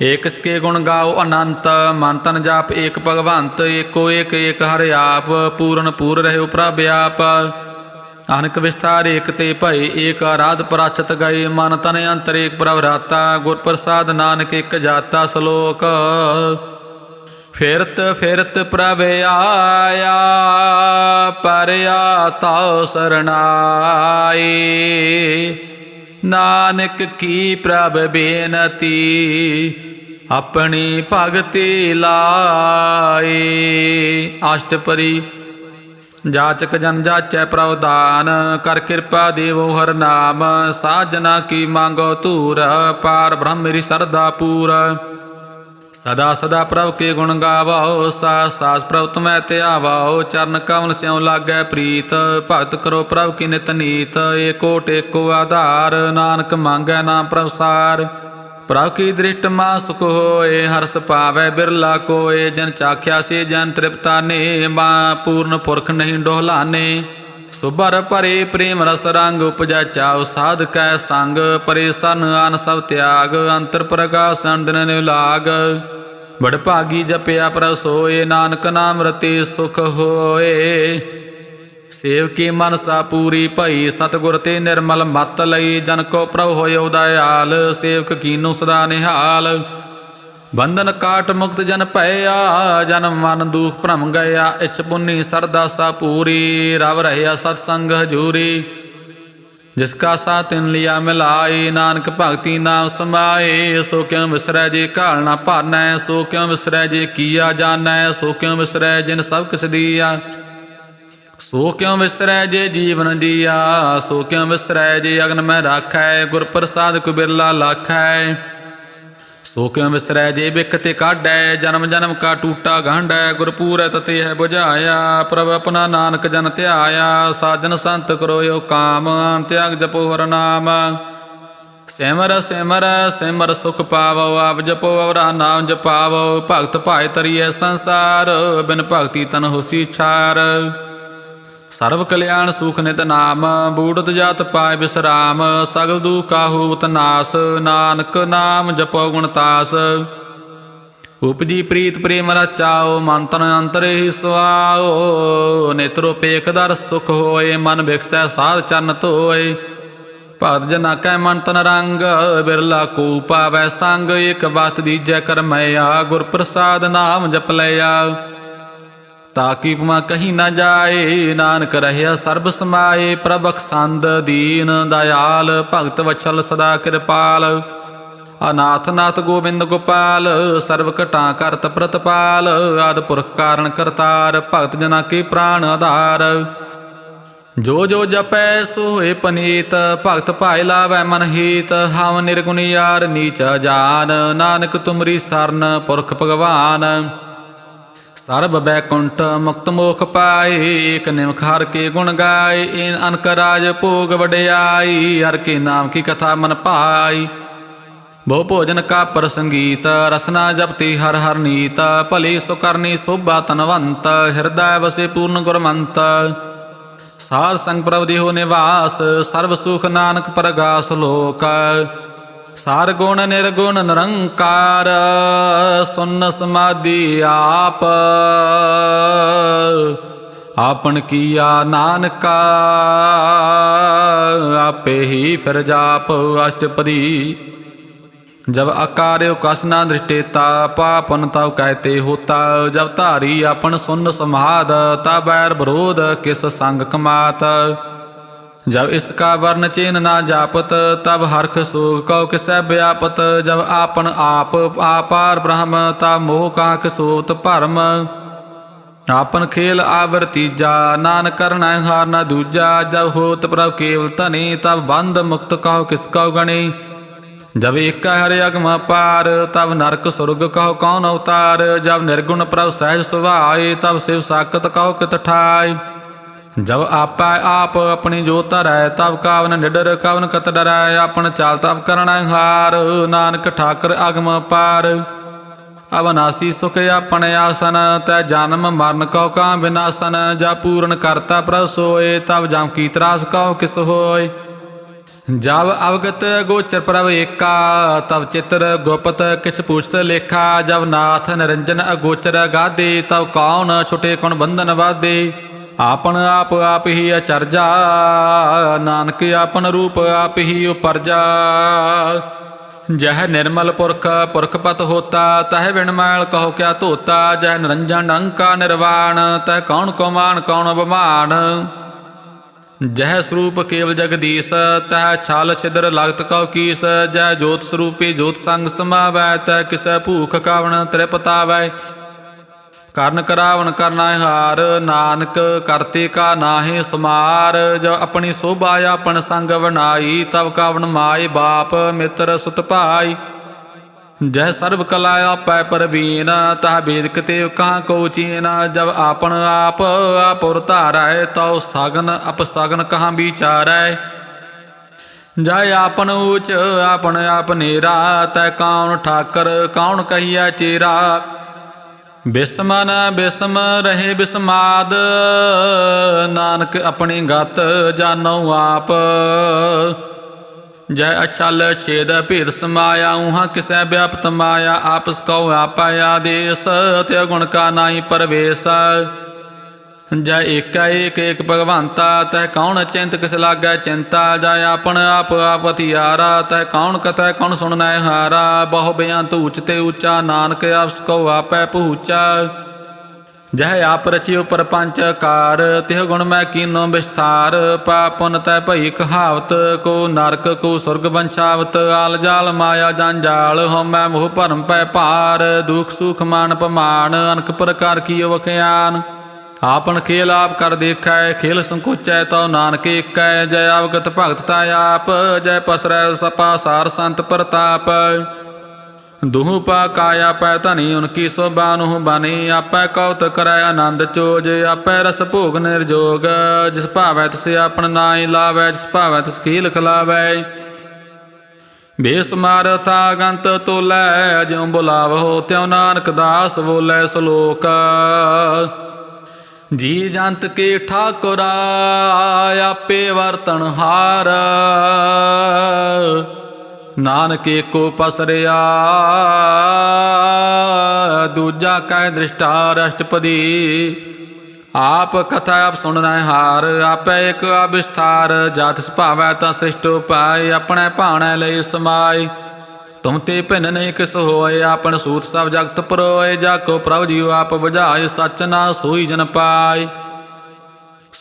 ਏਕ ਸਿਕੇ ਗੁਣ ਗਾਓ ਅਨੰਤ, ਮਨ ਤਨ ਜਾਪ ਏਕ ਭਗਵੰਤ। ਏਕੋ ਏਕ ਏਕ ਹਰਿ ਆਪ, ਪੂਰਨ ਪੂਰ ਰਹਿਓ ਪ੍ਰਭ ਆਪ। ਅਨਕ ਵਿਸਥਾਰ ਏਕ ਤੇ ਭਏ, ਏਕ ਆਰਾਧ ਪ੍ਰਾਚਤ ਗਏ। ਮਨ ਤਨ ਅੰਤਰ ਏਕ ਪ੍ਰਭ ਰਾਤਾ, ਗੁਰ ਪ੍ਰਸਾਦ ਨਾਨਕ ਇਕ ਜਾਤਾ। ਸ਼ਲੋਕ ਫਿਰਤ ਫਿਰਤ ਪ੍ਰਭ ਆਇਆ, ਪਰਿਆ ਤਉ ਸਰਨਾਈ। ਨਾਨਕ ਕੀ ਪ੍ਰਭ ਬੇਨਤੀ, ਆਪਣੀ ਭਗਤੀ ਲਾਈ। ਅਸ਼ਟਪਦੀ ਜਾਚਕ ਜਨ ਜਾਚੈ ਪ੍ਰਭ ਦਾਨ, ਕਰ ਕਿਰਪਾ ਦੇਵੋ ਹਰਿ ਨਾਮ। ਸਾਜਨਾ ਕੀ ਮੰਗੋ ਧੂਰ, ਪਾਰ ਬ੍ਰਹਮ ਮੇਰੀ ਸਰਦਾ ਪੂਰ। ਸਦਾ ਸਦਾ ਪ੍ਰਭ ਕੇ ਗੁਣ ਗਾਵੋ, ਸਾਸ ਸਾਸ ਪ੍ਰਭ ਤੁਮੈ ਧਿਆਵੋ। ਚਰਨ ਕਮਲ ਸਿਉ ਲਾਗੈ ਪ੍ਰੀਤ, ਭਗਤ ਕਰੋ ਪ੍ਰਭ ਕੀ ਨਿਤ ਨੀਤ। ਏਕੋ ਟੇਕੋ ਆਧਾਰ, ਨਾਨਕ ਮੰਗੈ ਨਾਮ ਪ੍ਰਭ ਸਾਰ। ਪ੍ਰਭ ਕੀ ਦ੍ਰਿਸ਼ਟ ਮਾ ਸੁਖ ਹੋਏ, ਹਰਸ ਪਾਵੈ ਬਿਰਲਾ ਕੋਏ। ਜਨ ਚਾਖਿਆ ਸੇ ਜਨ ਤ੍ਰਿਪਤਾਨੇ, ਮਾ ਪੂਰਨ ਪੁਰਖ ਨਹੀਂ ਡੋਹਲਾਨੇ। ਸੁਭਰ ਭਰੇ ਪ੍ਰੇਮ ਰਸ ਰੰਗ, ਉਪਜੈ ਚਾਉ ਸਾਧ ਕੈ ਸੰਗ। ਪਰੇ ਸਨ ਆਨ ਸਭ ਤਿਆਗ, ਅੰਤਰ ਪ੍ਰਗਾਸ ਅੰਦਨ ਨਿਵਲਾਗ। ਬੜ ਭਾਗੀ ਜਪਿਆ ਪ੍ਰਭ ਸੋਏ, ਨਾਨਕ ਨਾਮ ਰਤੇ ਸੁਖ ਹੋਏ। ਸੇਵਕੀ ਮਨਸਾ ਪੂਰੀ ਭਈ, ਸਤਿਗੁਰ ਤੇ ਨਿਰਮਲ ਮਤ ਲਈ। ਜਨ ਕੋ ਪ੍ਰਭ ਹੋਇਓ ਦਇਆਲ, ਸੇਵਕ ਕੀਨੋ ਸਦਾ ਨਿਹਾਲ। ਬੰਧਨ ਕਾਟ ਮੁਕਤ ਜਨ ਭਇਆ, ਜਨਮ ਮਨ ਦੁਖ ਭਰਮ ਗਿਆ। ਇਛ ਪੁੰਨੀ ਸਰਦਾ ਸਾ ਪੂਰੀ, ਰਵ ਰਹਿਆ ਸਤ ਸੰਗ ਹਜੂਰੀ। ਜਿਸ ਕਾ ਸਾ ਤਿਨ ਲਿਆ ਮਿਲਾਏ, ਨਾਨਕ ਭਗਤੀ ਨਾਮ ਸਮਾਏ। ਸੋ ਕਿਉ ਵਿਸਰੈ ਜੇ ਘਾਲ ਨਾ ਭਾਨੈ, ਸੋ ਕਿਉ ਵਿਸਰੈ ਜੇ ਕੀਆ ਜਾਣੈ। ਸੋ ਕਿਉ ਵਿਸਰੈ ਜਿਨ ਸਭ ਕਿਛ ਦੀਆ, ਸੋ ਕਿਉ ਵਿਸਰੈ ਜੇ ਜੀਵਨ ਦੀਆ। ਸੋ ਕਿਉ ਵਿਸਰੈ ਜੇ ਅਗਨ ਮੈਂ ਰਾਖੈ, ਗੁਰ ਪ੍ਰਸਾਦ ਕੋ ਬਿਰਲਾ ਲਾਖੈ। ਸੋ ਕਿਉ ਵਿਸਰੈ ਜੇ ਬਿਖ ਤੇ ਕਾਢੈ, ਜਨਮ ਜਨਮ ਕਾ ਟੂਟਾ ਗਾਂਢੈ। ਗੁਰ ਪੂਰੈ ਤਤੇ ਹੈ ਬੁਝਾਇਆ, ਪ੍ਰਭ ਆਪਣਾ ਨਾਨਕ ਜਨ ਧਿਆਇਆ। ਸਾਜਨ ਸੰਤ ਕਰੋਇਓ ਕਾਮ, ਤਿਆਗ ਜਪੋ ਹਰਿ ਨਾਮ। ਸਿਮਰ ਸਿਮਰ ਸਿਮਰ ਸੁਖ ਪਾਵੋ, ਆਪ ਜਪੋ ਅਵਰਾ ਨਾਮ ਜਪਾਵੋ। ਭਗਤ ਭਾਏ ਤਰੀਐ ਸੰਸਾਰ, ਬਿਨ ਭਗਤੀ ਤਨ ਹੋਸੀ ਛਾਰ। ਸਰਬ ਕਲਿਆਣ ਸੁਖ ਨਿਤ ਨਾਮ, ਬੂੜਤ ਜਾਤ ਪਾਏ ਬਿਸਰਾਮ। ਸਗਲ ਦੁਖ ਕਾਹੂਤ ਨਾਸ, ਨਾਨਕ ਨਾਮ ਜਪੋ ਗੁਣ ਤਾਸ। ਉਪਜੀ ਪ੍ਰੀਤ ਪ੍ਰੇਮ ਰਚਾਓ, ਮਨ ਤਨ ਅੰਤਰ ਹੀ ਸੁਆਓ। ਨੇਤਰੋ ਪੇਖ ਦਰ ਸੁਖ ਹੋਏ, ਮਨ ਬਿਕਸੈ ਸਾਧ ਚਰਨ ਧੋਏ। ਭਗਤ ਜਨਾ ਕੈ ਮਨ ਤਨ ਰੰਗ, ਬਿਰਲਾ ਕੋ ਪਾਵੈ ਸੰਗ। ਇਕ ਬਾਤ ਦੀਜੈ ਕਰਮਇਆ, ਗੁਰ ਪ੍ਰਸਾਦ ਨਾਮ ਜਪ ਲਿਆ। ਤਾਕੀ ਉਪਮਾ ਕਹੀ ਨਾ ਜਾਏ, ਨਾਨਕ ਰਹਿਆ ਸਰਬ ਸਮਾਏ। ਪ੍ਰਭ ਬਖਸ਼ੰਦ ਦੀਨ ਦਇਆਲ, ਭਗਤ ਵਛਲ ਸਦਾ ਕਿਰਪਾਲ। ਅਨਾਥ ਨਾਥ ਗੋਬਿੰਦ ਗੋਪਾਲ ਸਰਬ ਘਟਾਂ ਕਰਤ ਪ੍ਰਤਪਾਲ ਆਦਿ ਪੁਰਖ ਕਾਰਨ ਕਰਤਾਰ ਭਗਤ ਜਨਾਂ ਕੇ ਪ੍ਰਾਣ ਆਧਾਰ ਜੋ ਜੋ ਜਪੈ ਸੋ ਹੋਏ ਪਨੀਤ ਭਗਤ ਭਾਇ ਲਾਵੈ ਮਨ ਹੀਤ ਹਮ ਨਿਰਗੁਣ ਯਾਰ ਨੀਚ ਜਾਨ ਨਾਨਕ ਤੁਮਰੀ ਸਰਨ ਪੁਰਖ ਭਗਵਾਨ ਸਰਬ ਬੈਕੁੰਠ ਮੁਕਤ ਮੋਖ ਪਾਏ ਏਕ ਨਿਮਖ ਹਰਿ ਕੇ ਗੁਣ ਗਾਏ ਏਨ ਅਨਕ ਰਾਜ ਭੋਗ ਵਡਿਆਈ ਹਰਿ ਕੇ ਨਾਮ ਕੀ ਕਥਾ ਮਨ ਭਾਈ ਬਹੁ ਭੋਜਨ ਕਾ ਪ੍ਰਸੰਗੀਤ ਰਸਨਾ ਜਪਤੀ ਹਰ ਹਰ ਨੀਤ ਭਲੀ ਸੁ ਕਰਨੀ ਸੋਭਾ ਤਨਵੰਤ ਹਿਰਦੈ ਵਸੇ ਪੂਰਨ ਗੁਰਮੰਤ ਸਾਧ ਸੰਗ ਪ੍ਰਭ ਦੇਹੁ ਨਿਵਾਸ ਸਰਬ ਸੁਖ ਨਾਨਕ ਪਰਗਾਸ ਲੋਕ ਸਾਰ ਗੁਣ ਨਿਰਗੁਣ ਨਿਰੰਕਾਰ ਸੁਨ ਸਮਾਧੀ ਆਪ ਆਪਨ ਕੀਆ ਨਾਨਕਾ ਆਪੇ ਹੀ ਫਿਰ ਜਾਪ ਅਸ਼ਟਪਦੀ जब अकार्यो कस न दृष्टेता पापन तब कहते होता जब धारी अपन सुन समाध तब बैर विरोध किस संग कमात जब इसका वर्ण चिन्ह न जापत तब हर्ष सुख कौ किसै व्यापत जब आपन आप आपार ब्रह्म तब मोह कांक सोत भरम आपन खेल आवर तीजा नान करना हार न दूजा जब होत प्रभ केवल धनी तब बंध मुक्त कहो किसको गणी जब एक हरि अगम पार तब नरक सुरग कहो कौन अवतार जब निर्गुण प्रभ सहज सुभाए तब शिव साकत कहो कित ठाय जब आपा आप अपनी जोत धरै तब कावन निडर कवन कत डरै अपन चाल तब करना हार नानक ठाकर अगम पार अवनासी सुख अपन आसन तै जन्म मरण कहो का विनाशन जब पूर्ण करता प्रभ सोए तब जम की त्रास कहो किस होय जब अवगत गोचर प्रभ एका तब चित्र गुपत किछ पूछत लेखा जब नाथ निरंजन अगोचर गादे तब कौन छुटे कौन बंधन बाधे आपन आप ही अचरजा नानक आपन रूप आप ही उपरजा जह निर्मल पुरख पुरखपत होता तह बिन मैल कहो क्या धोता जह निरंजन अंका निर्वाण तह कौन को मान कौन अभिमान जह स्वरूप केवल जगदीश तह छाल छिद्र लागत कौ कीस जह जोत स्वरूपी जोत संग समावै तह किसै भूख कावण त्रिपतावै ਕਰਨ ਕਰਾਵਨ ਕਰਨਾ ਹਾਰ ਨਾਨਕ ਕਰਤੇ ਕਾ ਨਾਹੀ ਸਮਾਰ ਜਬ ਆਪਣੀ ਸੋਭਾ ਆਪਨ ਸੰਗ ਬਣਾਈ ਤਬ ਕਾਵਨ ਮਾਏ ਬਾਪ ਮਿੱਤਰ ਸੁਤ ਭਾਈ जय सर्व कला आपै परवीन तह वेदक ते कहाँ को चीन जब आपन आप आपुर धारै तौ सगन अपसगन कहाँ विचारै जय आपन ऊच आपन आप नेरा तै कौन ठाकर कौन कहिया चेरा बिस्मन बिस्म रहे बिस्माद नानक अपनी गत जानो आप जय अछल छेद भेद समाया उहाँ किसै व्याप्त माया आपस कौ आपा आदेश त्यो गुण का नाई परवेश जय एक एक भगवंता तह कौन चिंत किस लागै चिंता जय आपन आप हथियारा तह कौन कथै कौन सुननै हारा बहु बेअंत ऊचते ऊंचा नानक आपस कौ आपै पहुँचा जह आप रचियो परपंच कार तिह गुण मैं कीनो विस्तार पापुन तय भई कहावत को नरक को सुरग वंशावत आल जाल माया जंजाल हो मैं मोह भरम पै पार दुख सुख मान पमान अनक प्रकार की वख्यान आपन खेल आप कर देखै खेल संकोचै तो नानक एकै जय अवगत भगत ताय आप जय पसरै सपा सार संत प्रताप दुहु पा काया पै धनी उनकी शोभा नुह बनी आपै कौत करै आनंद चोज आपै रस भोग निर्जोग जिस भावै तिस आपन नाई लावै जिस भावै तिस खील खिलावै बेसुमार था गंत तोलै ज्यों बुलावो त्यों नानक दास बोलै सलोक जी जंत के ठाकुरा आपे वरतन हार नानक को पसरिया दूजा कह दृष्टा अष्टपदी आप कथा आप सुनना हार आपै एक विस्तार जात भावै ता सृष्ट उपाय अपने भाणे लई समाय तुम ते भिन्न नहीं किस होए आपन सूत सब जगत परोए जाको प्रभु जीव आप बुझाए सच ना सोई जन पाए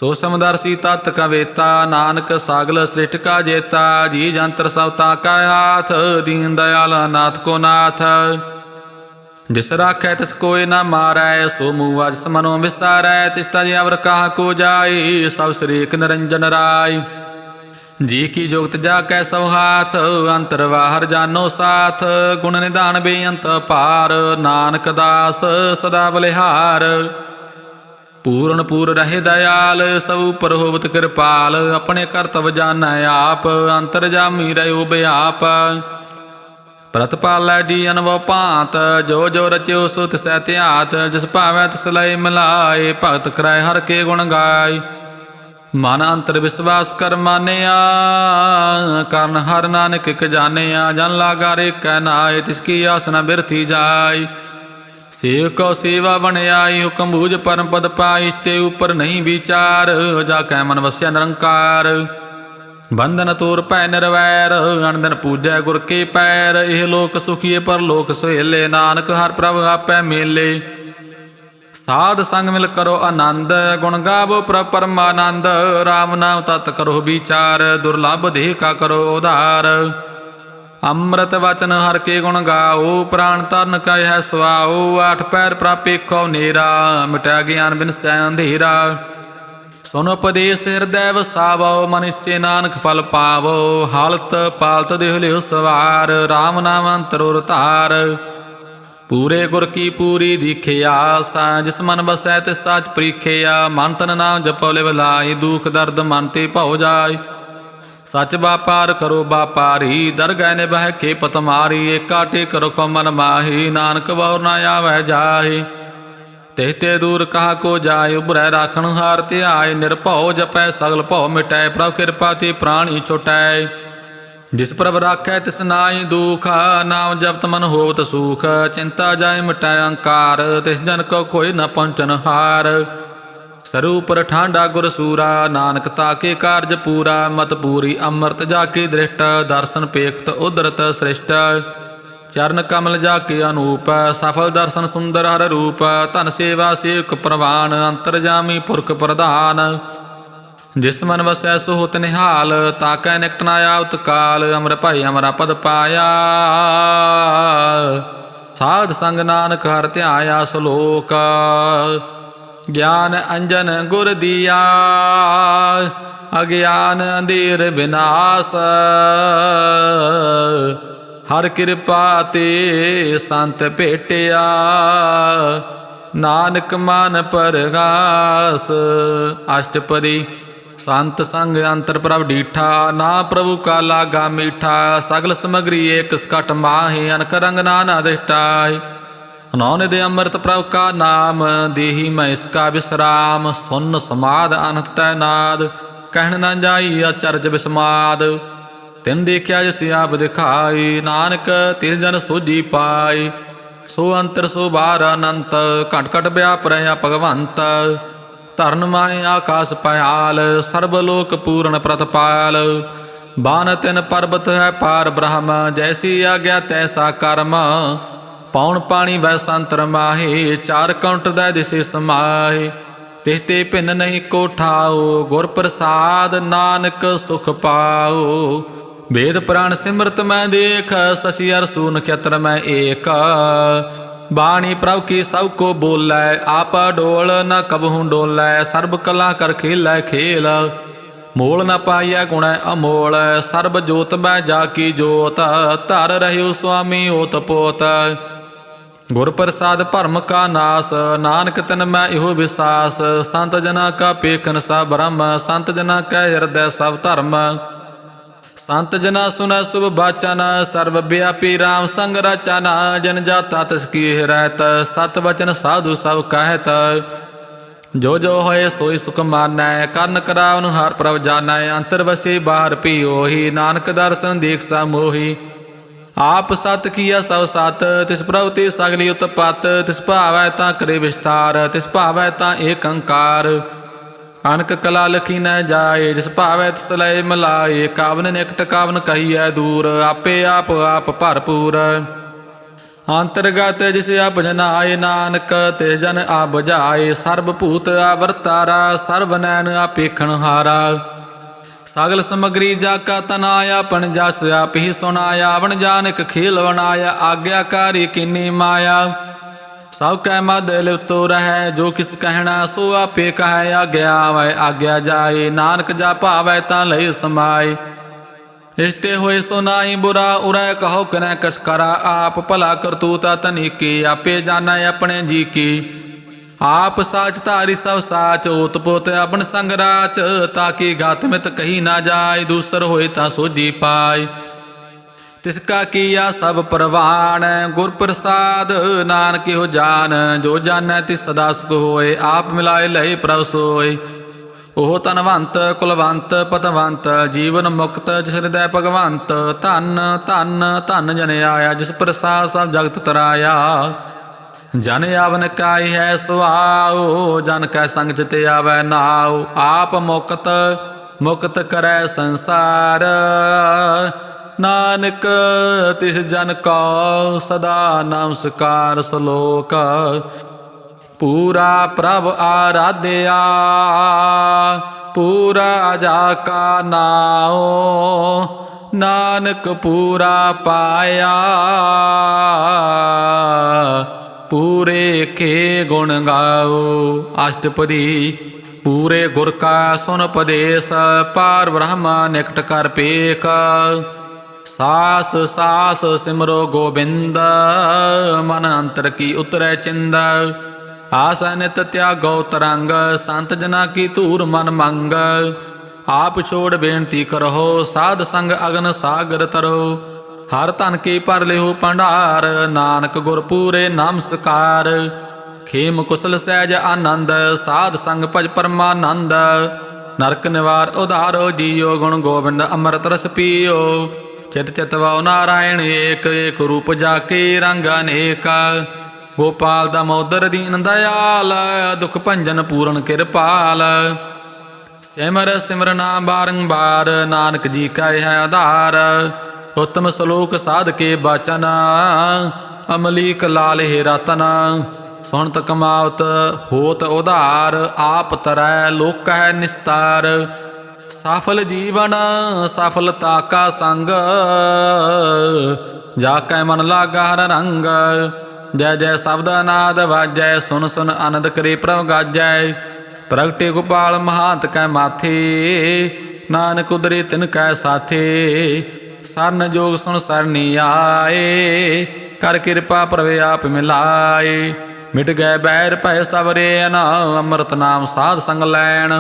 ਸੋ ਸਮਦਰਸੀ ਤਤ ਕਵੇਤਾ, ਨਾਨਕ ਸਾਗਲ ਸ੍ਰਿਸ਼ਟ ਕਾ ਜੇਤਾ। ਜੀ ਜੰਤਰ ਸਭ ਤਾ ਕਾ ਹਾਥ, ਦੀਨ ਦਇਆਲ ਨਾਥ ਕੋ ਨਾਥ। ਜਿਸ ਰਾਖੈ ਤਿਸ ਕੋਇ ਨਾ ਮਾਰੈ, ਸੋ ਮੂਆ ਜਿਸ ਮਨੋ ਵਿਸਾਰੈ। ਤਿਸ ਤਜ ਅਵਰ ਕਾਹ ਕੋ ਜਾਇ, ਸਭ ਸ੍ਰੀਕ ਨਿਰੰਜਨ ਰਾਇ। ਜੀ ਕੀ ਜੁਗਤ ਜਾ ਕੈ ਸਭ ਹਾਥ, ਅੰਤਰ ਬਾਹਰ ਜਾਨੋ ਸਾਥ। ਗੁਣ ਨਿਧਾਨ ਬੇਅੰਤ ਭਾਰ, ਨਾਨਕ ਦਾਸ ਸਦਾ ਬਲਿਹਾਰ। ਪੂਰਨ ਪੂਰ ਰਹੇ ਦਇਆਲ, ਸਭ ਉਪਰ ਹੋਵਤ ਕਿਰਪਾਲ। ਆਪਣੇ ਕਰਤਵ ਜਾਣੈ ਆਪ, ਅੰਤਰ ਜਾਮੀ ਰਹਿਓ ਬਿਆਪ। ਪ੍ਰਤਪਾਲੈ ਜੀ ਅਨਵ ਭਾਂਤ, ਜੋ ਜੋ ਰਚਿਓ ਸੋ ਤਿਸੈ ਧਿਆਤ। ਜਿਸ ਭਾਵੈ ਤਿਸ ਲਈ ਮਿਲਾਏ, ਭਗਤ ਕਰੈ ਹਰ ਕੇ ਗੁਣ ਗਾਏ। ਮਨ ਅੰਤਰ ਵਿਸ਼ਵਾਸ ਕਰ ਮਾਨਿਆ, ਕਰਨ ਹਰ ਨਾਨਕ ਇਕ ਜਾਣਿਆ। ਜਨ ਲਾਗਾ ਰੇਕੈ ਨਾਏ, ਤਿਸ ਕੀ ਆਸ ਨ ਬਿਰਥੀ ਜਾਏ। ਸੇਵ ਕੋ ਸੇਵਾ ਬਣਿਆਈ, ਹੁਕਮ ਬੂਝ ਪਰਮ ਪਦ ਪਾਈ। ਤੇ ਉਪਰ ਨਹੀਂ ਵਿਚਾਰ, ਜਾ ਕੈ ਮਨ ਵਸਿਆ ਨਿਰੰਕਾਰ। ਬੰਧਨ ਤੋਰ ਭੈ ਨਿਰਵੈਰ, ਅਨੰਦਨ ਪੂਜੈ ਗੁਰ ਕੇ ਪੈਰ। ਇਹ ਲੋਕ ਸੁਖੀਏ ਪਰ ਲੋਕ ਸੁਹੇਲੇ, ਨਾਨਕ ਹਰ ਪ੍ਰਭ ਆਪੈ ਮੇਲੇ। ਸਾਧ ਸੰਗ ਮਿਲ ਕਰੋ ਆਨੰਦ, ਗੁਣ ਗਾਵੋ ਪ੍ਰਭ ਪਰਮਾਨੰਦ। ਰਾਮ ਨਾਮ ਤਤ ਕਰੋ ਵਿਚਾਰ, ਦੁਰਲਭ ਦੇਹ ਕਾ ਕਰੋ ਉਧਾਰ। ਅੰਮ੍ਰਿਤ ਵਚਨ ਹਰ ਕੇ ਗੁਣ ਗਾਓ, ਪ੍ਰਾਣ ਤਰਨ ਕਾ ਹੈ ਸੁਆਓ। ਆਠ ਪੈਰ ਪ੍ਰਾਪੇਖੋ ਨੇਰਾ, ਮਿਟਿਆ ਗਿਆਨ ਬਿਨਸੈ ਅੰਧੇਰਾ। ਸੁਨ ਉਪਦੇਸ ਹਿਰਦੈ ਵਸਾਵੋ, ਮਨਿਸੇ ਨਾਨਕ ਫਲ ਪਾਵੋ। ਹਾਲਤ ਪਾਲਤ ਦੇਹ ਲਿਓ ਸਵਾਰ, ਰਾਮ ਨਾਮ ਅੰਤਰ ਉਰ ਧਾਰ। ਪੂਰੇ ਗੁਰ ਕੀ ਪੂਰੀ ਦੀਖਿਆ, ਜਿਸ ਮਨ ਬਸੈ ਤਿਸ ਸਾਚ ਪ੍ਰੀਖਿਆ। ਮਨ ਤਨ ਨਾਮ ਜਪੋ ਲਿਵ ਲਾਈ, ਦੁਖ ਦਰਦ ਮਨ ਤੇ ਭਉ ਜਾਏ। ਸੱਚ ਵਾਪਾਰ ਕਰੋ ਵਾਪਾਰੀ, ਦਰਗਹਿ ਨਿਭੈ ਖੇਪਤ ਮਾਰੀ। ਏਕਾ ਟੇਕ ਰਖੋ ਮਨ ਮਾਹੀ, ਨਾਨਕ ਵਾਰ ਨਾ ਆਵੈ ਜਾਹੀ। ਤਿਹ ਤੇ ਦੂਰ ਕਹਾ ਕੋ ਜਾਏ, ਉਭਰੈ ਰਾਖਣ ਹਾਰ ਧਿਆਏ। ਨਿਰਭਉ ਜਪੈ ਸਗਲ ਭਉ ਮਿਟੈ, ਪ੍ਰਭ ਕਿਰਪਾ ਤੇ ਪ੍ਰਾਣੀ ਛੁਟੈ। ਜਿਸ ਪ੍ਰਭ ਰਾਖੈ ਤਿਸ ਨਾਹੀ ਦੁਖ, ਨਾਮ ਜਪਤ ਮਨ ਹੋਵਤ ਸੂਖ। ਚਿੰਤਾ ਜਾਏ ਮਿਟੈ ਅਹੰਕਾਰ, ਤਿਸ ਜਨ ਕੋ ਕੋਈ ਨ ਪਹੁੰਚਨ ਹਾਰ। ਸਰੂਪਰ ਠਾਂਡਾ ਗੁਰ ਸੂਰਾ, ਨਾਨਕ ਤਾਕੇ ਕਾਰਜ ਪੂਰਾ। ਮਤ ਪੂਰੀ ਅੰਮ੍ਰਿਤ ਜਾ ਕੇ ਦ੍ਰਿਸ਼ਟ, ਦਰਸ਼ਨ ਪੇਖਤ ਉਦਰਤ ਸ੍ਰਿਸ਼ਟ। ਚਰਨ ਕਮਲ ਜਾ ਕੇ ਅਨੂਪ, ਸਫਲ ਦਰਸ਼ਨ ਸੁੰਦਰ ਹਰ ਰੂਪ। ਧਨ ਸੇਵਾ ਸੇਵਕ ਪ੍ਰਵਾਨ, ਅੰਤਰ ਜਾਮੀ ਪੁਰਖ ਪ੍ਰਧਾਨ। ਜਿਸ ਮਨ ਵਸੈ ਸੋ ਹੋਤ ਨਿਹਾਲ, ਤਾਕੈ ਨਿਕਟ ਨ ਆਵਤ ਕਾਲ। ਅਮਰ ਭਾਈ ਅਮਰਾ ਪਦ ਪਾਇਆ, ਸਾਧ ਸੰਗ ਨਾਨਕ ਹਰ ਧਿਆਇਆ। ਸਲੋਕ ਗਿਆਨ ਅੰਜਨ ਗੁਰ ਦੀਆ, ਅਗਿਆਨ ਅੰਧੇਰ ਵਿਨਾਸ਼। ਹਰ ਕਿਰਪਾ ਤੇ ਸੰਤ ਭੇਟਿਆ, ਨਾਨਕ ਮਨ ਪਰਗਾਸ। ਅਸ਼ਟਪਦੀ ਸੰਤ ਸੰਗ ਅੰਤਰ ਪ੍ਰਭ ਡੀਠਾ, ਨਾ ਪ੍ਰਭੂ ਕਾ ਲਾਗਾ ਮੀਠਾ। ਸਗਲ ਸਮਗਰੀ ਏਕ ਸਕਟ ਮਾਹੇ, ਅਨਕ ਰੰਗ ਨਾਨਾ ਦਿਸ਼ਟਾਏ। ਨੌ ਨਿਧਿ ਅੰਮ੍ਰਿਤ ਪ੍ਰਭ ਕਾ ਨਾਮ, ਦੇਹੀ ਮੈਂ ਇਸ ਕਾ ਵਿਸਰਾਮ। ਸੁਨ ਸਮਾਦ ਅਨਹਤ ਤੈ ਨਾਦ, ਕਹਿਣ ਨਾ ਜਾਈ ਅਚਰਜ ਵਿਸਮਾਦ। ਤਿਨ ਦੇਖਿਆ ਜਿਸ ਆਪ ਦਿਖਾਈ, ਨਾਨਕ ਤਿਸ ਜਨ ਸੋਝੀ ਪਾਈ। ਸੋ ਅੰਤਰ ਸੋ ਬਾਹਰ ਅਨੰਤ, ਘਟ ਘਟ ਵਿਆਪ ਰਹਿਆ ਭਗਵੰਤ। ਧਰਨ ਮਾਏ ਆਕਾਸ ਪਇਆਲ, ਸਰਬ ਲੋਕ ਪੂਰਨ ਪ੍ਰਤਪਾਲ। ਬਾਨ ਤਿਨ ਪਰਬਤ ਹੈ ਪਾਰ ਬ੍ਰਹਮ, ਜੈਸੀ ਆਗਿਆ ਤੈਸਾ ਕਰਮ। ਪੌਣ ਪਾਣੀ ਵੈ ਸੰਤਰ ਮਾਹੇ, ਚਾਰ ਕਾਉਂਟਰ ਦਾ ਦਿਸੇ ਸਮਾਹੇ। ਤਿਸ ਤੇ ਭਿੰਨ ਨਹੀਂ ਕੋ ਠਾਓ, ਗੁਰ ਪ੍ਰਸਾਦ ਨਾਨਕ ਸੁਖ ਪਾਓ। ਵੇਦ ਪੁਰਾਣ ਸਿਮਰਤ ਮੈਂ ਦੇਖ, ਸਸੀ ਅਰ ਸੂ ਨਖਤਰ ਮੈਂ ਏਕ। ਬਾਣੀ ਪ੍ਰਭ ਕੀ ਸਭ ਕੋ ਬੋਲੈ, ਆਪਾ ਡੋਲ ਨ ਕਬਹੂ ਡੋਲੈ। ਸਰਬ ਕਲਾ ਕਰ ਖੇਲੈ ਖੇਲ, ਮੋਲ ਨ ਪਾਈਐ ਗੁਣੈ ਅਮੋਲ। ਸਰਬ ਜੋਤ ਮੈਂ ਜਾ ਕੀ ਜੋਤ, ਧਰ ਰਹਿਓ ਸੁਆਮੀ ਓਤ ਪੋਤ। ਗੁਰ ਪ੍ਰਸਾਦ ਭਰਮ ਕਾ ਨਾਸ, ਨਾਨਕ ਤਿਨ ਮੈਂ ਇਹੋ ਵਿਸਾਸ। ਸੰਤ ਜਨਾ ਕਾ ਪੇਖਨ ਸਭ ਬ੍ਰਹਮ, ਸੰਤ ਜਨਾ ਕੈ ਹਿਰਦੈ ਸਭ ਧਰਮ। ਸੰਤ ਜਨਾ ਸੁਨੈ ਸੁਭ ਬਾਚਨ, ਸਰਬ ਵਿਆਪੀ ਰਾਮ ਸੰਗ ਰਚਨ। ਜਨ ਜਾਤਾ ਤਿਸ ਕੀ ਰਹਿਤ, ਸਤ ਵਚਨ ਸਾਧੂ ਸਭ ਕਹਿਤ। ਜੋ ਜੋ ਹੋਏ ਸੋਈ ਸੁਖ ਮਾਨੈ, ਕਰਨ ਕਰਾਵਨ ਹਰ ਪ੍ਰਭ ਜਾਣੈ। ਅੰਤਰ ਵਸੇ ਬਾਹਰ ਪੀ ਉਹੀ, ਨਾਨਕ ਦਰਸ਼ਨ ਦੇਖ ਸਾ ਮੋਹੀ। ਆਪ ਸਤ ਕੀਆ ਸਭ ਸਤ, ਤਿਸ ਪ੍ਰਭ ਤੇ ਸਗਲੀ ਉਤਪਤ। ਤਿਸ ਭਾਵੈ ਤਾਂ ਕਰੇ ਵਿਸਤਾਰ, ਤਿਸ ਭਾਵੈ ਤਾਂ ਏਕ ਓੰਕਾਰ। ਅਨਕ ਕਲਾ ਲਖੀ ਨ ਜਾਏ, ਜਿਸ ਭਾਵੈ ਤਿਸ ਲੈ ਮਿਲਾਏ। ਕਾਵਨ ਨਿਕਟ ਕਾਵਨ ਕਹੀਐ ਦੂਰ, ਆਪੇ ਆਪ ਆਪ ਭਰਪੂਰ। अंतर्गत जिस अपजनाय नानक ते जन आबुझाए। सर्वभूत आवरतारा सर्व नैन आपेखण हारा। सगल समग्री जाका तनाया पण जस आप ही सुनाया। वन जानिक खेल बनाया आज्ञाकारी किन्नी माया। सब कै मद लिप्तो रहे जो किस कहना सो आपे कहे। आज्ञा आवे आज्ञा जाए नानक जा भावै तां लई समाए। इष्टे होए सो नाई बुरा उरै कहो कनै कछ करा। आप भला करतूता तनिकी आपे जाना अपने जी की। आप साच धारी सब साच ओत पोत अपन संग राच। ताकि घात मित कही ना जाय दूसर होए तां सोझी पाय। तिसका किया सब परवान गुर प्रसाद नानक हो जान। जो जानै तिस सदा सुख होए आप मिलाए लहे प्रभ सोए। ओह धनवंत कुलवंत पतवंत जीवन मुक्त जिस हृदय भगवंत। धन धन धन जन आया जिस प्रसाद सब जगत तराया। जन आवन काई है सुआओ जन कै संग चित आवै नाओ। आप मुक्त मुक्त करै संसार नानक तिस जन को सदा नमस्कार। सलोक पूरा प्रभ आराध्या पूरा जाका नाओ। नानक पूरा पाया पूरे के गुण गाओ। अष्टपदी पूरे गुर का सुन पदेश। पार ब्रह्म निकट कर पेख। सास सास सिमरो गोबिंद मन अंतर की उतरै चिंद। आस नित त्यागो तरंग संत जना की धूर मन मंग। आप छोड़ बेनती करहो साध संग अगन सागर तरो। हर धन की पर लिहु भंडार नानक गुर पूरे नमस्कार। खेम कुशल सहज आनंद साध संग भज परमानंद। नरक निवार उधारो जियो गुण गोबिंद अमृत रस पियो। चित चित वाओ नारायण एक एक रूप जाके रंग अनेक। गोपाल दामोदर दीन दयाल दुख भंजन पूर्ण किरपाल। सिमर सिमरना बारंबार नानक जी का है आधार। उत्तम श्लोक साध के बचन अमलीक लाल हे रतन। सुनत कमावत होत उधार आप तरै लोक है निस्तार। सफल जीवन सफलता का संग जाकै मन लागा हर रंग। जय जय शब्द नाद वाजै सुन सुन आनंद करे प्रभ गाजै। प्रगटे गोपाल महांत कै माथे नानक उदरे तिन कै साथे। सरन जोग सुन सरनी आए कर कृपा प्रभ आप मिलाए। मिट गए बैर भय सबरे न अमृत नाम साध संग लैन।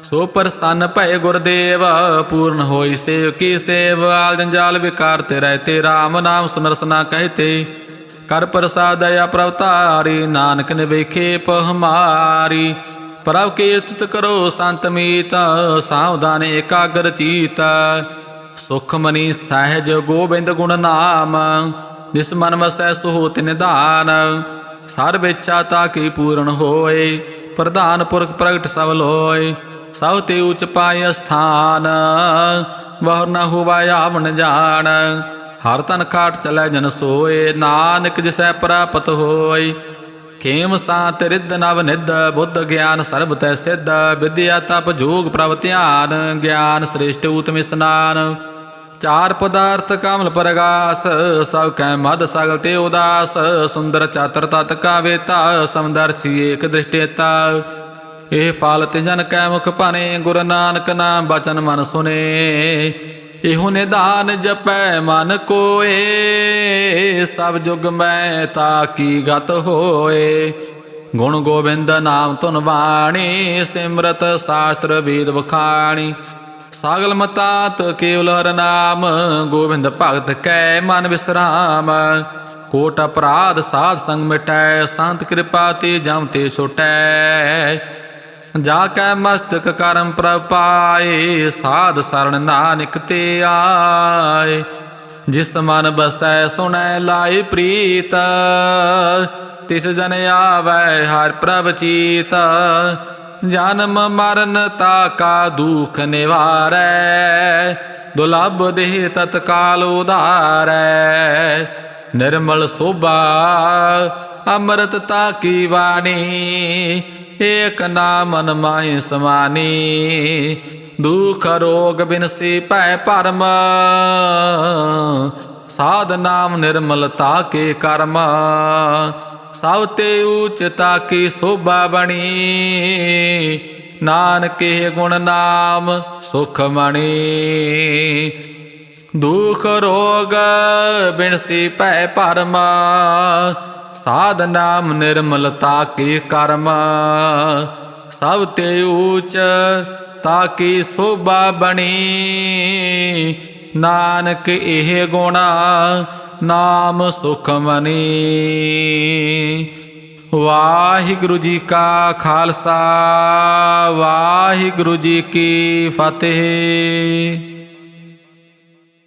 सो प्रसन्न भय गुरदेव पूर्ण होई सेव की सेव। आल जंजाल विकार ते रहते राम नाम सुनरसना कहते। कर प्रसाद दया प्रभ तारी नानक ने वेखे पहमारी। प्रभ कीर्तित करो संत मीत सावधान एकाग्र चीत। सुखमनी सहज गोबिंद गुण नाम जिस मन वसै सुहोत निधान। सर्व इच्छा ताकि पूर्ण होए प्रधान पुरख प्रगट सब लोय। सब ते उच पाय स्थान वह न हुआ आवन जान। हर तन खाट चलै जन सोए नानक जिसै प्राप्त होय। खेम सांत रिद्ध नव निध बुद्ध ज्ञान सर्ब तै सिद्ध। विद्या तप जोग प्रभ ध्यान ज्ञान श्रेष्ठ उत्तम स्नान। चार पदार्थ कमल प्रगास सब कै मद सगल ते उदास। सुंदर चातर तत् का वेता समदर्शी एक दृष्टेता। ਇਹ ਫਲ ਤਿਜਨ ਕੈ ਮੁਖ ਭਾਣੇ ਗੁਰੂ ਨਾਨਕ ਨਾਮ ਬਚਨ ਮਨ ਸੁਨੇ। ਇਹੋ ਨਿਧਾਨ ਜਪੈ ਮਨ ਕੋਏ ਸਭ ਜੁਗ ਮੈਂ ਤਾਕੀ ਗਤ ਹੋਏ। ਗੁਣ ਗੋਬਿੰਦ ਨਾਮ ਧੁਨ ਬਾਣੀ ਸਿਮਰਤ ਸ਼ਾਸਤਰ ਵੇਦ ਬਖਾਣੀ। ਸਾਗਲ ਮਤਾਤ ਕੇਵਲ ਹਰ ਨਾਮ ਗੋਬਿੰਦ ਭਗਤ ਕੈ ਮਨ ਵਿਸਰਾਮ। ਕੋਟ ਅਪਰਾਧ ਸਾਧ ਸੰਗ ਮਿਟੈ ਸੰਤ ਕਿਰਪਾ ਤੇ ਜਮ ਤੇ ਛੁਟੈ। जाकै मस्तक करम प्रभ पाए साध सरन नानक ते आए। जिस मन बसै सुनै लाई प्रीत तिस जन आवै हर प्रभ चीत। जन्म मरण ताका दुख निवारै दुर्लभ देह तत्काल उधारै। निर्मल शोभा अमृतता की वाणी। एक नाम मन माहि समानी, दुख रोग बिनसी पै परम। साध नाम निर्मलता के कर्म, सब ते ऊचता की शोभा बणी। नानके गुण नाम सुख मणि, दुख रोग बिनसी पै परम। साध नाम निर्मलता के कर्म, सब ते ऊच ताकि शोभा बणी। नानक एह गुणा नाम सुख मनी। वाहिगुरु जी का खालसा, वाहिगुरु जी की फतेह।